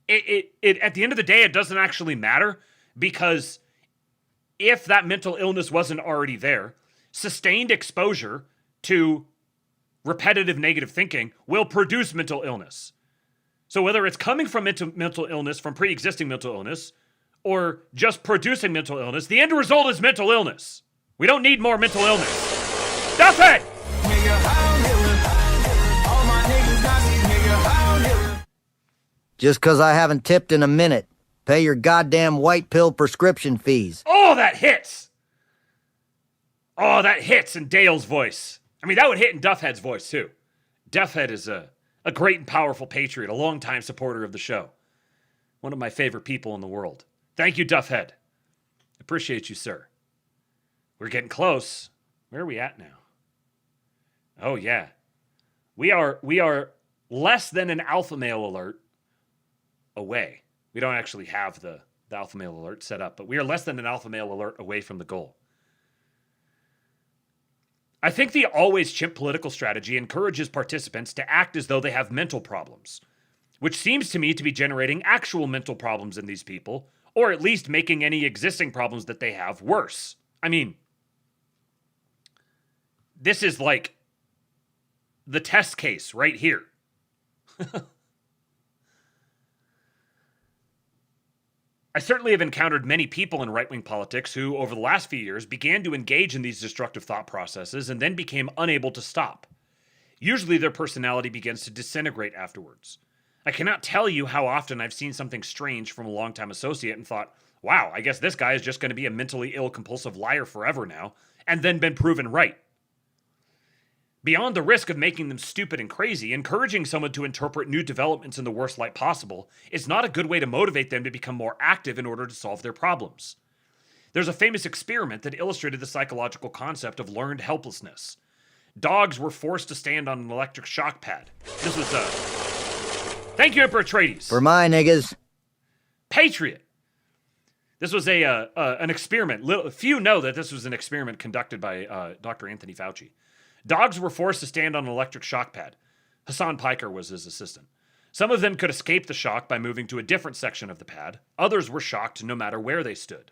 it at the end of the day, it doesn't actually matter, because if that mental illness wasn't already there, sustained exposure to repetitive negative thinking will produce mental illness. So whether it's coming from mental illness, from pre-existing mental illness, or just producing mental illness, the end result is mental illness. We don't need more mental illness. That's it! Just 'cause I haven't tipped in a minute. Pay your goddamn white pill prescription fees. Oh, that hits! Oh, that hits in Dale's voice. I mean, that would hit in Duffhead's voice, too. Duffhead is a great and powerful patriot, a longtime supporter of the show. One of my favorite people in the world. Thank you, Duffhead. Appreciate you, sir. We're getting close. Where are we at now? Oh, yeah. We are less than an alpha male alert away. We don't actually have the alpha male alert set up, but we are less than an alpha male alert away from the goal. I think the always chimp political strategy encourages participants to act as though they have mental problems, which seems to me to be generating actual mental problems in these people, or at least making any existing problems that they have worse. I mean, this is like the test case right here. I certainly have encountered many people in right-wing politics who, over the last few years, began to engage in these destructive thought processes and then became unable to stop. Usually their personality begins to disintegrate afterwards. I cannot tell you how often I've seen something strange from a longtime associate and thought, wow, I guess this guy is just going to be a mentally ill compulsive liar forever now, and then been proven right. Beyond the risk of making them stupid and crazy, encouraging someone to interpret new developments in the worst light possible is not a good way to motivate them to become more active in order to solve their problems. There's a famous experiment that illustrated the psychological concept of learned helplessness. Dogs were forced to stand on an electric shock pad. This was Thank you, Emperor Atreides. For my niggas. Patriot. This was an experiment. Few know that this was an experiment conducted by Dr. Anthony Fauci. Dogs were forced to stand on an electric shock pad. Hassan Piker was his assistant. Some of them could escape the shock by moving to a different section of the pad. Others were shocked no matter where they stood.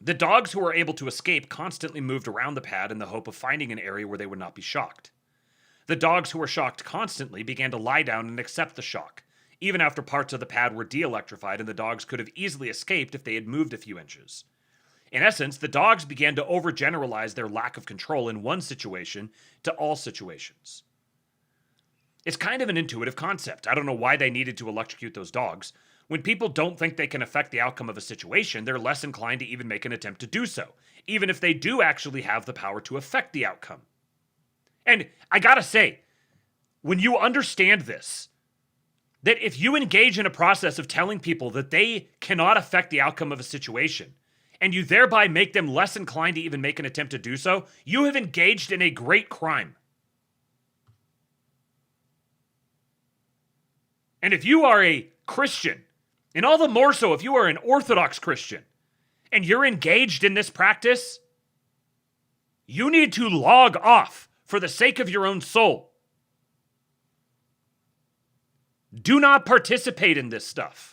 The dogs who were able to escape constantly moved around the pad in the hope of finding an area where they would not be shocked. The dogs who were shocked constantly began to lie down and accept the shock, even after parts of the pad were de-electrified and the dogs could have easily escaped if they had moved a few inches. In essence, the dogs began to overgeneralize their lack of control in one situation to all situations. It's kind of an intuitive concept. I don't know why they needed to electrocute those dogs. When people don't think they can affect the outcome of a situation, they're less inclined to even make an attempt to do so, even if they do actually have the power to affect the outcome. And I gotta say, when you understand this, that if you engage in a process of telling people that they cannot affect the outcome of a situation, and you thereby make them less inclined to even make an attempt to do so, you have engaged in a great crime. And if you are a Christian, and all the more so if you are an Orthodox Christian, and you're engaged in this practice, you need to log off for the sake of your own soul. Do not participate in this stuff.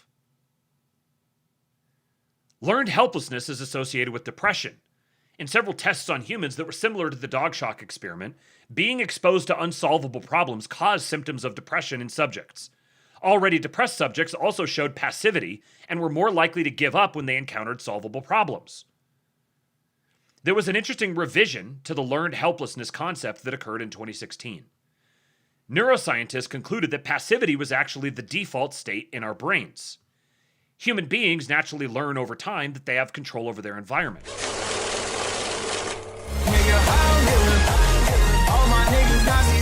Learned helplessness is associated with depression. In several tests on humans that were similar to the dog shock experiment, being exposed to unsolvable problems caused symptoms of depression in subjects. Already depressed subjects also showed passivity and were more likely to give up when they encountered solvable problems. There was an interesting revision to the learned helplessness concept that occurred in 2016. Neuroscientists concluded that passivity was actually the default state in our brains. Human beings naturally learn over time that they have control over their environment.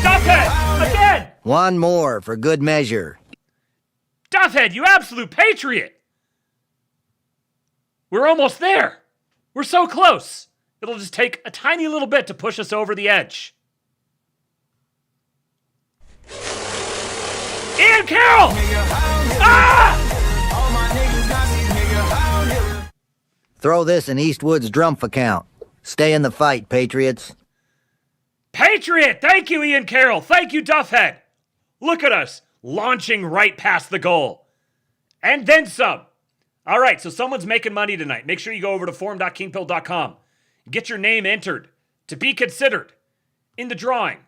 Duffhead! Again! One more for good measure. Duffhead, you absolute patriot! We're almost there. We're so close. It'll just take a tiny little bit to push us over the edge. Ian Carroll! Ah! Throw this in Eastwood's Drumpf account. Stay in the fight, Patriots. Patriot! Thank you, Ian Carroll. Thank you, Duffhead. Look at us, launching right past the goal. And then some. All right, so someone's making money tonight. Make sure you go over to forum.kingpill.com. Get your name entered to be considered in the drawing.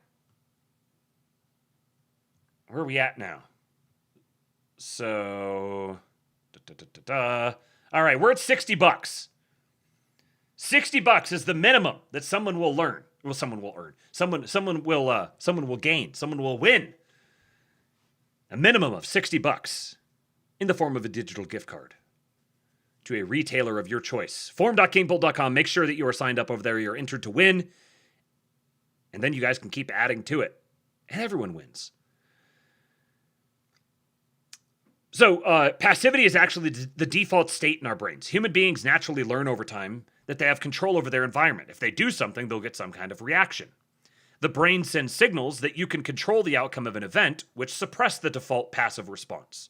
Where are we at now? So, all right, we're at $60. $60 is the minimum that someone will learn. Well, someone will earn. Someone will gain. Someone will win. A minimum of $60 in the form of a digital gift card to a retailer of your choice. Forum.kingpil.com. Make sure that you are signed up over there. You're entered to win. And then you guys can keep adding to it. And everyone wins. So passivity is actually the default state in our brains. Human beings naturally learn over time that they have control over their environment. If they do something, they'll get some kind of reaction. The brain sends signals that you can control the outcome of an event, which suppress the default passive response.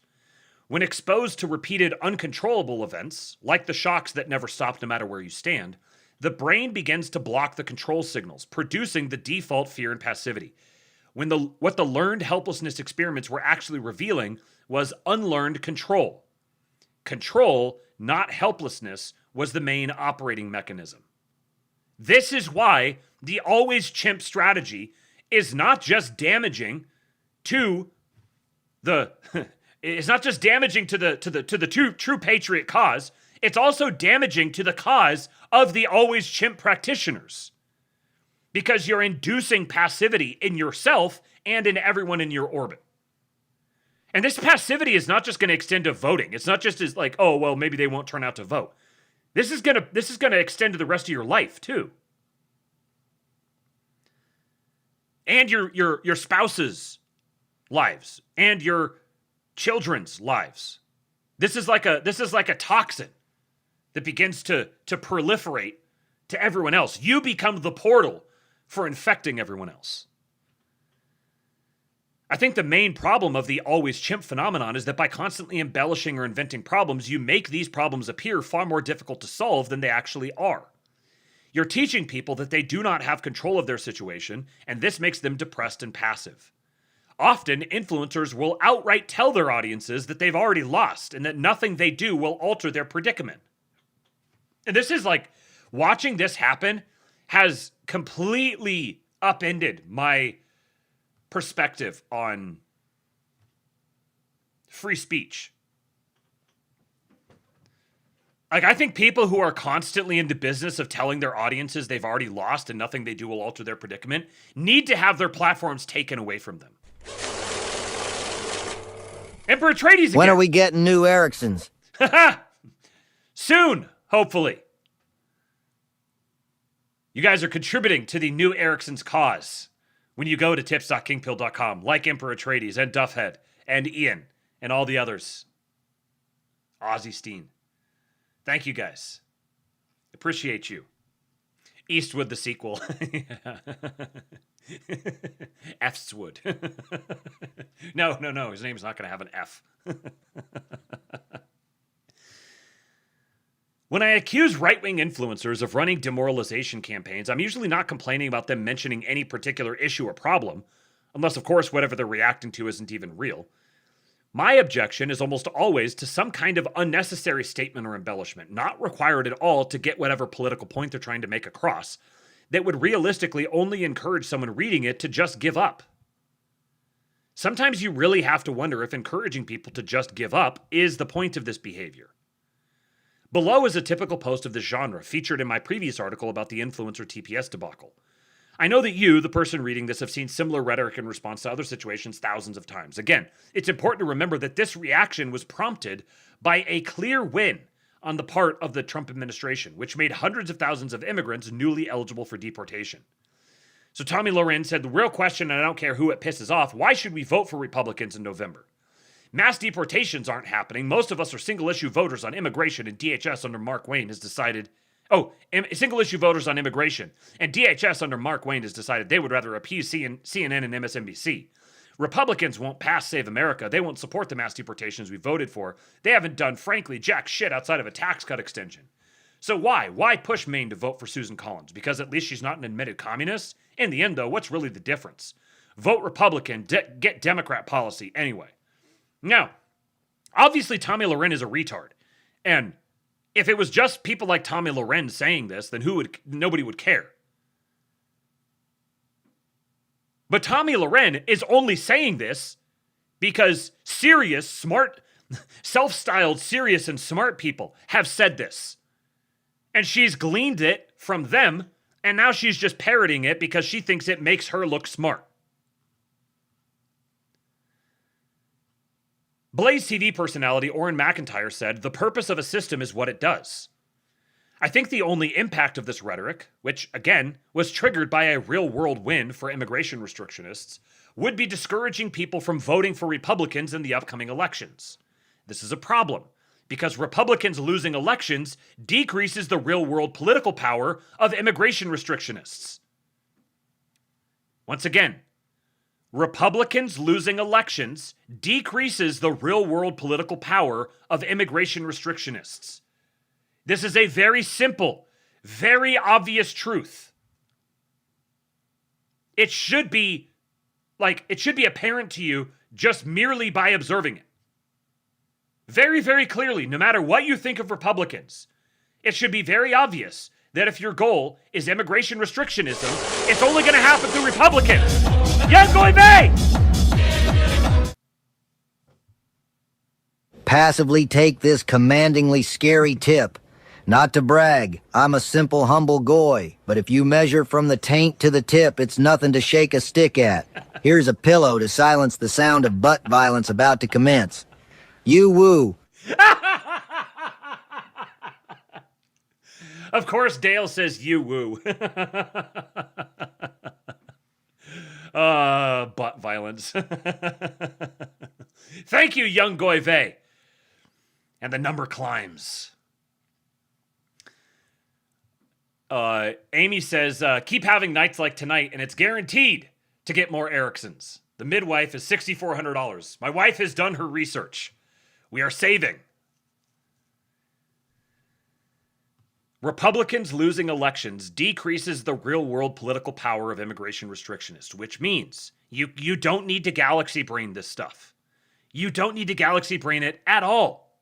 When exposed to repeated uncontrollable events, like the shocks that never stop no matter where you stand, the brain begins to block the control signals, producing the default fear and passivity. What the learned helplessness experiments were actually revealing was unlearned control. Control, not helplessness, was the main operating mechanism. This is why the always chimp strategy is not just damaging to the it's not just damaging to the true patriot cause, it's also damaging to the cause of the always chimp practitioners. Because you're inducing passivity in yourself and in everyone in your orbit. And this passivity is not just going to extend to voting. It's not just as like, oh, well, maybe they won't turn out to vote. This is going to extend to the rest of your life too. And your spouse's lives and your children's lives. This is like a toxin that begins to proliferate to everyone else. You become the portal for infecting everyone else. I think the main problem of the always chimp phenomenon is that by constantly embellishing or inventing problems, you make these problems appear far more difficult to solve than they actually are. You're teaching people that they do not have control of their situation, and this makes them depressed and passive. Often, influencers will outright tell their audiences that they've already lost and that nothing they do will alter their predicament. And this is like, watching this happen has completely upended my perspective on free speech. Like, I think people who are constantly in the business of telling their audiences they've already lost and nothing they do will alter their predicament need to have their platforms taken away from them. Emperor Atreides again. When are we getting new Ericssons? Soon, hopefully. You guys are contributing to the new Ericsson's cause when you go to tips.kingpill.com, like Emperor Atreides and Duffhead and Ian and all the others. Ozzy Steen. Thank you guys. Appreciate you. Eastwood the sequel. F'swood. No. His name's not going to have an F. When I accuse right-wing influencers of running demoralization campaigns, I'm usually not complaining about them mentioning any particular issue or problem, unless, of course, whatever they're reacting to isn't even real. My objection is almost always to some kind of unnecessary statement or embellishment, not required at all to get whatever political point they're trying to make across, that would realistically only encourage someone reading it to just give up. Sometimes you really have to wonder if encouraging people to just give up is the point of this behavior. Below is a typical post of this genre, featured in my previous article about the influencer TPS debacle. I know that you, the person reading this, have seen similar rhetoric in response to other situations thousands of times. Again, it's important to remember that this reaction was prompted by a clear win on the part of the Trump administration, which made hundreds of thousands of immigrants newly eligible for deportation. So Tommy Loren said, the real question, and I don't care who it pisses off, why should we vote for Republicans in November? Mass deportations aren't happening. Most of us are single-issue voters on immigration, and DHS under Mark Wayne has decided... single-issue voters on immigration, and DHS under Mark Wayne has decided they would rather appease CNN and MSNBC. Republicans won't pass Save America. They won't support the mass deportations we voted for. They haven't done, frankly, jack shit outside of a tax cut extension. So why? Why push Maine to vote for Susan Collins? Because at least she's not an admitted communist? In the end, though, what's really the difference? Vote Republican, get Democrat policy anyway. Now, obviously Tommy Loren is a retard. And if it was just people like Tommy Loren saying this, then nobody would care. But Tommy Loren is only saying this because serious, smart, self-styled, serious, and smart people have said this. And she's gleaned it from them, and now she's just parroting it because she thinks it makes her look smart. Blaze TV personality Orrin McIntyre said, "The purpose of a system is what it does." I think the only impact of this rhetoric, which, again, was triggered by a real-world win for immigration restrictionists, would be discouraging people from voting for Republicans in the upcoming elections. This is a problem, because Republicans losing elections decreases the real-world political power of immigration restrictionists. Once again, Republicans losing elections decreases the real-world political power of immigration restrictionists. This is a very simple, very obvious truth. It should be apparent to you just merely by observing it. Very, very clearly, no matter what you think of Republicans, it should be very obvious that if your goal is immigration restrictionism, it's only going to happen through Republicans. Young Goy Bay! Passively take this commandingly scary tip. Not to brag, I'm a simple, humble goy, but if you measure from the taint to the tip, it's nothing to shake a stick at. Here's a pillow to silence the sound of butt violence about to commence. You woo. Of course, Dale says you woo. Butt violence. Thank you, Young Goy Vey. And the number climbs. Amy says, keep having nights like tonight, and it's guaranteed to get more Ericssons. The midwife is $6,400. My wife has done her research. We are saving. Republicans losing elections decreases the real-world political power of immigration restrictionists, which means you don't need to galaxy brain this stuff. You don't need to galaxy brain it at all.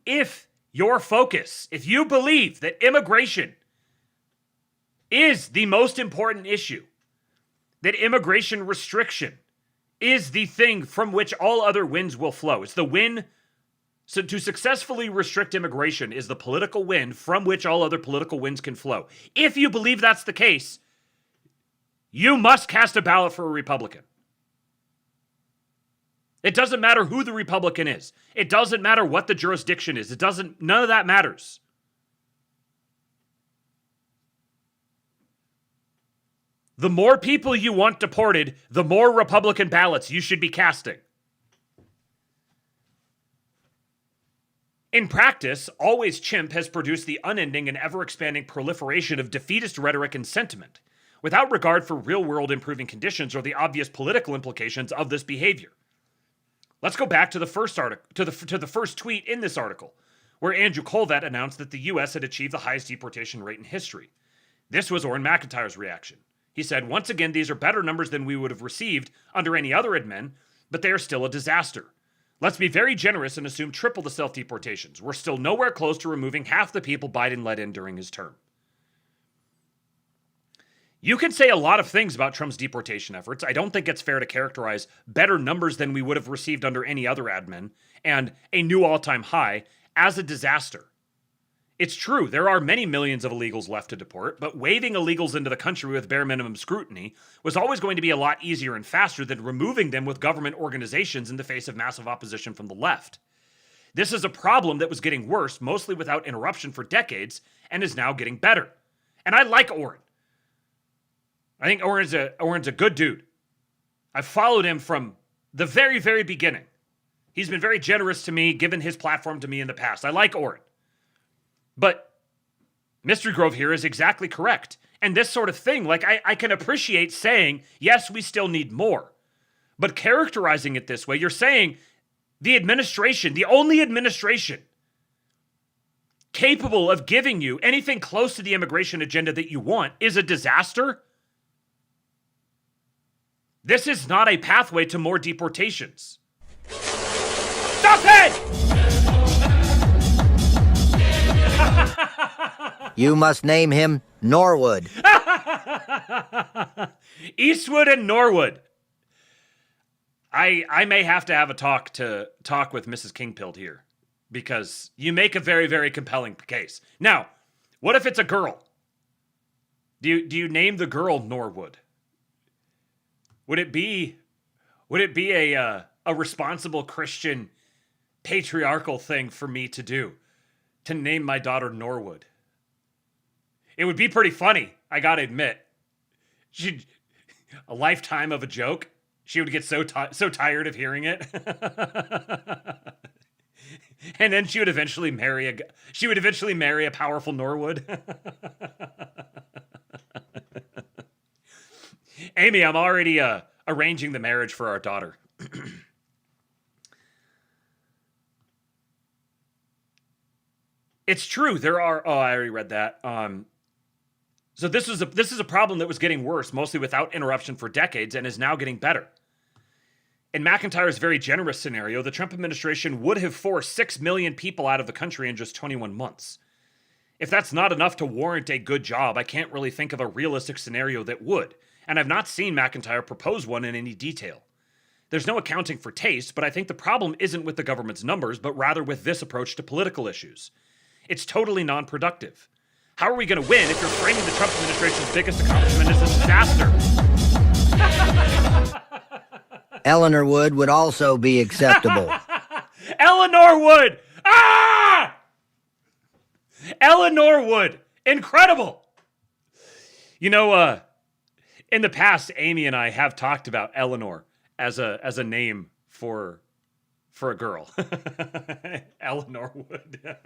If your focus, if you believe that immigration is the most important issue, that immigration restriction is the thing from which all other wins will flow. It's the win. So to successfully restrict immigration is the political win from which all other political wins can flow. If you believe that's the case, you must cast a ballot for a Republican. It doesn't matter who the Republican is. It doesn't matter what the jurisdiction is. None of that matters. The more people you want deported, the more Republican ballots you should be casting. In practice, Always Chimp has produced the unending and ever-expanding proliferation of defeatist rhetoric and sentiment, without regard for real-world improving conditions or the obvious political implications of this behavior. Let's go back to the first article, to the first tweet in this article, where Andrew Colvett announced that the U.S. had achieved the highest deportation rate in history. This was Orrin McIntyre's reaction. He said, "Once again, these are better numbers than we would have received under any other admin, but they are still a disaster. Let's be very generous and assume triple the self-deportations. We're still nowhere close to removing half the people Biden let in during his term." You can say a lot of things about Trump's deportation efforts. I don't think it's fair to characterize better numbers than we would have received under any other admin and a new all-time high as a disaster. It's true, there are many millions of illegals left to deport, but waving illegals into the country with bare minimum scrutiny was always going to be a lot easier and faster than removing them with government organizations in the face of massive opposition from the left. This is a problem that was getting worse, mostly without interruption for decades, and is now getting better. And I like Orrin. I think Orrin's a good dude. I've followed him from the very, very beginning. He's been very generous to me, given his platform to me in the past. I like Orrin. But Mystery Grove here is exactly correct. And this sort of thing, like I can appreciate saying, yes, we still need more. But characterizing it this way, you're saying the administration, the only administration capable of giving you anything close to the immigration agenda that you want is a disaster, this is not a pathway to more deportations. Stop it! You must name him Norwood. Eastwood and Norwood. I may have to have a talk with Mrs. Kingpilt here, because you make a very, very compelling case. Now, what if it's a girl? Do you name the girl Norwood? Would it be a responsible Christian patriarchal thing for me to do, to name my daughter Norwood? It would be pretty funny, I gotta admit. A lifetime of a joke. She would get so tired of hearing it. And then she would eventually marry a powerful Norwood. Amy, I'm already arranging the marriage for our daughter. It's true. There are. Oh, I already read that. So this is a problem that was getting worse, mostly without interruption for decades, and is now getting better. In McIntyre's very generous scenario, the Trump administration would have forced 6 million people out of the country in just 21 months. If that's not enough to warrant a good job, I can't really think of a realistic scenario that would, and I've not seen McIntyre propose one in any detail. There's no accounting for taste, but I think the problem isn't with the government's numbers, but rather with this approach to political issues. It's totally non-productive. How are we going to win if you're framing the Trump administration's biggest accomplishment as a disaster? Eleanor Wood would also be acceptable. Eleanor Wood! Ah! Eleanor Wood! Incredible! You know, in the past, Amy and I have talked about Eleanor as a name for a girl. Eleanor Wood.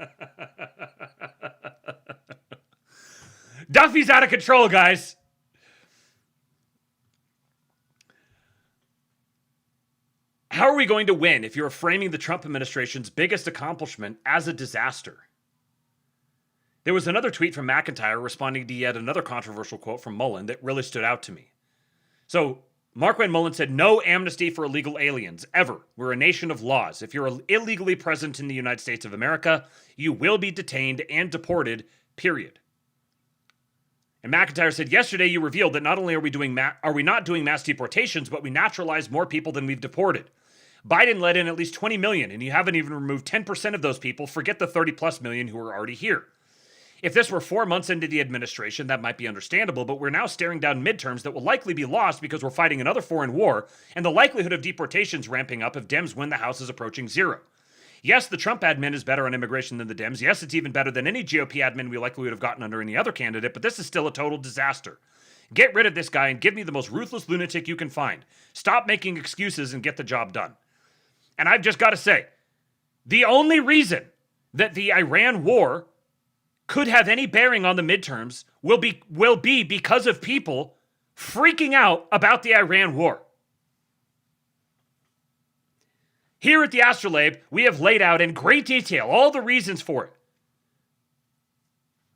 Duffy's out of control, guys. How are we going to win if you're framing the Trump administration's biggest accomplishment as a disaster? There was another tweet from McIntyre responding to yet another controversial quote from Mullen that really stood out to me. So, Markwayne Mullen said, "No amnesty for illegal aliens, ever. We're a nation of laws. If you're illegally present in the United States of America, you will be detained and deported, period." And McIntyre said, "Yesterday you revealed that not only are we not doing mass deportations, but we naturalized more people than we've deported. Biden let in at least 20 million, and you haven't even removed 10% of those people. Forget the 30 plus million who are already here. If this were 4 months into the administration, that might be understandable, but we're now staring down midterms that will likely be lost because we're fighting another foreign war, and the likelihood of deportations ramping up if Dems win the House is approaching zero. Yes, the Trump admin is better on immigration than the Dems. Yes, it's even better than any GOP admin we likely would have gotten under any other candidate, but this is still a total disaster. Get rid of this guy and give me the most ruthless lunatic you can find. Stop making excuses and get the job done." And I've just got to say, the only reason that the Iran war could have any bearing on the midterms will be because of people freaking out about the Iran war. Here at the Astrolabe, we have laid out in great detail all the reasons for it.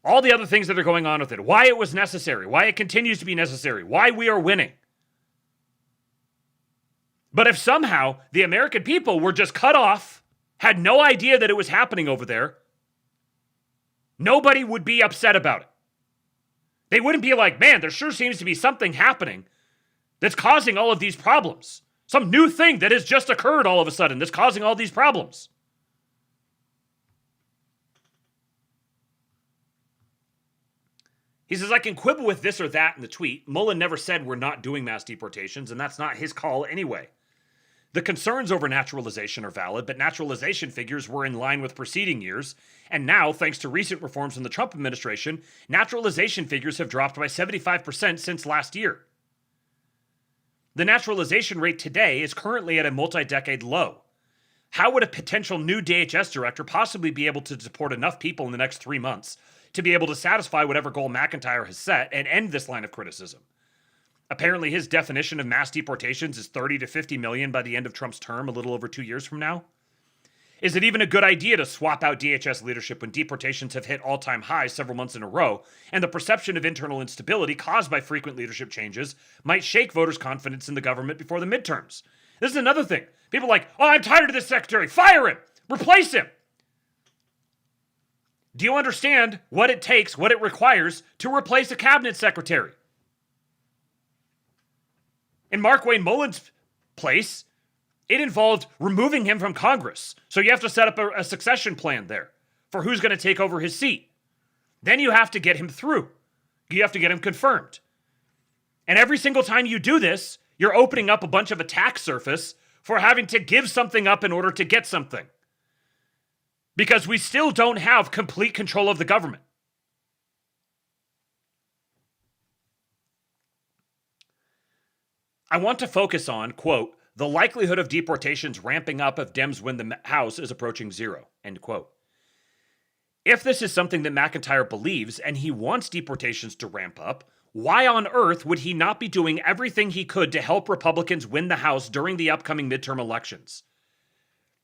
All the other things that are going on with it. Why it was necessary. Why it continues to be necessary. Why we are winning. But if somehow the American people were just cut off, had no idea that it was happening over there, nobody would be upset about it. They wouldn't be like, man, there sure seems to be something happening that's causing all of these problems. Some new thing that has just occurred all of a sudden that's causing all these problems. He says, "I can quibble with this or that in the tweet. Mullen never said we're not doing mass deportations, and that's not his call anyway. The concerns over naturalization are valid, but naturalization figures were in line with preceding years, and now, thanks to recent reforms from the Trump administration, naturalization figures have dropped by 75% since last year. The naturalization rate today is currently at a multi-decade low. How would a potential new DHS director possibly be able to deport enough people in the next 3 months to be able to satisfy whatever goal McIntyre has set and end this line of criticism? Apparently his definition of mass deportations is 30 to 50 million by the end of Trump's term, a little over 2 years from now. Is it even a good idea to swap out DHS leadership when deportations have hit all-time highs several months in a row, and the perception of internal instability caused by frequent leadership changes might shake voters' confidence in the government before the midterms? This is another thing. People are like, oh, I'm tired of this secretary. Fire him. Replace him. Do you understand what it takes, what it requires to replace a cabinet secretary? In Mark Wayne Mullen's place, it involved removing him from Congress. So you have to set up a succession plan there for who's going to take over his seat. Then you have to get him through. You have to get him confirmed. And every single time you do this, you're opening up a bunch of attack surface for having to give something up in order to get something. Because we still don't have complete control of the government. I want to focus on, quote, the likelihood of deportations ramping up if Dems win the House is approaching zero, end quote. If this is something that McIntyre believes and he wants deportations to ramp up, why on earth would he not be doing everything he could to help Republicans win the House during the upcoming midterm elections?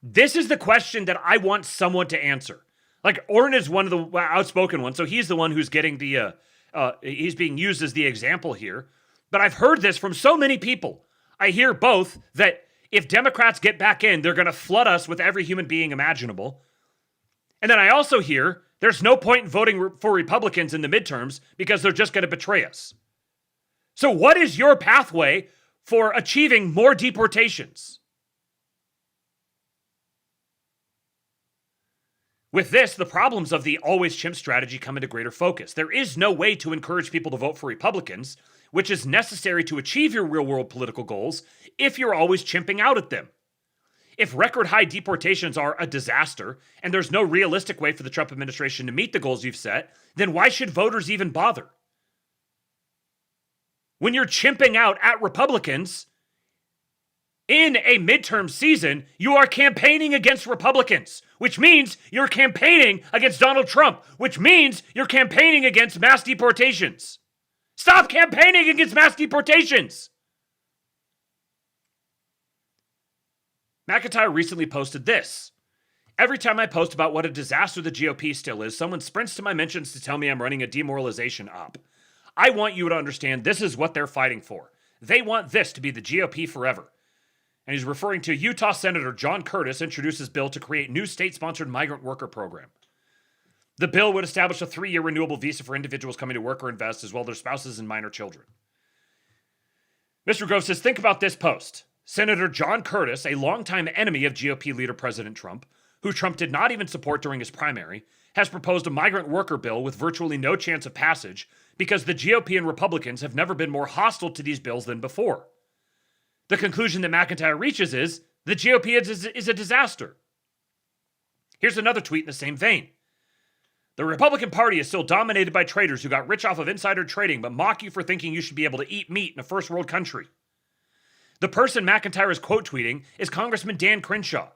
This is the question that I want someone to answer. Like, Orrin is one of the outspoken ones, so he's the one who's getting he's being used as the example here. But I've heard this from so many people. I hear both that if Democrats get back in, they're going to flood us with every human being imaginable. And then I also hear there's no point in voting for Republicans in the midterms because they're just going to betray us. So what is your pathway for achieving more deportations? With this, the problems of the always chimp strategy come into greater focus. There is no way to encourage people to vote for Republicans, which is necessary to achieve your real-world political goals if you're always chimping out at them. If record-high deportations are a disaster, and there's no realistic way for the Trump administration to meet the goals you've set, then why should voters even bother? When you're chimping out at Republicans, in a midterm season, you are campaigning against Republicans, which means you're campaigning against Donald Trump, which means you're campaigning against mass deportations. Stop campaigning against mass deportations! McIntyre recently posted this. Every time I post about what a disaster the GOP still is, someone sprints to my mentions to tell me I'm running a demoralization op. I want you to understand this is what they're fighting for. They want this to be the GOP forever. And he's referring to Utah Senator John Curtis introduces bill to create new state-sponsored migrant worker program. The bill would establish a 3-year renewable visa for individuals coming to work or invest, as well as their spouses and minor children. Mr. Grove says, think about this post. Senator John Curtis, a longtime enemy of GOP leader President Trump, who Trump did not even support during his primary, has proposed a migrant worker bill with virtually no chance of passage because the GOP and Republicans have never been more hostile to these bills than before. The conclusion that McIntyre reaches is the GOP is a disaster. Here's another tweet in the same vein. The Republican Party is still dominated by traitors who got rich off of insider trading but mock you for thinking you should be able to eat meat in a first world country. The person McIntyre is quote tweeting is Congressman Dan Crenshaw.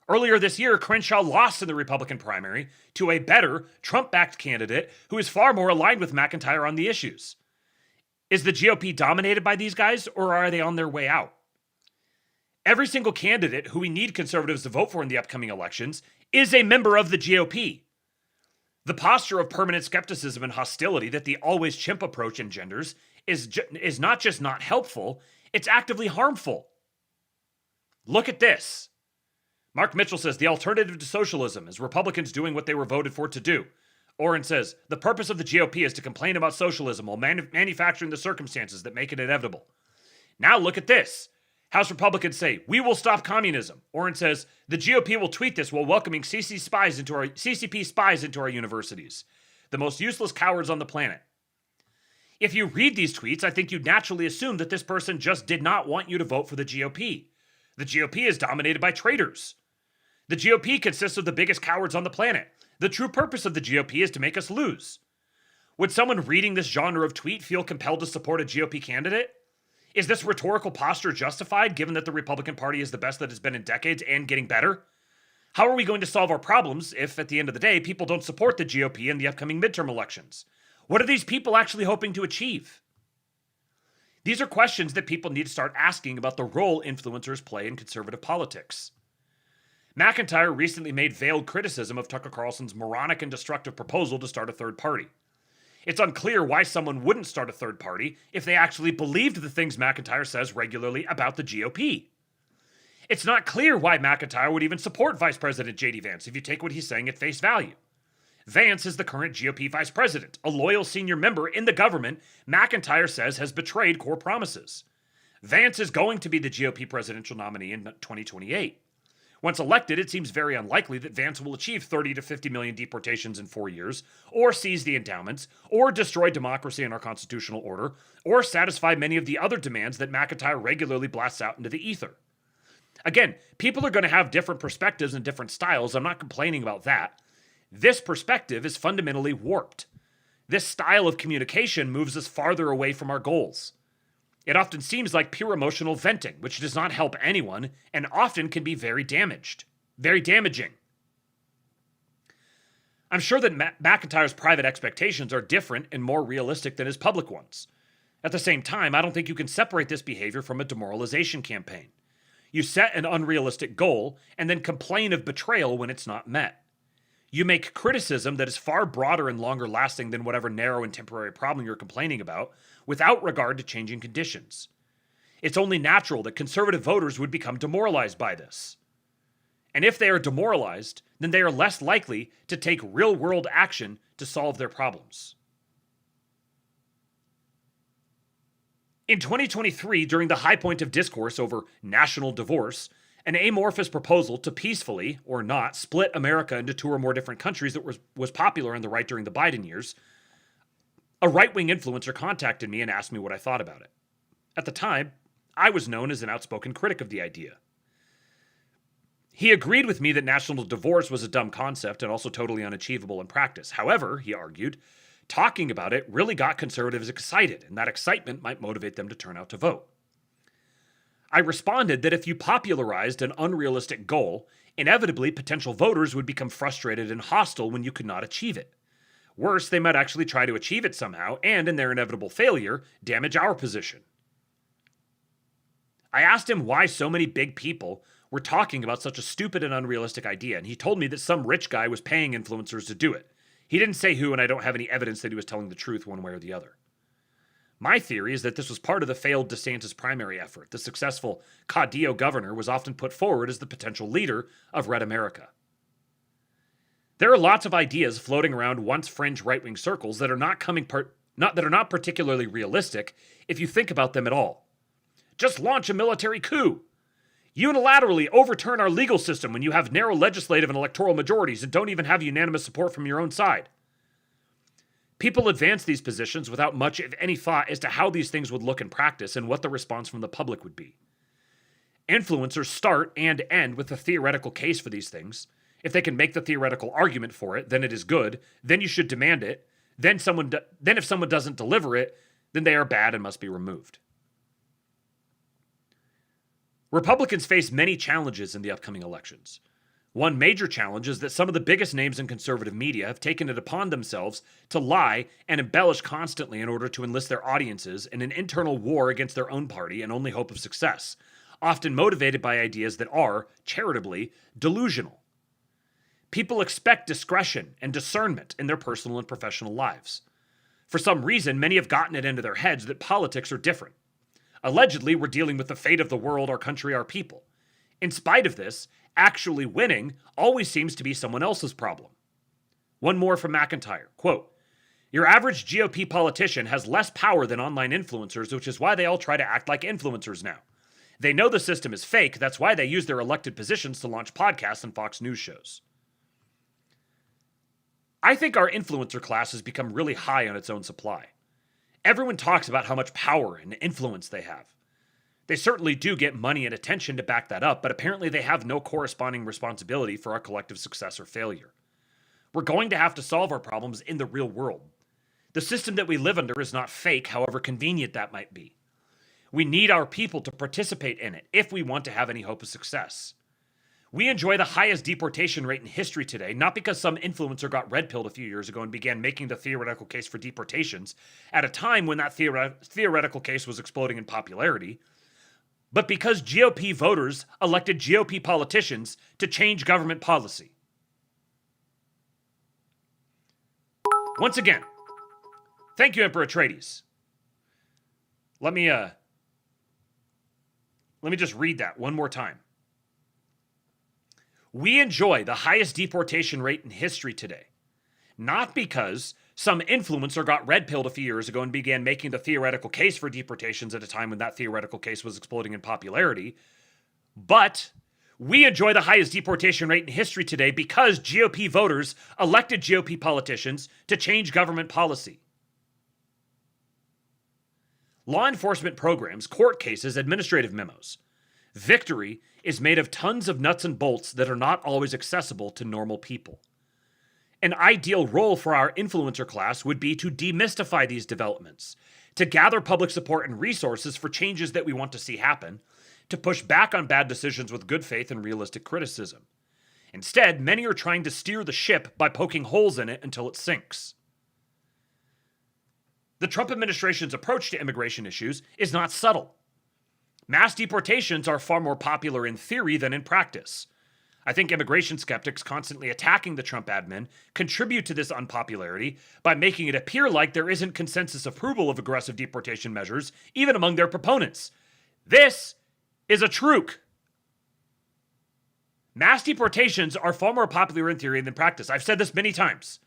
Earlier this year, Crenshaw lost in the Republican primary to a better Trump-backed candidate who is far more aligned with McIntyre on the issues. Is the GOP dominated by these guys, or are they on their way out? Every single candidate who we need conservatives to vote for in the upcoming elections is a member of the GOP. The posture of permanent skepticism and hostility that the always chimp approach engenders is not just not helpful, it's actively harmful. Look at this. Mark Mitchell says, the alternative to socialism is Republicans doing what they were voted for to do. Orrin says, the purpose of the GOP is to complain about socialism while manufacturing the circumstances that make it inevitable. Now look at this. House Republicans say, we will stop communism. Orrin says, the GOP will tweet this while welcoming CCP spies into our universities. The most useless cowards on the planet. If you read these tweets, I think you'd naturally assume that this person just did not want you to vote for the GOP. The GOP is dominated by traitors. The GOP consists of the biggest cowards on the planet. The true purpose of the GOP is to make us lose. Would someone reading this genre of tweet feel compelled to support a GOP candidate? Is this rhetorical posture justified given that the Republican Party is the best that it's been in decades and getting better? How are we going to solve our problems if, at the end of the day, people don't support the GOP in the upcoming midterm elections? What are these people actually hoping to achieve? These are questions that people need to start asking about the role influencers play in conservative politics. McIntyre recently made veiled criticism of Tucker Carlson's moronic and destructive proposal to start a third party. It's unclear why someone wouldn't start a third party if they actually believed the things McIntyre says regularly about the GOP. It's not clear why McIntyre would even support Vice President J.D. Vance if you take what he's saying at face value. Vance is the current GOP vice president, a loyal senior member in the government McIntyre says has betrayed core promises. Vance is going to be the GOP presidential nominee in 2028. Once elected, it seems very unlikely that Vance will achieve 30 to 50 million deportations in 4 years, or seize the endowments, or destroy democracy and our constitutional order, or satisfy many of the other demands that McIntyre regularly blasts out into the ether. Again, people are going to have different perspectives and different styles. I'm not complaining about that. This perspective is fundamentally warped. This style of communication moves us farther away from our goals. It often seems like pure emotional venting, which does not help anyone and often can be very damaging. I'm sure that McIntyre's private expectations are different and more realistic than his public ones. At the same time, I don't think you can separate this behavior from a demoralization campaign. You set an unrealistic goal and then complain of betrayal when it's not met. You make criticism that is far broader and longer lasting than whatever narrow and temporary problem you're complaining about, without regard to changing conditions. It's only natural that conservative voters would become demoralized by this. And if they are demoralized, then they are less likely to take real-world action to solve their problems. In 2023, during the high point of discourse over national divorce, an amorphous proposal to peacefully, or not, split America into 2 or more different countries that was popular on the right during the Biden years, a right-wing influencer contacted me and asked me what I thought about it. At the time, I was known as an outspoken critic of the idea. He agreed with me that national divorce was a dumb concept and also totally unachievable in practice. However, he argued, talking about it really got conservatives excited, and that excitement might motivate them to turn out to vote. I responded that if you popularized an unrealistic goal, inevitably potential voters would become frustrated and hostile when you could not achieve it. Worse, they might actually try to achieve it somehow, and in their inevitable failure, damage our position. I asked him why so many big people were talking about such a stupid and unrealistic idea, and he told me that some rich guy was paying influencers to do it. He didn't say who, and I don't have any evidence that he was telling the truth one way or the other. My theory is that this was part of the failed DeSantis primary effort. The successful Caudillo governor was often put forward as the potential leader of Red America. There are lots of ideas floating around once fringe right-wing circles that are not particularly realistic if you think about them at all. Just launch a military coup. Unilaterally overturn our legal system when you have narrow legislative and electoral majorities and don't even have unanimous support from your own side. People advance these positions without much, if any, thought as to how these things would look in practice and what the response from the public would be. Influencers start and end with a theoretical case for these things. If they can make the theoretical argument for it, then it is good. Then you should demand it. Then if someone doesn't deliver it, then they are bad and must be removed. Republicans face many challenges in the upcoming elections. One major challenge is that some of the biggest names in conservative media have taken it upon themselves to lie and embellish constantly in order to enlist their audiences in an internal war against their own party and only hope of success, often motivated by ideas that are, charitably, delusional. People expect discretion and discernment in their personal and professional lives. For some reason, many have gotten it into their heads that politics are different. Allegedly, we're dealing with the fate of the world, our country, our people. In spite of this, actually winning always seems to be someone else's problem. One more from McIntyre, quote, "Your average GOP politician has less power than online influencers, which is why they all try to act like influencers now. They know the system is fake, that's why they use their elected positions to launch podcasts and Fox News shows." I think our influencer class has become really high on its own supply. Everyone talks about how much power and influence they have. They certainly do get money and attention to back that up, but apparently they have no corresponding responsibility for our collective success or failure. We're going to have to solve our problems in the real world. The system that we live under is not fake, however convenient that might be. We need our people to participate in it if we want to have any hope of success. We enjoy the highest deportation rate in history today, not because some influencer got red-pilled a few years ago and began making the theoretical case for deportations at a time when that theoretical case was exploding in popularity, but because GOP voters elected GOP politicians to change government policy. Once again, thank you, Emperor Atreides. Let me just read that one more time. We enjoy the highest deportation rate in history today, not because some influencer got red-pilled a few years ago and began making the theoretical case for deportations at a time when that theoretical case was exploding in popularity, but we enjoy the highest deportation rate in history today because GOP voters elected GOP politicians to change government policy. Law enforcement programs, court cases, administrative memos. Victory is made of tons of nuts and bolts that are not always accessible to normal people. An ideal role for our influencer class would be to demystify these developments, to gather public support and resources for changes that we want to see happen, to push back on bad decisions with good faith and realistic criticism. Instead, many are trying to steer the ship by poking holes in it until it sinks. The Trump administration's approach to immigration issues is not subtle. Mass deportations are far more popular in theory than in practice. I think immigration skeptics constantly attacking the Trump admin contribute to this unpopularity by making it appear like there isn't consensus approval of aggressive deportation measures, even among their proponents. This is a truc. Mass deportations are far more popular in theory than practice. I've said this many times.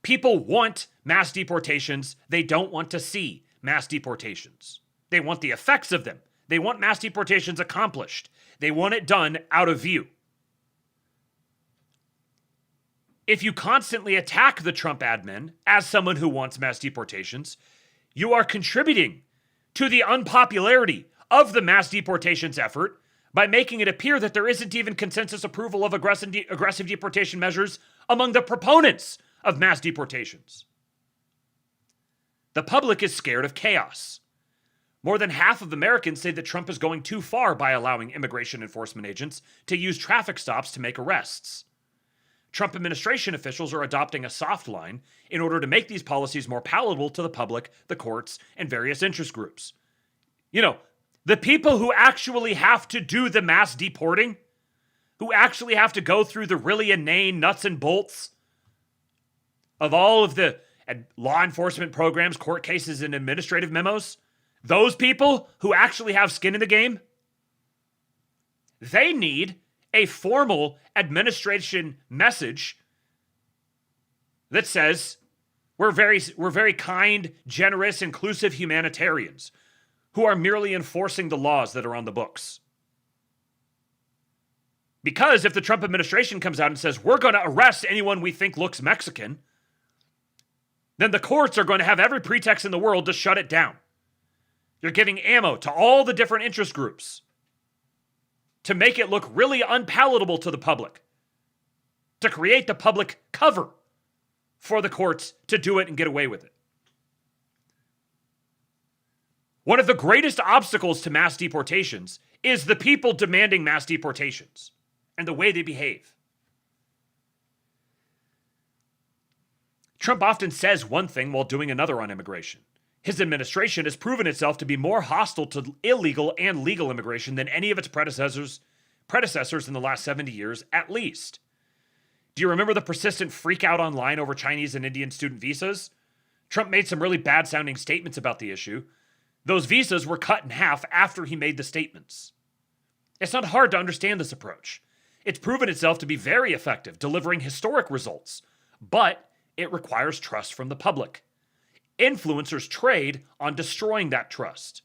People want mass deportations. They don't want to see mass deportations. They want the effects of them. They want mass deportations accomplished. They want it done out of view. If you constantly attack the Trump admin as someone who wants mass deportations, you are contributing to the unpopularity of the mass deportations effort by making it appear that there isn't even consensus approval of aggressive deportation measures among the proponents of mass deportations. The public is scared of chaos. More than half of Americans say that Trump is going too far by allowing immigration enforcement agents to use traffic stops to make arrests. Trump administration officials are adopting a soft line in order to make these policies more palatable to the public, the courts, and various interest groups. You know, the people who actually have to do the mass deporting, who actually have to go through the really inane nuts and bolts of all of the law enforcement programs, court cases, and administrative memos, those people who actually have skin in the game, they need a formal administration message that says we're very kind, generous, inclusive humanitarians who are merely enforcing the laws that are on the books. Because if the Trump administration comes out and says we're going to arrest anyone we think looks Mexican, then the courts are going to have every pretext in the world to shut it down. You're giving ammo to all the different interest groups to make it look really unpalatable to the public, to create the public cover for the courts to do it and get away with it. One of the greatest obstacles to mass deportations is the people demanding mass deportations and the way they behave. Trump often says one thing while doing another on immigration. His administration has proven itself to be more hostile to illegal and legal immigration than any of its predecessors in the last 70 years, at least. Do you remember the persistent freak out online over Chinese and Indian student visas? Trump made some really bad-sounding statements about the issue. Those visas were cut in half after he made the statements. It's not hard to understand this approach. It's proven itself to be very effective, delivering historic results, but it requires trust from the public. Influencers trade on destroying that trust.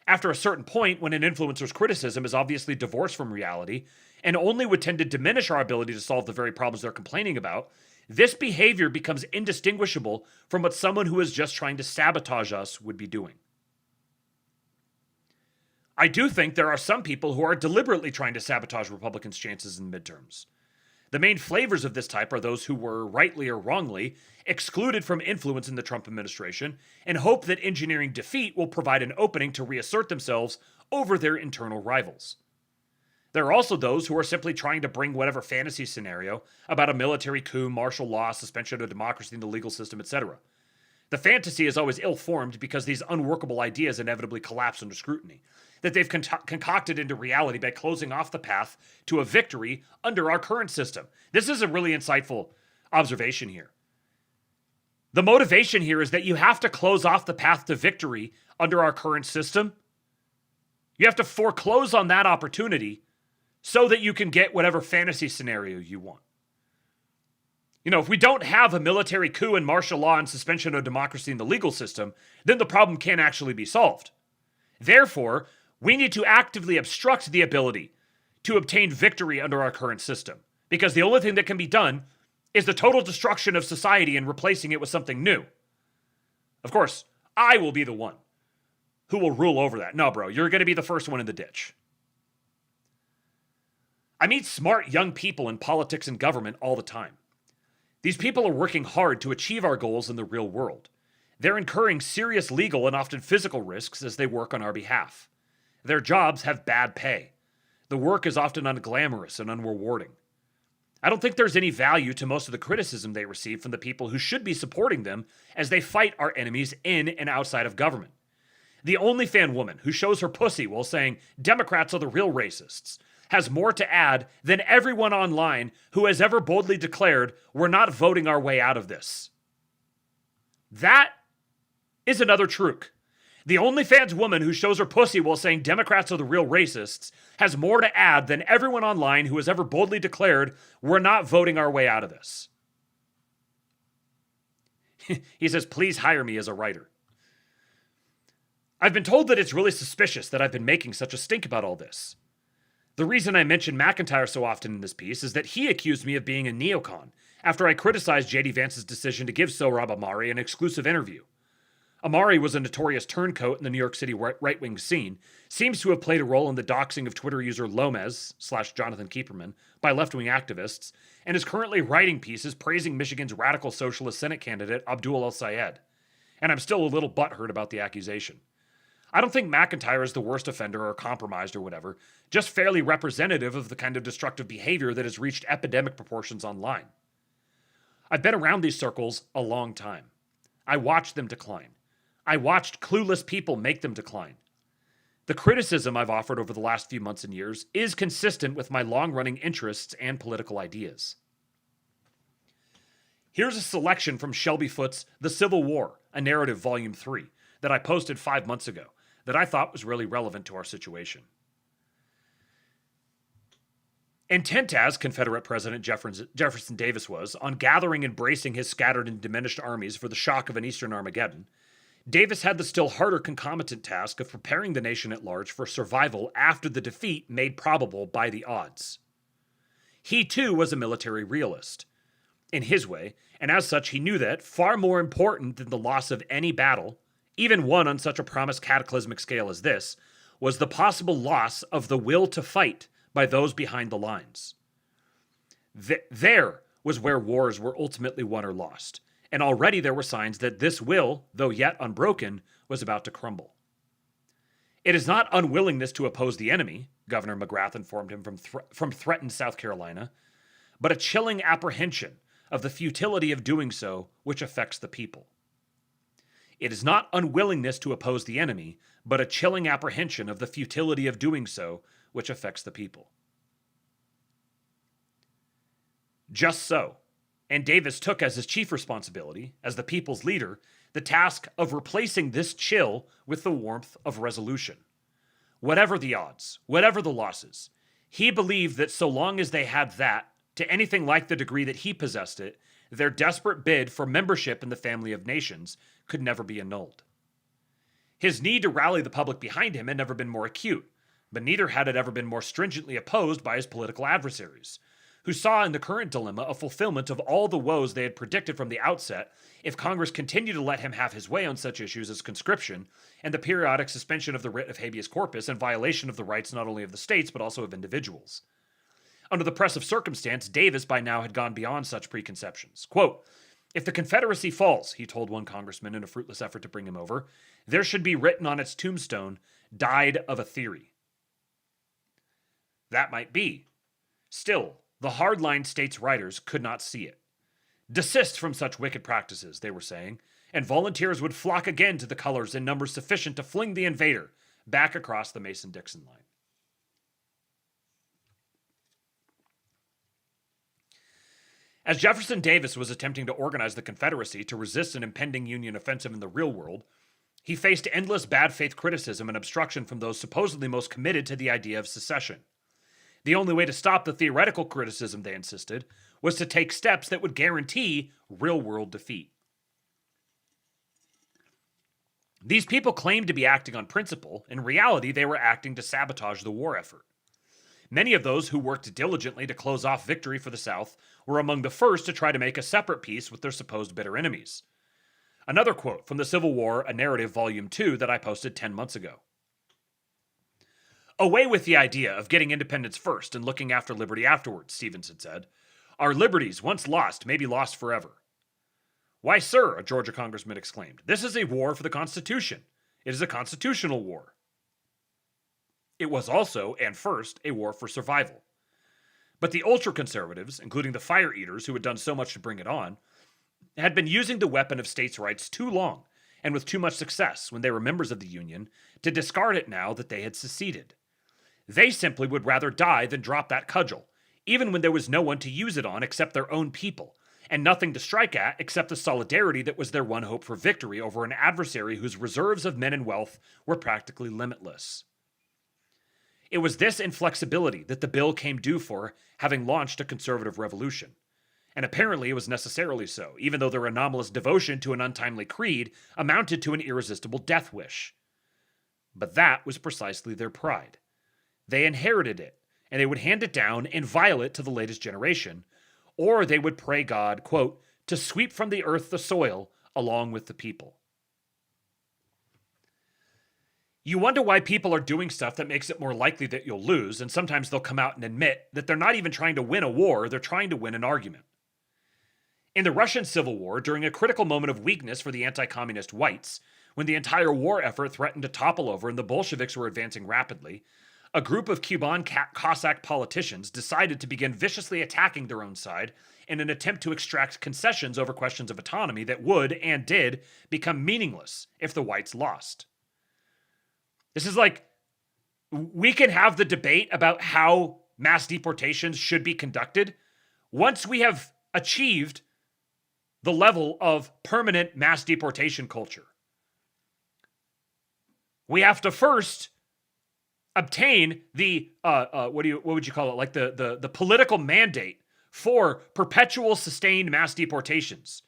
After a certain point, when an influencer's criticism is obviously divorced from reality and only would tend to diminish our ability to solve the very problems they're complaining about, this behavior becomes indistinguishable from what someone who is just trying to sabotage us would be doing. I do think there are some people who are deliberately trying to sabotage Republicans' chances in the midterms. The main flavors of this type are those who were, rightly or wrongly, excluded from influence in the Trump administration and hope that engineering defeat will provide an opening to reassert themselves over their internal rivals. There are also those who are simply trying to bring whatever fantasy scenario about a military coup, martial law, suspension of democracy in the legal system, etc. The fantasy is always ill-formed because these unworkable ideas inevitably collapse under scrutiny. that they've concocted into reality by closing off the path to a victory under our current system. This is a really insightful observation here. The motivation here is that you have to close off the path to victory under our current system. You have to foreclose on that opportunity so that you can get whatever fantasy scenario you want. You know, if we don't have a military coup and martial law and suspension of democracy in the legal system, then the problem can't actually be solved. Therefore, we need to actively obstruct the ability to obtain victory under our current system, because the only thing that can be done is the total destruction of society and replacing it with something new. Of course, I will be the one who will rule over that. No, bro, you're going to be the first one in the ditch. I meet smart young people in politics and government all the time. These people are working hard to achieve our goals in the real world. They're incurring serious legal and often physical risks as they work on our behalf. Their jobs have bad pay. The work is often unglamorous and unrewarding. I don't think there's any value to most of the criticism they receive from the people who should be supporting them as they fight our enemies in and outside of government. The OnlyFans woman who shows her pussy while saying Democrats are the real racists has more to add than everyone online who has ever boldly declared we're not voting our way out of this. That is another truth. The OnlyFans woman who shows her pussy while saying Democrats are the real racists has more to add than everyone online who has ever boldly declared we're not voting our way out of this. He says, please hire me as a writer. I've been told that it's really suspicious that I've been making such a stink about all this. The reason I mention McIntyre so often in this piece is that he accused me of being a neocon after I criticized J.D. Vance's decision to give Sohrab Ahmari an exclusive interview. Ahmari was a notorious turncoat in the New York City right-wing scene, seems to have played a role in the doxing of Twitter user Lomez/Jonathan Kieperman by left-wing activists, and is currently writing pieces praising Michigan's radical socialist Senate candidate Abdul El-Sayed. And I'm still a little butthurt about the accusation. I don't think McIntyre is the worst offender or compromised or whatever, just fairly representative of the kind of destructive behavior that has reached epidemic proportions online. I've been around these circles a long time. I watched them decline. I watched clueless people make them decline. The criticism I've offered over the last few months and years is consistent with my long-running interests and political ideas. Here's a selection from Shelby Foote's The Civil War, a Narrative Volume 3, that I posted 5 months ago, that I thought was really relevant to our situation. Intent as Confederate President Jefferson Davis was on gathering and bracing his scattered and diminished armies for the shock of an Eastern Armageddon, Davis had the still harder concomitant task of preparing the nation at large for survival after the defeat made probable by the odds. He too was a military realist, in his way, and as such he knew that, far more important than the loss of any battle, even one on such a promised cataclysmic scale as this, was the possible loss of the will to fight by those behind the lines. There was where wars were ultimately won or lost, and already there were signs that this will, though yet unbroken, was about to crumble. It is not unwillingness to oppose the enemy, Governor McGrath informed him from threatened South Carolina, but a chilling apprehension of the futility of doing so which affects the people. It is not unwillingness to oppose the enemy, but a chilling apprehension of the futility of doing so which affects the people. Just so, and Davis took as his chief responsibility, as the people's leader, the task of replacing this chill with the warmth of resolution. Whatever the odds, whatever the losses, he believed that so long as they had that, to anything like the degree that he possessed it, their desperate bid for membership in the family of nations could never be annulled. His need to rally the public behind him had never been more acute, but neither had it ever been more stringently opposed by his political adversaries, who saw in the current dilemma a fulfillment of all the woes they had predicted from the outset if Congress continued to let him have his way on such issues as conscription and the periodic suspension of the writ of habeas corpus and violation of the rights not only of the states but also of individuals. Under the press of circumstance, Davis by now had gone beyond such preconceptions. Quote, "If the Confederacy falls," he told one congressman in a fruitless effort to bring him over, "there should be written on its tombstone, 'Died of a theory.'" That might be. Still, the hardline states' writers could not see it. Desist from such wicked practices, they were saying, and volunteers would flock again to the colors in numbers sufficient to fling the invader back across the Mason-Dixon line. As Jefferson Davis was attempting to organize the Confederacy to resist an impending Union offensive in the real world, he faced endless bad faith criticism and obstruction from those supposedly most committed to the idea of secession. The only way to stop the theoretical criticism, they insisted, was to take steps that would guarantee real-world defeat. These people claimed to be acting on principle. In reality, they were acting to sabotage the war effort. Many of those who worked diligently to close off victory for the South were among the first to try to make a separate peace with their supposed bitter enemies. Another quote from the Civil War, A Narrative, Volume 2, that I posted 10 months ago. "Away with the idea of getting independence first and looking after liberty afterwards," Stevens had said. "Our liberties, once lost, may be lost forever." "Why, sir," a Georgia congressman exclaimed, "this is a war for the Constitution. It is a constitutional war." It was also, and first, a war for survival. But the ultra-conservatives, including the fire eaters who had done so much to bring it on, had been using the weapon of states' rights too long, and with too much success when they were members of the Union, to discard it now that they had seceded. They simply would rather die than drop that cudgel, even when there was no one to use it on except their own people, and nothing to strike at except the solidarity that was their one hope for victory over an adversary whose reserves of men and wealth were practically limitless. It was this inflexibility that the bill came due for, having launched a conservative revolution. And apparently it was necessarily so, even though their anomalous devotion to an untimely creed amounted to an irresistible death wish. But that was precisely their pride. They inherited it, and they would hand it down and vial it to the latest generation, or they would pray God, quote, to sweep from the earth the soil along with the people. You wonder why people are doing stuff that makes it more likely that you'll lose, and sometimes they'll come out and admit that they're not even trying to win a war, they're trying to win an argument. In the Russian Civil War, during a critical moment of weakness for the anti-communist whites, when the entire war effort threatened to topple over and the Bolsheviks were advancing rapidly, a group of Kuban Cossack politicians decided to begin viciously attacking their own side in an attempt to extract concessions over questions of autonomy that would, and did, become meaningless if the whites lost. This is like, we can have the debate about how mass deportations should be conducted once we have achieved the level of permanent mass deportation culture. We have to first obtain the what would you call it? Like the political mandate for perpetual sustained mass deportations,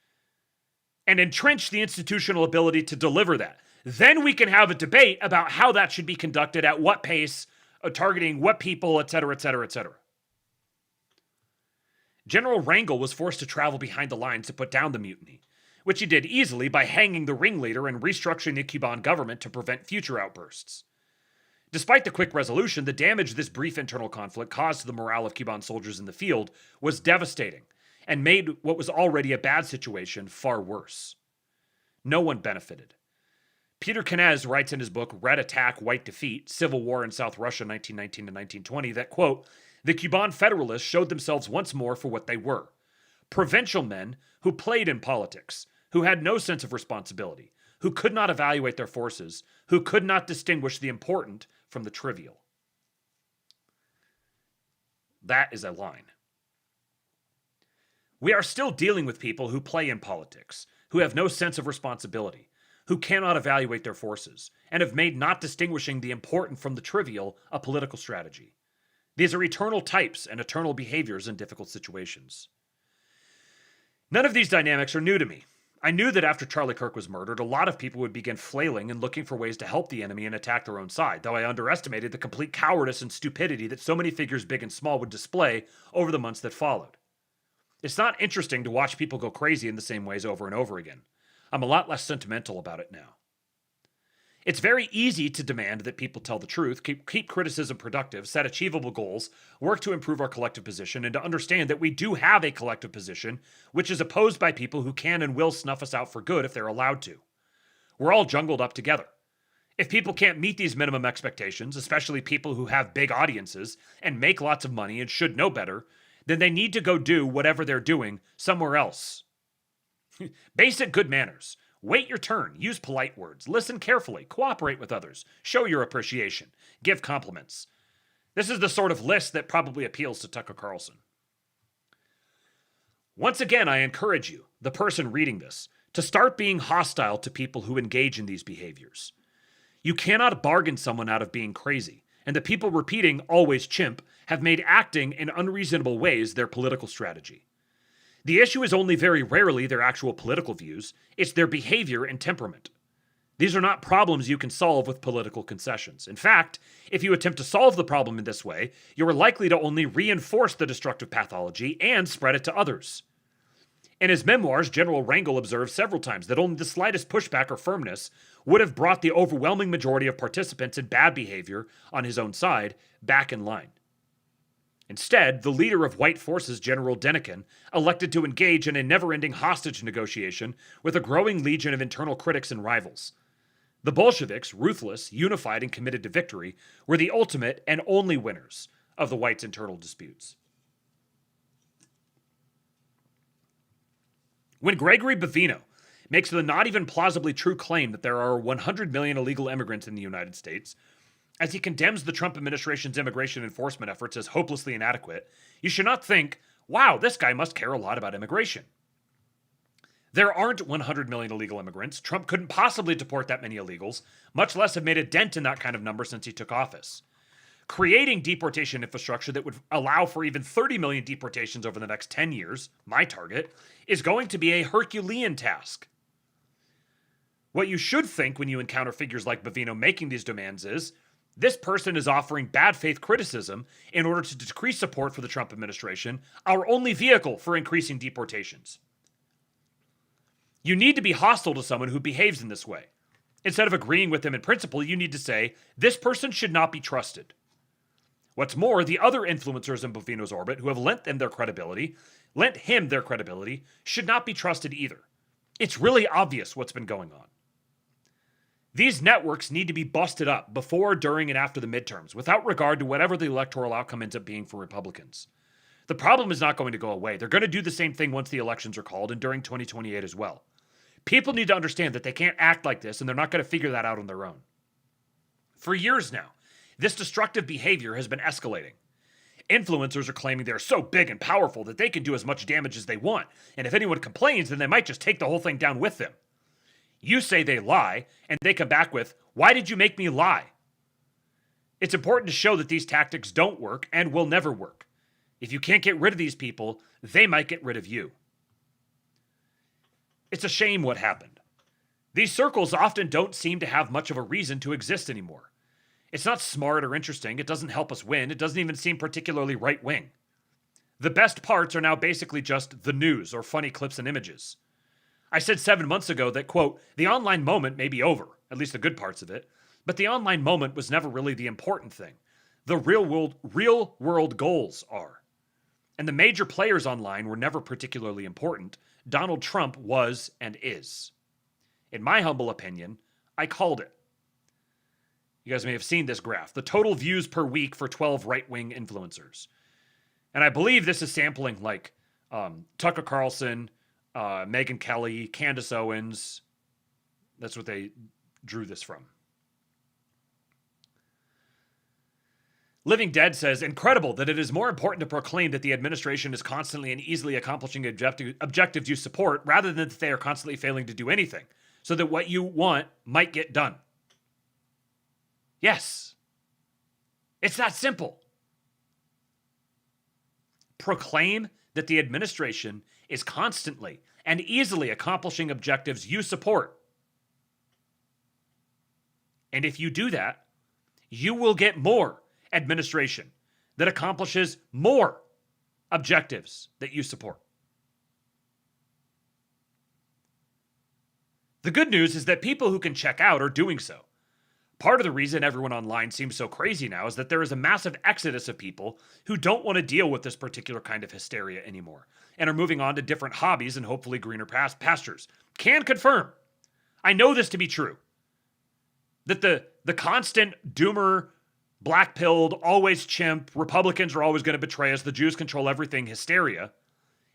and entrench the institutional ability to deliver that. Then we can have a debate about how that should be conducted, at what pace, targeting what people, etc., etc., etc. General Wrangel was forced to travel behind the lines to put down the mutiny, which he did easily by hanging the ringleader and restructuring the Cuban government to prevent future outbursts. Despite the quick resolution, the damage this brief internal conflict caused to the morale of Cuban soldiers in the field was devastating and made what was already a bad situation far worse. No one benefited. Peter Kenez writes in his book, Red Attack, White Defeat, Civil War in South Russia 1919 to 1920 that, quote, the Cuban Federalists showed themselves once more for what they were. Provincial men who played in politics, who had no sense of responsibility, who could not evaluate their forces, who could not distinguish the important from the trivial. That is a line. We are still dealing with people who play in politics, who have no sense of responsibility, who cannot evaluate their forces, and have made not distinguishing the important from the trivial a political strategy. These are eternal types and eternal behaviors in difficult situations. None of these dynamics are new to me. I knew that after Charlie Kirk was murdered, a lot of people would begin flailing and looking for ways to help the enemy and attack their own side, though I underestimated the complete cowardice and stupidity that so many figures big and small would display over the months that followed. It's not interesting to watch people go crazy in the same ways over and over again. I'm a lot less sentimental about it now. It's very easy to demand that people tell the truth, keep criticism productive, set achievable goals, work to improve our collective position, and to understand that we do have a collective position, which is opposed by people who can and will snuff us out for good if they're allowed to. We're all jungled up together. If people can't meet these minimum expectations, especially people who have big audiences and make lots of money and should know better, then they need to go do whatever they're doing somewhere else. Basic good manners. Wait your turn, use polite words, listen carefully, cooperate with others, show your appreciation, give compliments. This is the sort of list that probably appeals to Tucker Carlson. Once again, I encourage you, the person reading this, to start being hostile to people who engage in these behaviors. You cannot bargain someone out of being crazy, and the people repeating "always chimp" have made acting in unreasonable ways their political strategy. The issue is only very rarely their actual political views, it's their behavior and temperament. These are not problems you can solve with political concessions. In fact, if you attempt to solve the problem in this way, you are likely to only reinforce the destructive pathology and spread it to others. In his memoirs, General Rangel observed several times that only the slightest pushback or firmness would have brought the overwhelming majority of participants in bad behavior on his own side back in line. Instead, the leader of white forces, General Denikin, elected to engage in a never-ending hostage negotiation with a growing legion of internal critics and rivals. The Bolsheviks, ruthless, unified, and committed to victory, were the ultimate and only winners of the whites' internal disputes. When Gregory Bavino makes the not even plausibly true claim that there are 100 million illegal immigrants in the United States, as he condemns the Trump administration's immigration enforcement efforts as hopelessly inadequate, you should not think, wow, this guy must care a lot about immigration. There aren't 100 million illegal immigrants. Trump couldn't possibly deport that many illegals, much less have made a dent in that kind of number since he took office. Creating deportation infrastructure that would allow for even 30 million deportations over the next 10 years, my target, is going to be a Herculean task. What you should think when you encounter figures like Bavino making these demands is, this person is offering bad faith criticism in order to decrease support for the Trump administration, our only vehicle for increasing deportations. You need to be hostile to someone who behaves in this way. Instead of agreeing with them in principle, you need to say, this person should not be trusted. What's more, the other influencers in Bavino's orbit who have lent him their credibility, should not be trusted either. It's really obvious what's been going on. These networks need to be busted up before, during, and after the midterms, without regard to whatever the electoral outcome ends up being for Republicans. The problem is not going to go away. They're going to do the same thing once the elections are called and during 2028 as well. People need to understand that they can't act like this and they're not going to figure that out on their own. For years now, this destructive behavior has been escalating. Influencers are claiming they're so big and powerful that they can do as much damage as they want, and if anyone complains, then they might just take the whole thing down with them. You say they lie, and they come back with, why did you make me lie? It's important to show that these tactics don't work and will never work. If you can't get rid of these people, they might get rid of you. It's a shame what happened. These circles often don't seem to have much of a reason to exist anymore. It's not smart or interesting, it doesn't help us win, it doesn't even seem particularly right-wing. The best parts are now basically just the news or funny clips and images. I said 7 months ago that, quote, the online moment may be over, at least the good parts of it, but the online moment was never really the important thing. The real world goals are. And the major players online were never particularly important. Donald Trump was and is. In my humble opinion, I called it. You guys may have seen this graph, the total views per week for 12 right-wing influencers. And I believe this is sampling like Tucker Carlson, Megyn Kelly, Candace Owens. That's what they drew this from. Living Dead says, incredible that it is more important to proclaim that the administration is constantly and easily accomplishing objectives you support rather than that they are constantly failing to do anything, so that what you want might get done. Yes. It's that simple. Proclaim that the administration is constantly and easily accomplishing objectives you support. And if you do that, you will get more administration that accomplishes more objectives that you support. The good news is that people who can check out are doing so. Part of the reason everyone online seems so crazy now is that there is a massive exodus of people who don't want to deal with this particular kind of hysteria anymore and are moving on to different hobbies and hopefully greener pastures. Can confirm. I know this to be true. That the constant doomer, black-pilled, always chimp, Republicans are always going to betray us, the Jews control everything hysteria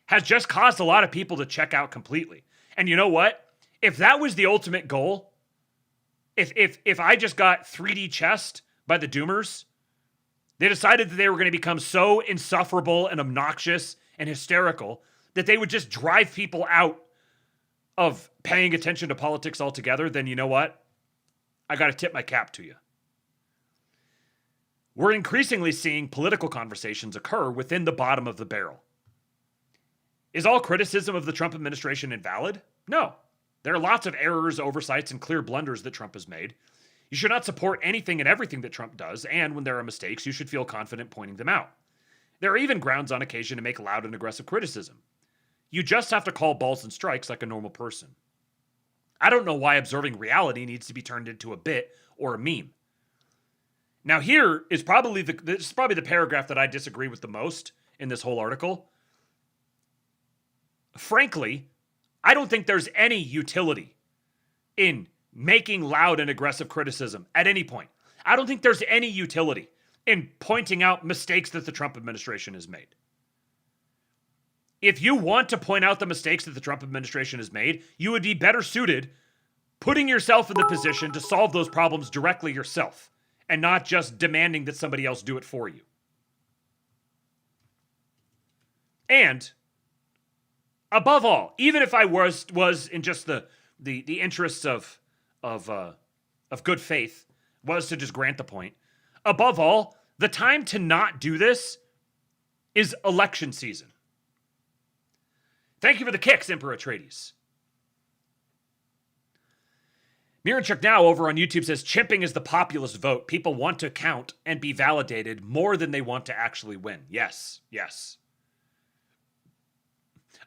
has just caused a lot of people to check out completely. And you know what? If that was the ultimate goal, if I just got 3D chessed by the Doomers, they decided that they were going to become so insufferable and obnoxious and hysterical that they would just drive people out of paying attention to politics altogether, then you know what? I got to tip my cap to you. We're increasingly seeing political conversations occur within the bottom of the barrel. Is all criticism of the Trump administration invalid? No. There are lots of errors, oversights, and clear blunders that Trump has made. You should not support anything and everything that Trump does, and when there are mistakes, you should feel confident pointing them out. There are even grounds on occasion to make loud and aggressive criticism. You just have to call balls and strikes like a normal person. I don't know why observing reality needs to be turned into a bit or a meme. Now here is probably the paragraph that I disagree with the most in this whole article. Frankly, I don't think there's any utility in making loud and aggressive criticism at any point. I don't think there's any utility in pointing out mistakes that the Trump administration has made. If you want to point out the mistakes that the Trump administration has made, you would be better suited putting yourself in the position to solve those problems directly yourself and not just demanding that somebody else do it for you. And above all, even if I was in just the interests of good faith, was to just grant the point. Above all, the time to not do this is election season. Thank you for the kicks, Emperor Atreides. Miranchuk Now over on YouTube says, chimping is the populist vote. People want to count and be validated more than they want to actually win. Yes, yes.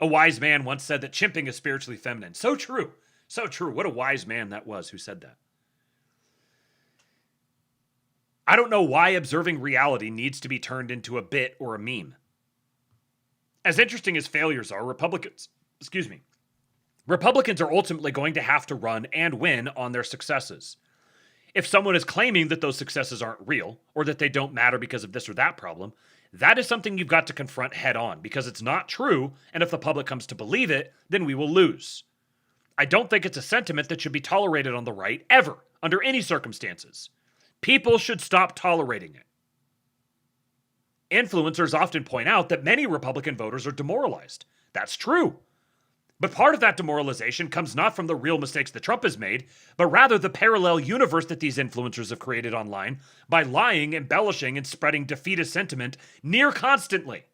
A wise man once said that chimping is spiritually feminine. So true. So true. What a wise man that was who said that. I don't know why observing reality needs to be turned into a bit or a meme. As interesting as failures are, Republicans are ultimately going to have to run and win on their successes. If someone is claiming that those successes aren't real, or that they don't matter because of this or that problem, that is something you've got to confront head on, because it's not true, and if the public comes to believe it, then we will lose. I don't think it's a sentiment that should be tolerated on the right, ever, under any circumstances. People should stop tolerating it. Influencers often point out that many Republican voters are demoralized. That's true. But part of that demoralization comes not from the real mistakes that Trump has made, but rather the parallel universe that these influencers have created online by lying, embellishing, and spreading defeatist sentiment near constantly.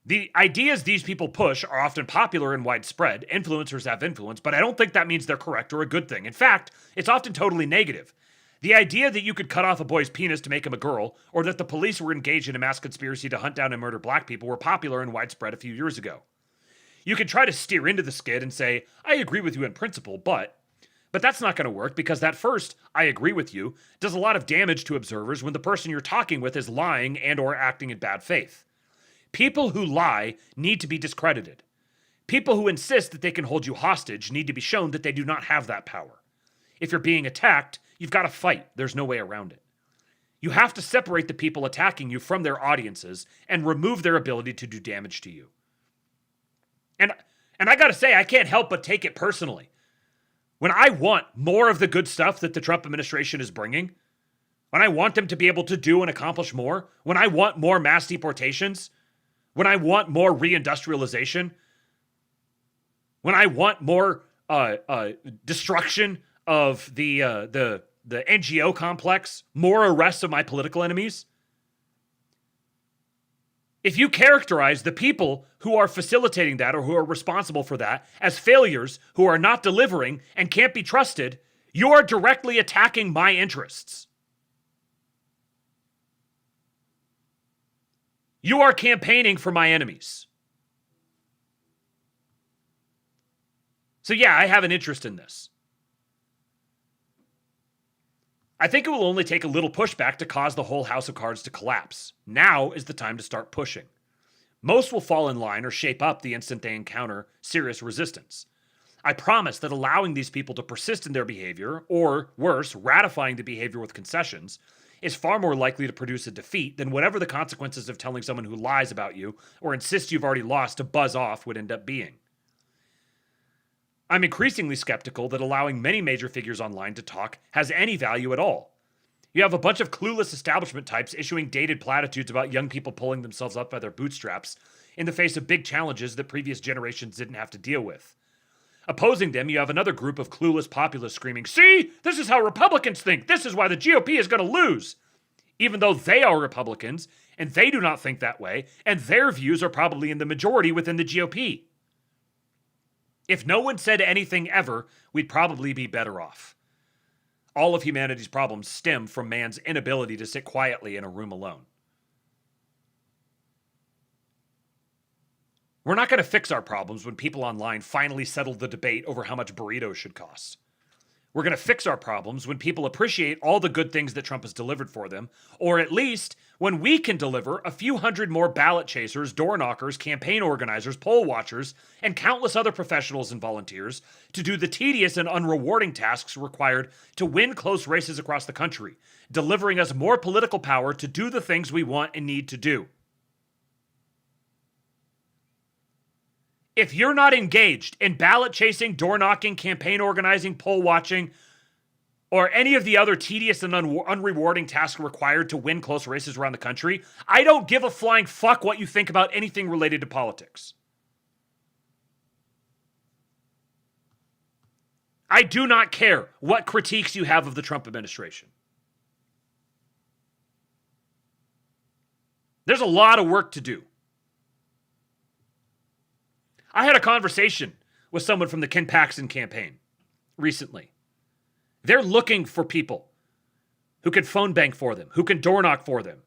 The ideas these people push are often popular and widespread. Influencers have influence, but I don't think that means they're correct or a good thing. In fact, it's often totally negative. The idea that you could cut off a boy's penis to make him a girl, or that the police were engaged in a mass conspiracy to hunt down and murder black people were popular and widespread a few years ago. You can try to steer into the skid and say, I agree with you in principle, but that's not going to work, because that first, I agree with you, does a lot of damage to observers when the person you're talking with is lying and or acting in bad faith. People who lie need to be discredited. People who insist that they can hold you hostage need to be shown that they do not have that power. If you're being attacked, you've got to fight. There's no way around it. You have to separate the people attacking you from their audiences and remove their ability to do damage to you. And I got to say, I can't help but take it personally. When I want more of the good stuff that the Trump administration is bringing, when I want them to be able to do and accomplish more, when I want more mass deportations, when I want more reindustrialization, when I want more destruction of the NGO complex, more arrests of my political enemies. If you characterize the people who are facilitating that or who are responsible for that as failures who are not delivering and can't be trusted, you are directly attacking my interests. You are campaigning for my enemies. So yeah, I have an interest in this. I think it will only take a little pushback to cause the whole house of cards to collapse. Now is the time to start pushing. Most will fall in line or shape up the instant they encounter serious resistance. I promise that allowing these people to persist in their behavior, or worse, ratifying the behavior with concessions, is far more likely to produce a defeat than whatever the consequences of telling someone who lies about you or insists you've already lost to buzz off would end up being. I'm increasingly skeptical that allowing many major figures online to talk has any value at all. You have a bunch of clueless establishment types issuing dated platitudes about young people pulling themselves up by their bootstraps in the face of big challenges that previous generations didn't have to deal with. Opposing them, you have another group of clueless populists screaming, "See, this is how Republicans think. This is why the GOP is going to lose." Even though they are Republicans, and they do not think that way, and their views are probably in the majority within the GOP. If no one said anything ever, we'd probably be better off. All of humanity's problems stem from man's inability to sit quietly in a room alone. We're not going to fix our problems when people online finally settle the debate over how much burritos should cost. We're going to fix our problems when people appreciate all the good things that Trump has delivered for them, or at least when we can deliver a few hundred more ballot chasers, door knockers, campaign organizers, poll watchers, and countless other professionals and volunteers to do the tedious and unrewarding tasks required to win close races across the country, delivering us more political power to do the things we want and need to do. If you're not engaged in ballot chasing, door knocking, campaign organizing, poll watching, or any of the other tedious and unrewarding tasks required to win close races around the country, I don't give a flying fuck what you think about anything related to politics. I do not care what critiques you have of the Trump administration. There's a lot of work to do. I had a conversation with someone from the Ken Paxton campaign recently. They're looking for people who can phone bank for them, who can door knock for them.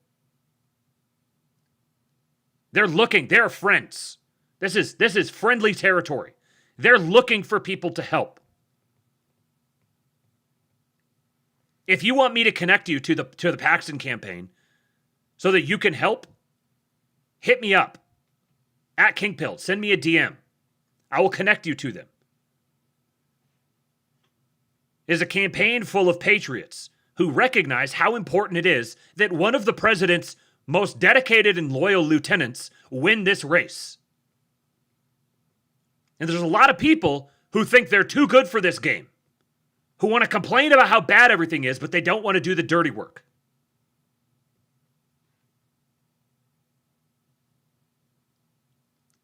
They're friends. This is friendly territory. They're looking for people to help. If you want me to connect you to the Paxton campaign so that you can help, hit me up. At Kingpill, send me a DM. I will connect you to them. It is a campaign full of patriots who recognize how important it is that one of the president's most dedicated and loyal lieutenants win this race. And there's a lot of people who think they're too good for this game, who want to complain about how bad everything is, but they don't want to do the dirty work.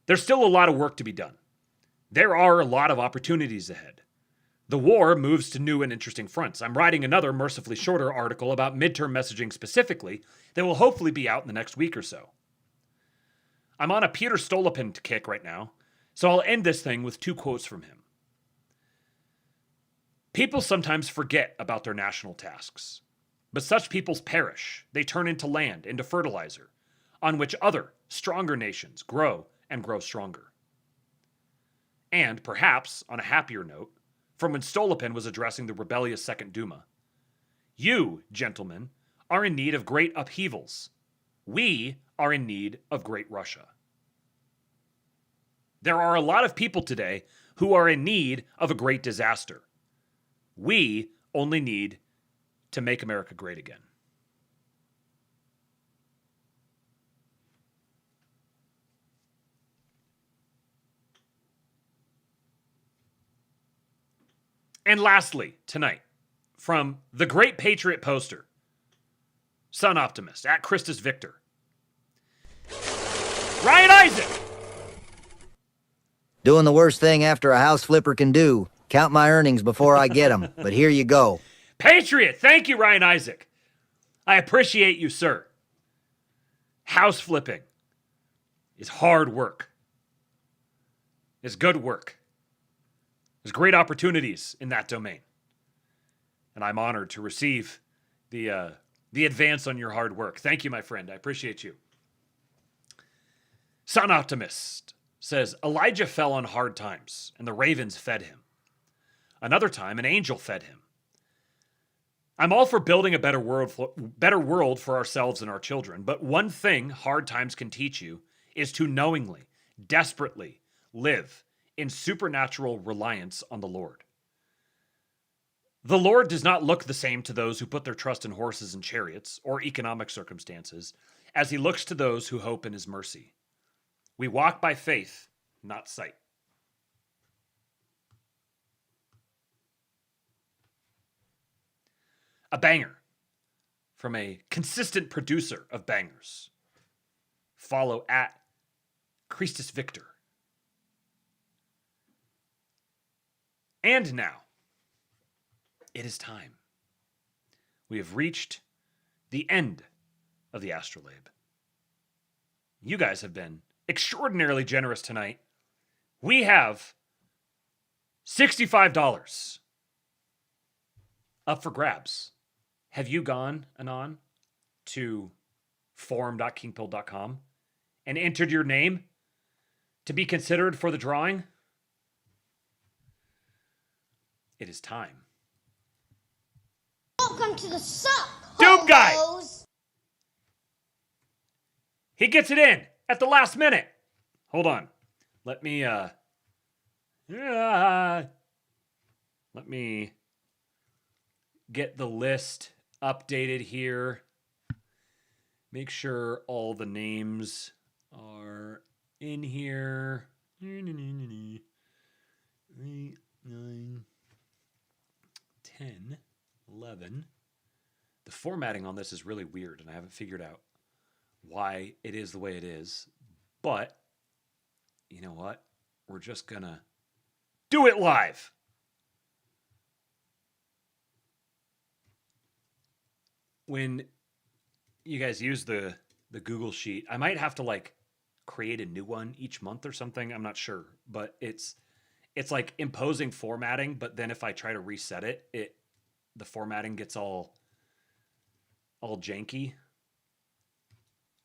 There's still a lot of work to be done. There are a lot of opportunities ahead. The war moves to new and interesting fronts. I'm writing another mercifully shorter article about midterm messaging specifically that will hopefully be out in the next week or so. I'm on a Peter Stolopin kick right now, so I'll end this thing with 2 quotes from him. People sometimes forget about their national tasks, but such peoples perish. They turn into land, into fertilizer, on which other, stronger nations grow and grow stronger. And perhaps, on a happier note, from when Stolopin was addressing the rebellious Second Duma, you, gentlemen, are in need of great upheavals. We are in need of great Russia. There are a lot of people today who are in need of a great disaster. We only need to make America great again. And lastly, tonight, from the Great Patriot Poster, Sun Optimist, at Christus Victor, Ryan Isaac! Doing the worst thing after a house flipper can do. Count my earnings before I get them. But here you go. Patriot! Thank you, Ryan Isaac. I appreciate you, sir. House flipping is hard work. It's good work. There's great opportunities in that domain. And I'm honored to receive the advance on your hard work. Thank you, my friend. I appreciate you. Sun Optimist says, Elijah fell on hard times, and the ravens fed him. Another time, an angel fed him. I'm all for building a better world for ourselves and our children, but one thing hard times can teach you is to knowingly, desperately live in supernatural reliance on the Lord. The Lord does not look the same to those who put their trust in horses and chariots or economic circumstances as he looks to those who hope in his mercy. We walk by faith, not sight. a banger from a consistent producer of bangers. Follow at Christus Victor. And now, it is time. We have reached the end of the Astrolabe. You guys have been extraordinarily generous tonight. We have $65 up for grabs. Have you gone, Anon, to forum.kingpill.com and entered your name to be considered for the drawing? It is time. Welcome to the suck. Doom Guy! He gets it in at the last minute. Hold on. Let me get the list updated here. Make sure all the names are in here. 8, 9, 10, 11. The formatting on this is really weird, and I haven't figured out why it is the way it is. But, you know what? We're just gonna do it live. When you guys use the Google Sheet, I might have to like create a new one each month or something. I'm not sure, but it's like imposing formatting, but then if I try to reset it, the formatting gets all janky.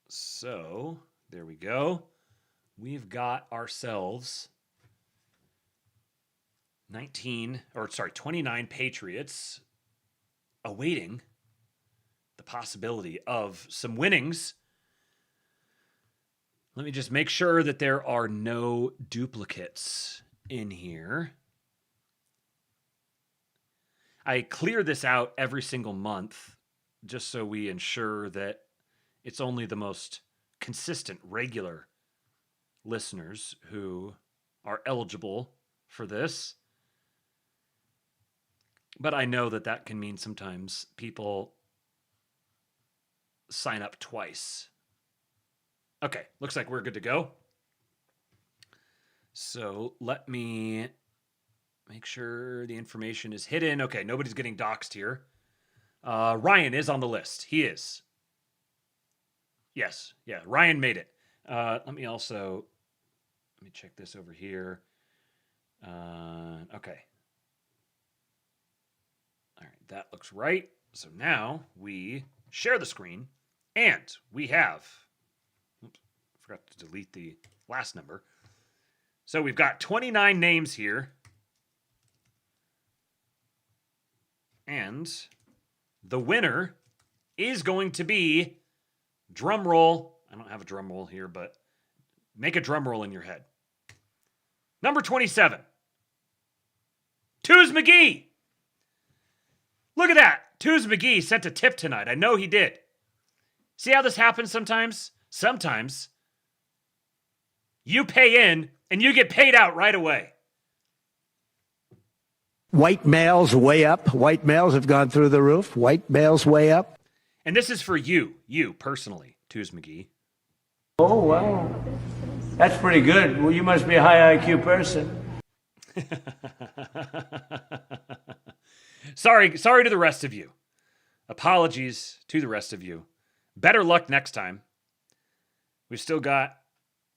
So, there we go. We've got ourselves 29 Patriots awaiting the possibility of some winnings. Let me just make sure that there are no duplicates in here. I clear this out every single month just so we ensure that it's only the most consistent, regular listeners who are eligible for this. But I know that can mean sometimes people sign up twice. Okay, looks like we're good to go. So let me make sure the information is hidden. Okay, nobody's getting doxxed here. Ryan is on the list. He is. Yes, yeah, Ryan made it. Let me check this over here. Okay. All right, that looks right. So now we share the screen, and we have, forgot to delete the last number. So we've got 29 names here. And the winner is going to be, drum roll. I don't have a drum roll here, but make a drum roll in your head. Number 27. Tooz McGee. Look at that. Tooz McGee sent a tip tonight. I know he did. See how this happens sometimes? Sometimes you pay in and you get paid out right away. White males way up. White males have gone through the roof. White males way up. And this is for you personally, Tooz McGee. Oh, wow. That's pretty good. Well, you must be a high IQ person. Sorry to the rest of you. Apologies to the rest of you. Better luck next time. We've still got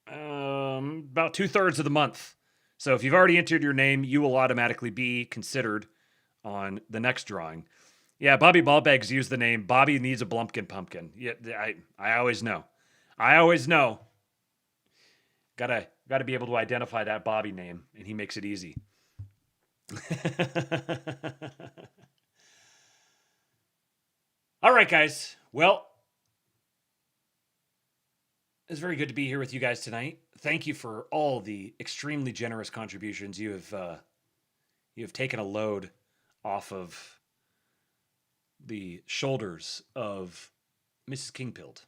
about 2/3 of the month. So if you've already entered your name, you will automatically be considered on the next drawing. Yeah, Bobby Ballbags used the name Bobby Needs a Blumpkin Pumpkin. Yeah, I always know. I always know. Gotta be able to identify that Bobby name, and he makes it easy. All right, guys. Well, it's very good to be here with you guys tonight. Thank you for all the extremely generous contributions. You have taken a load off of the shoulders of Mrs. Kingpilled,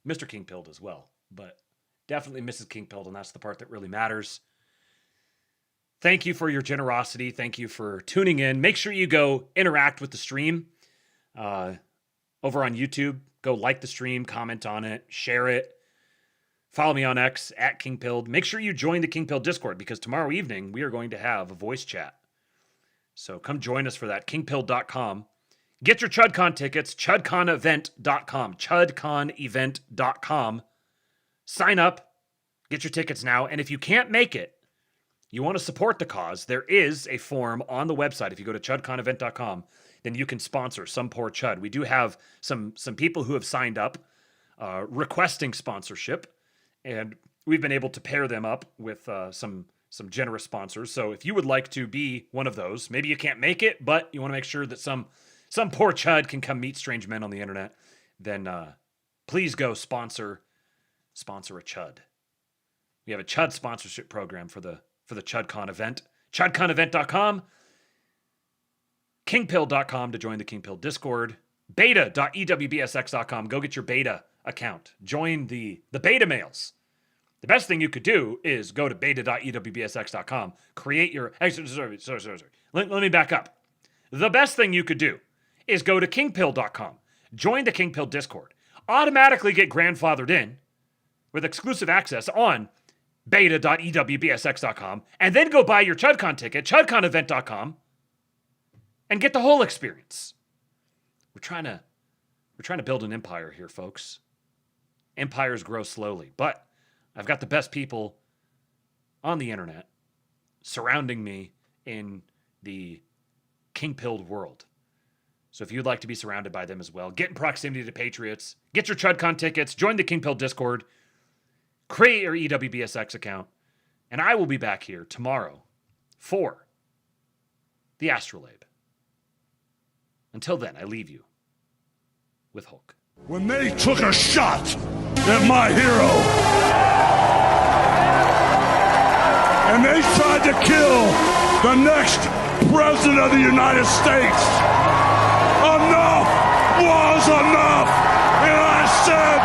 Mr. Kingpilled as well, but definitely Mrs. Kingpilled, and that's the part that really matters. Thank you for your generosity. Thank you for tuning in. Make sure you go interact with the stream. over on YouTube. Go like the stream, comment on it, share it. Follow me on X at KingPilled. Make sure you join the KingPilled Discord because tomorrow evening we are going to have a voice chat. So come join us for that. KingPilled.com. Get your ChudCon tickets. ChudConEvent.com. ChudConEvent.com. Sign up. Get your tickets now. And if you can't make it, you want to support the cause, there is a form on the website. If you go to ChudConEvent.com, then you can sponsor some poor Chud. We do have some people who have signed up requesting sponsorship, and we've been able to pair them up with some generous sponsors. So if you would like to be one of those, maybe you can't make it, but you want to make sure that some poor Chud can come meet strange men on the internet, then please go sponsor a Chud. We have a Chud sponsorship program for the ChudCon event. ChudConEvent.com. KingPilled.com to join the KingPilled Discord. Beta.ewbsx.com. Go get your beta account. Join the beta males. The best thing you could do is go to beta.ewbsx.com. Create your... Sorry. Let me back up. The best thing you could do is go to KingPilled.com. Join the KingPilled Discord. Automatically get grandfathered in with exclusive access on beta.ewbsx.com, and then go buy your ChudCon ticket, ChudConEvent.com, and get the whole experience. We're trying to build an empire here, folks. Empires grow slowly, but I've got the best people on the internet surrounding me in the King-pilled world. So if you'd like to be surrounded by them as well, get in proximity to Patriots, get your ChudCon tickets, join the King-pilled Discord, create your EWBSX account, and I will be back here tomorrow for the Astrolabe. Until then, I leave you with Hulk. When they took a shot at my hero, and they tried to kill the next president of the United States, enough was enough, and I said,